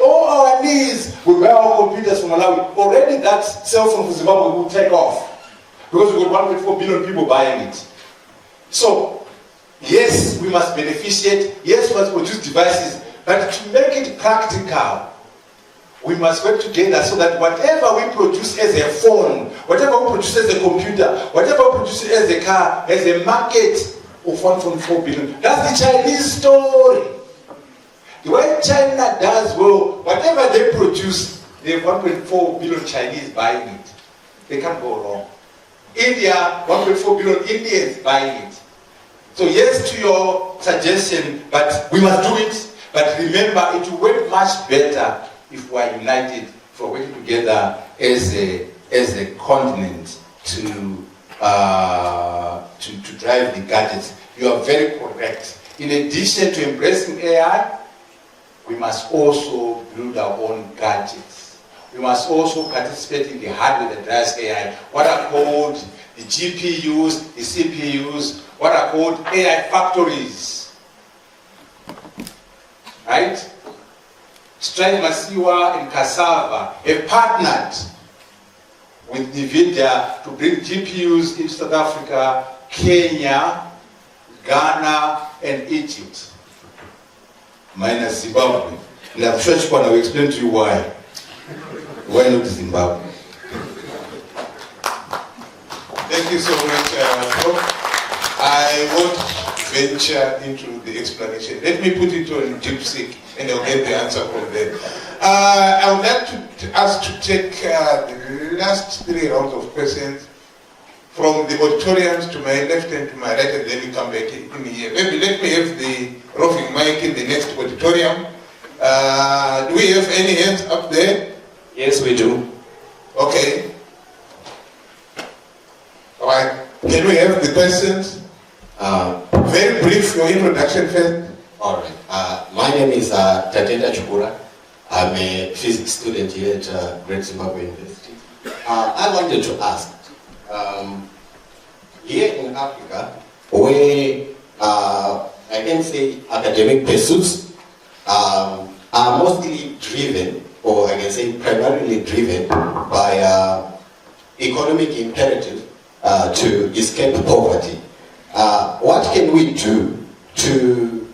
All our needs, we buy our computers from Malawi. Already that cell phone from Zimbabwe will take off, because we've got 1.4 billion people buying it. So, yes, we must beneficiate, yes, we must produce devices, but to make it practical, we must work together so that whatever we produce as a phone, whatever we produce as a computer, whatever we produce as a car, has a market of 1.4 billion. That's the Chinese story. The way China does, well, whatever they produce, they have 1.4 billion Chinese buying it. They can't go wrong. India, 1.4 billion Indians buying it. So yes to your suggestion, but we must do it. But remember, it will work much better if we are united, if we are working together as a continent to drive the gadgets. You are very correct. In addition to embracing AI, we must also build our own gadgets. We must also participate in the hardware that drives AI. What are called the GPUs, the CPUs, what are called AI factories. Right? Strive Masiwa and Cassava have partnered with NVIDIA to bring GPUs into South Africa, Kenya, Ghana, and Egypt. Minus Zimbabwe. And I'm sure Chikwana will explain to you why. Why not Zimbabwe? Thank you so much, Prof. I won't venture into the explanation. Let me put it on DeepSeek and I'll get the answer from there. I would like to ask to take the last 3 rounds of questions from the auditoriums to my left and to my right, and then we come back in here. Maybe let me have the roving mic in the next auditorium. Do we have any hands up there? Yes, we do. Okay. All right. Can we have the questions? Very brief, your introduction first. All right. My name is Tatenda Chukura. I'm a physics student here at Great Zimbabwe University. I wanted to ask, here in Africa, where I can say academic pursuits are mostly driven, or I can say primarily driven by economic imperative to escape poverty. What can we do to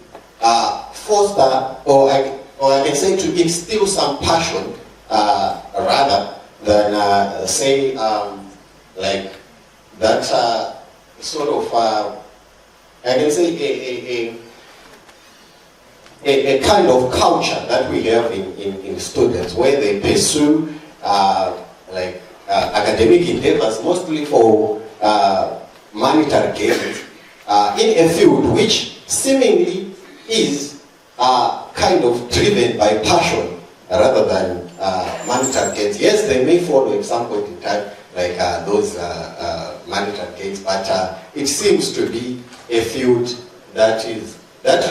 foster, or I can say to instill some passion, rather than say like that sort of I can say a kind of culture that we have in students where they pursue academic endeavors mostly for monetary gains in a field which seemingly is kind of driven by passion rather than monetary gains. Yes, they may follow at some point in time like those monetary gains, but it seems to be a field that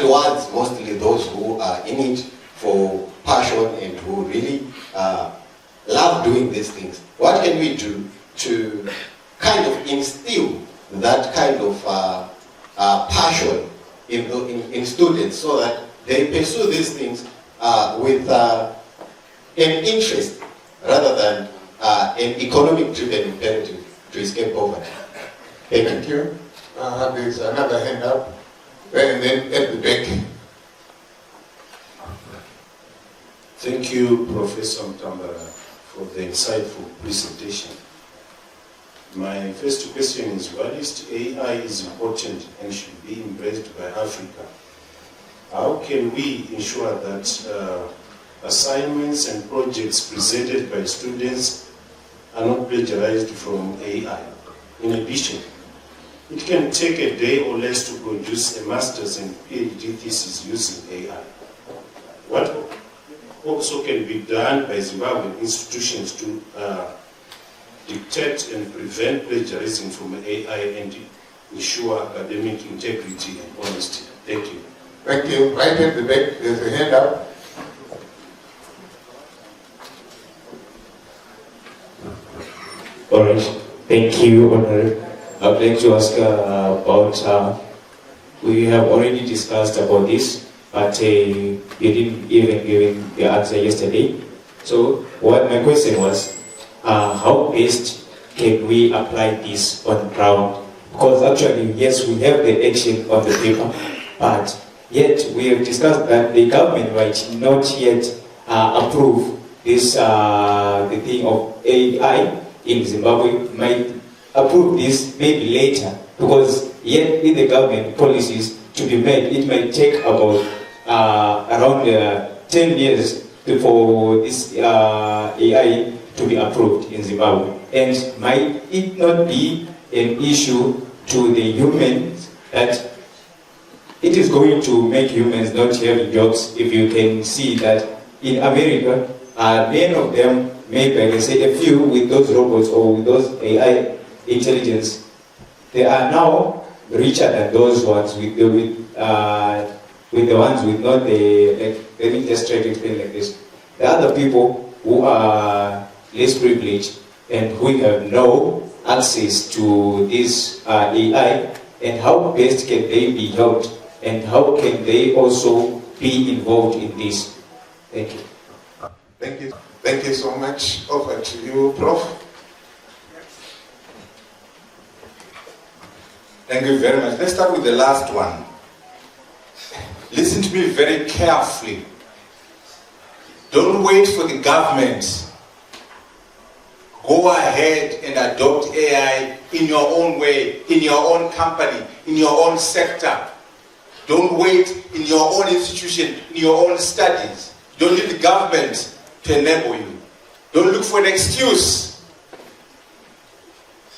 rewards mostly those who are in it for passion and who really love doing these things. What can we do to kind of instill that kind of passion in students so that they pursue these things with an interest rather than an economic-driven imperative to escape poverty? Thank you. There's another hand up, and then at the back. Thank you, Professor Mutambara, for the insightful presentation. My first question is, whilst AI is important and should be embraced by Africa, how can we ensure that assignments and projects presented by students are not plagiarized from AI? In addition, it can take a day or less to produce a master's and PhD thesis using AI. What also can be done by Zimbabwean institutions to dictate and prevent plagiarism from AI and ensure academic integrity and honesty? Thank you. Thank you. Right at the back, there's a hand up. All right. Thank you, Honorable. I would like to ask about, we have already discussed about this, but you didn't even give the answer yesterday. So what my question was, how best can we apply this on ground? Because actually, yes, we have the action on the paper, but yet we have discussed that the government might not yet approve this, the thing of AI in Zimbabwe, might approve this maybe later, because yet in the government policies to be made, it might take about around 10 years for this AI to be approved in Zimbabwe. And might it not be an issue to the humans that it is going to make humans not have jobs? If you can see that in America, many of them, maybe I can say a few with those robots or with those AI intelligence, they are now richer than those ones with the ones with not the, like, let me just try to explain like this. The other people who are less privileged and who have no access to this AI, and how best can they be helped, and how can they also be involved in this? Thank you. Thank you. Thank you so much. Over to you, Prof. Thank you very much. Let's start with the last one. Listen to me very carefully. Don't wait for the government. Go ahead and adopt AI in your own way, in your own company, in your own sector. Don't wait in your own institution, in your own studies. Don't need the government to enable you. Don't look for an excuse.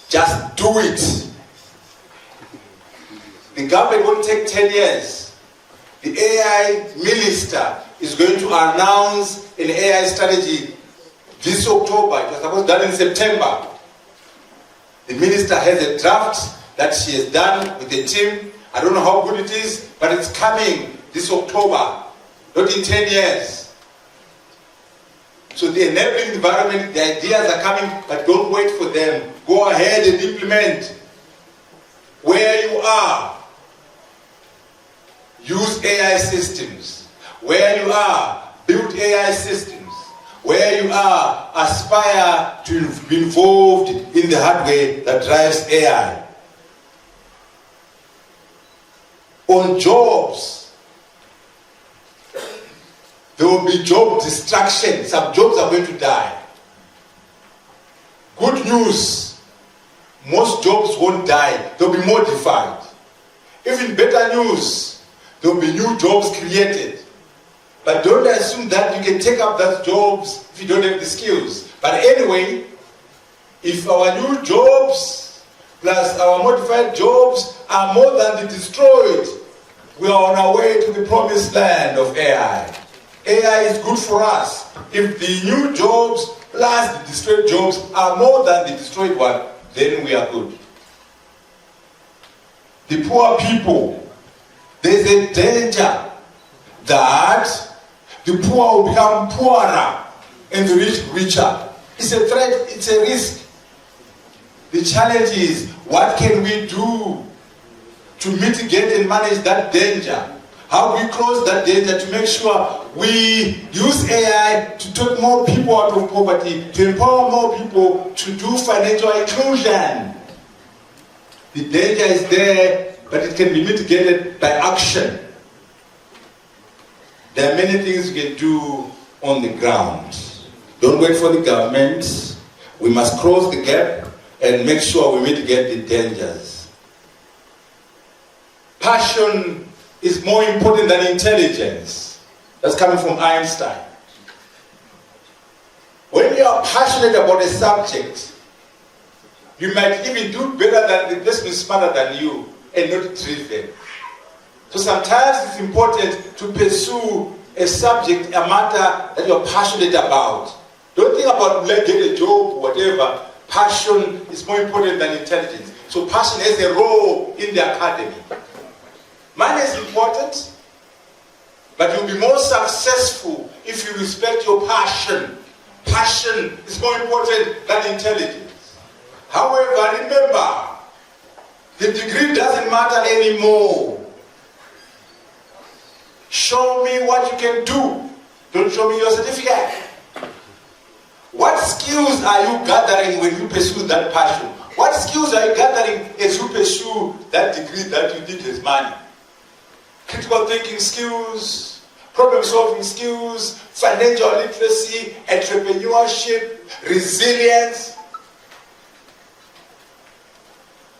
Just do it. The government won't take 10 years. The AI minister is going to announce an AI strategy this October. It was supposed to be done in September. The minister has a draft that she has done with the team. I don't know how good it is, but it's coming this October, not in 10 years. So the enabling environment, the ideas are coming, but don't wait for them. Go ahead and implement. Where you are, use AI systems. Where you are, build AI systems. Where you are, aspire to be involved in the hardware that drives AI. On jobs, there will be job destruction. Some jobs are going to die. Good news, most jobs won't die. They'll be modified. Even better news, there will be new jobs created. But don't assume that you can take up those jobs if you don't have the skills. But anyway, if our new jobs plus our modified jobs are more than the destroyed, we are on our way to the promised land of AI. AI is good for us. If the new jobs plus the destroyed jobs are more than the destroyed one, then we are good. The poor people, there's a danger that the poor will become poorer and the rich richer. It's a threat, it's a risk. The challenge is, what can we do to mitigate and manage that danger? How do we close that danger to make sure we use AI to take more people out of poverty, to empower more people to do financial inclusion? The danger is there, but it can be mitigated by action. There are many things we can do on the ground. Don't wait for the government. We must close the gap and make sure we mitigate the dangers. Passion is more important than intelligence. That's coming from Einstein. When you are passionate about a subject, you might even do better than the person smarter than you and not driven. So sometimes it's important to pursue a subject, a matter that you're passionate about. Don't think about like get a job or whatever. Passion is more important than intelligence. So passion has a role in the academy. Money is important, but you'll be more successful if you respect your passion. Passion is more important than intelligence. However, remember, the degree doesn't matter anymore. Show me what you can do. Don't show me your certificate. What skills are you gathering when you pursue that passion? What skills are you gathering as you pursue that degree that you did as money? Critical thinking skills, problem solving skills, financial literacy, entrepreneurship, resilience.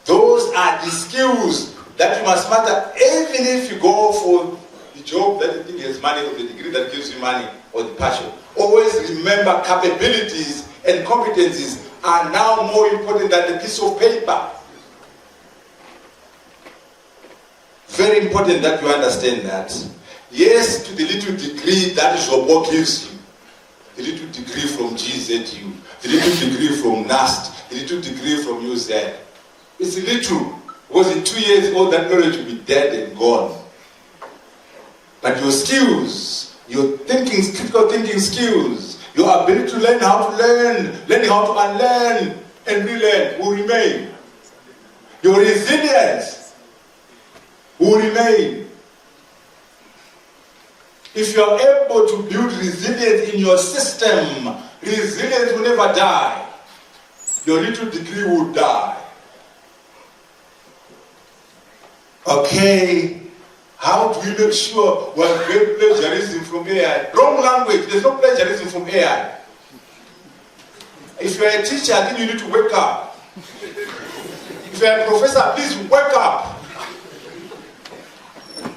Those are the skills that you must master even if you go for the job that you think has money or the degree that gives you money or the passion. Always remember, capabilities and competencies are now more important than the piece of paper. Very important that you understand that. Yes, to the little degree that Jobo gives you, the little degree from GZU, the little degree from NAST, the little degree from UZ. It's a little, because in 2 years all that knowledge will be dead and gone. But your skills, your thinking, critical thinking skills, your ability to learn how to learn, learning how to unlearn and relearn will remain. Your resilience will remain. If you are able to build resilience in your system, resilience will never die. Your little degree will die. Okay, how do we make sure we get plagiarism from AI? Wrong language, there's no plagiarism from AI. If you're a teacher, I think you need to wake up. If you're a professor, please wake up.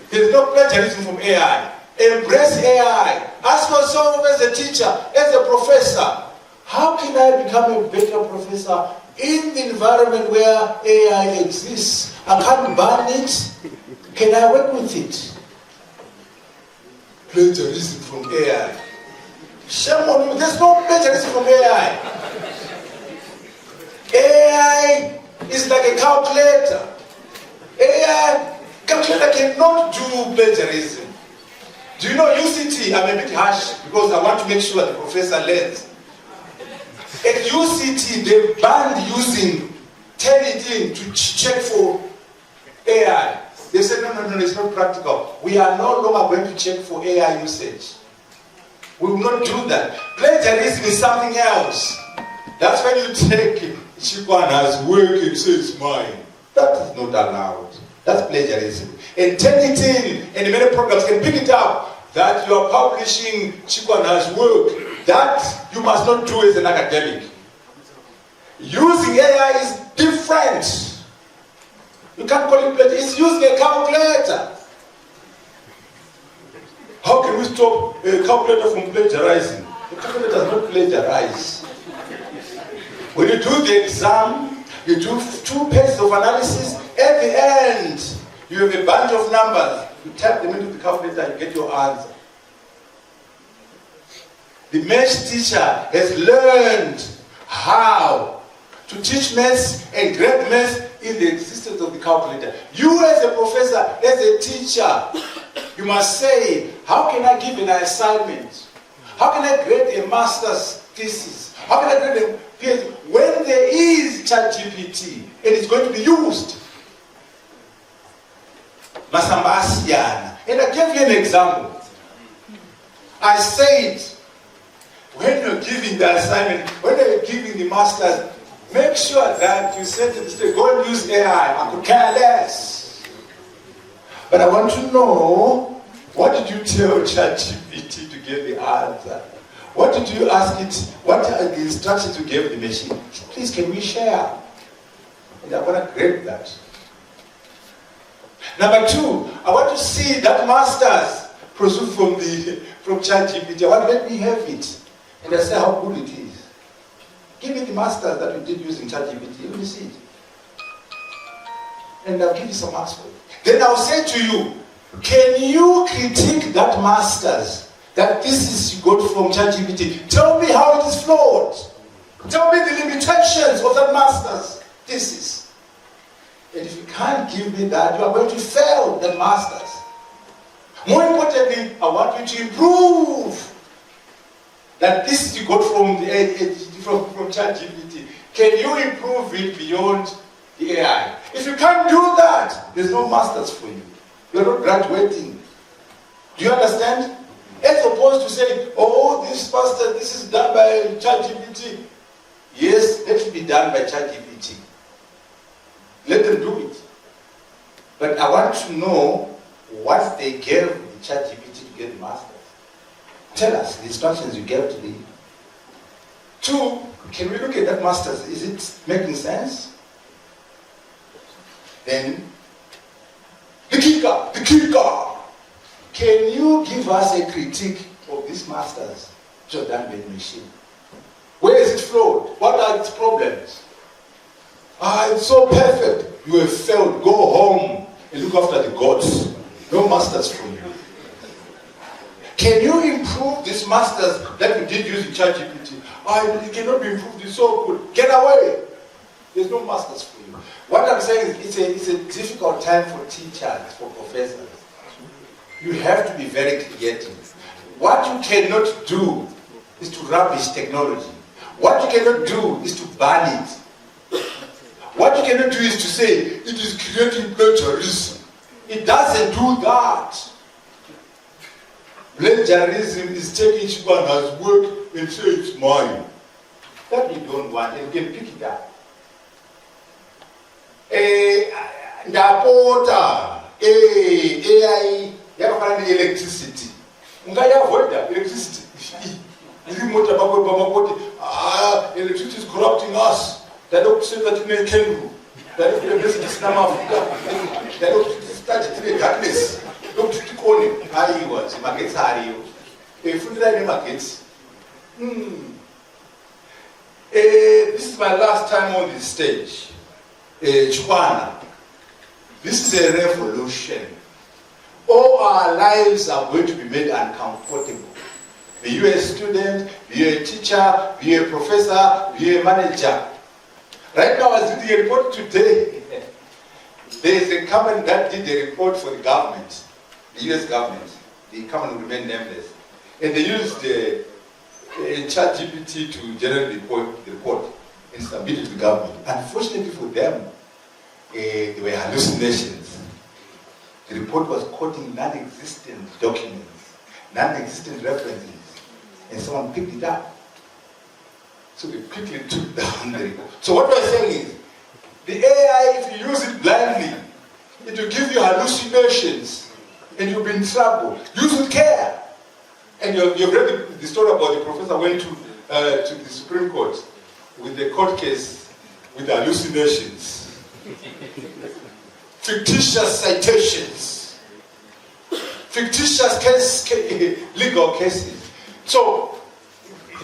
There's no plagiarism from AI. Embrace AI. Ask yourself as a teacher, as a professor, how can I become a better professor in the environment where AI exists? I can't ban it. Can I work with it? Plagiarism from AI. Shame on you. There's no plagiarism from AI. AI is like a calculator. AI calculator cannot do plagiarism. Do you know UCT? I'm a bit harsh because I want to make sure the professor learns. At UCT, they banned using Turnitin to check for AI. They said, no, it's not practical. We are no longer going to check for AI usage. We will not do that. Plagiarism is something else. That's when you take Chikwan's work and say it's mine. That is not allowed. That's plagiarism. And Turnitin and many programs can pick it up that you are publishing Chikwan's work. That you must not do as an academic. Using AI is different. You can't call it plagiarism. It's using a calculator. How can we we stop a calculator from plagiarizing? The calculator does not plagiarize. When you do the exam, you do 2 pages of analysis. At the end, you have a bunch of numbers. You type them into the calculator, you get your answer. The maths teacher has learned how to teach maths and grade maths in the existence of the calculator. You as a professor, as a teacher, you must say, how can I give an assignment? How can I grade a master's thesis? How can I grade a PhD? When there is ChatGPT and it's going to be used. Masambasiana. And I gave you an example. I said, when you're giving the assignment, when you're giving the masters, make sure that you say to the student, go and use AI. I could care less. But I want to know, what did you tell ChatGPT to get the answer? What did you ask it? What are the instructions you gave the machine? Please, can we share? And I want to grade that. Number 2, I want to see that masters pursue from ChatGPT. I want to let me have it. And I say how good it is. Give me the masters that we did using ChatGPT. Let me see it. And I'll give you some marks for it. Then I'll say to you, can you critique that masters that this is you got from ChatGPT? Tell me how it is flawed. Tell me the limitations of that master's thesis. And if you can't give me that, you are going to fail that masters. More importantly, I want you to improve that this you got from ChatGPT. Can you improve it beyond the AI? If you can't do that, there's no masters for you. You're not graduating. Do you understand? As opposed to saying, oh, this master, this is done by ChatGPT. Yes, let it be done by ChatGPT. Let them do it. But I want to know what they gave the ChatGPT to get the masters. Tell us the instructions you gave to the... 2, can we look at that masters? Is it making sense? Then, the kicker. Can you give us a critique of these masters which are done by the machine? Where is it flawed? What are its problems? It's so perfect. You have failed. Go home and look after the gods. No masters for you. Can you improve these masters that you did using ChatGPT? It cannot be improved. It's so good. Get away. There's no masters for you. What I'm saying is it's a difficult time for teachers, for professors. You have to be very creative. What you cannot do is to rubbish technology. What you cannot do is to ban it. What you cannot do is to say, it is creating plagiarism. It doesn't do that. Plagiarism is taking Chibana's work and say it's mine. That we don't want, and we can pick it up. Ndapota, AI, yakafana electricity. Ungaya avoid that, electricity. Electricity is corrupting us. That don't say that in a Kenru. That don't say that that don't start in darkness. Don't stick on it. I was, markets are you. If you like the markets. This is my last time on this stage. Chwana. This is a revolution. All our lives are going to be made uncomfortable. Be you a student, be you a teacher, be you a professor, be you a manager. Right now, as did the report today, there is a company that did a report for the government, the US government. The company will remain nameless. And they used ChatGPT to generate the report and submit it to the government. Unfortunately for them, there were hallucinations. The report was quoting non-existent documents, non-existent references, and someone picked it up. So they quickly took down the report. So what we're saying is, the AI, if you use it blindly, it will give you hallucinations, and you'll be in trouble. Use with care. And you've read the story about the professor went to the Supreme Court with the court case with fictitious citations, fictitious legal cases. So,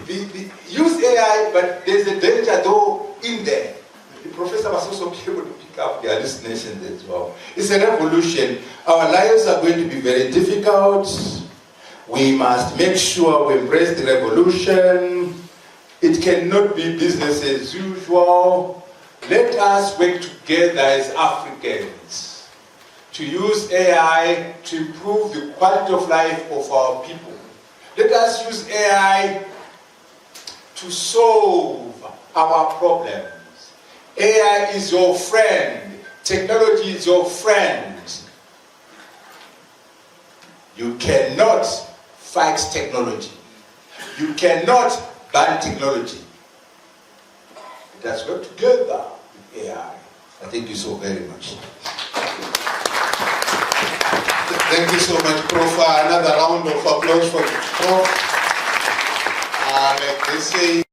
use AI, but there's a danger though in there. The professor was also able to pick up the hallucinations as well. It's a revolution. Our lives are going to be very difficult. We must make sure we embrace the revolution. It cannot be business as usual. Let us work together as Africans to use AI to improve the quality of life of our people. Let us use AI to solve our problems. AI is your friend. Technology is your friend. You cannot fight technology. You cannot ban technology. Let us work together with AI. I thank you so very much. Thank you so much, Prof. Another round of applause for Prof. Like they say,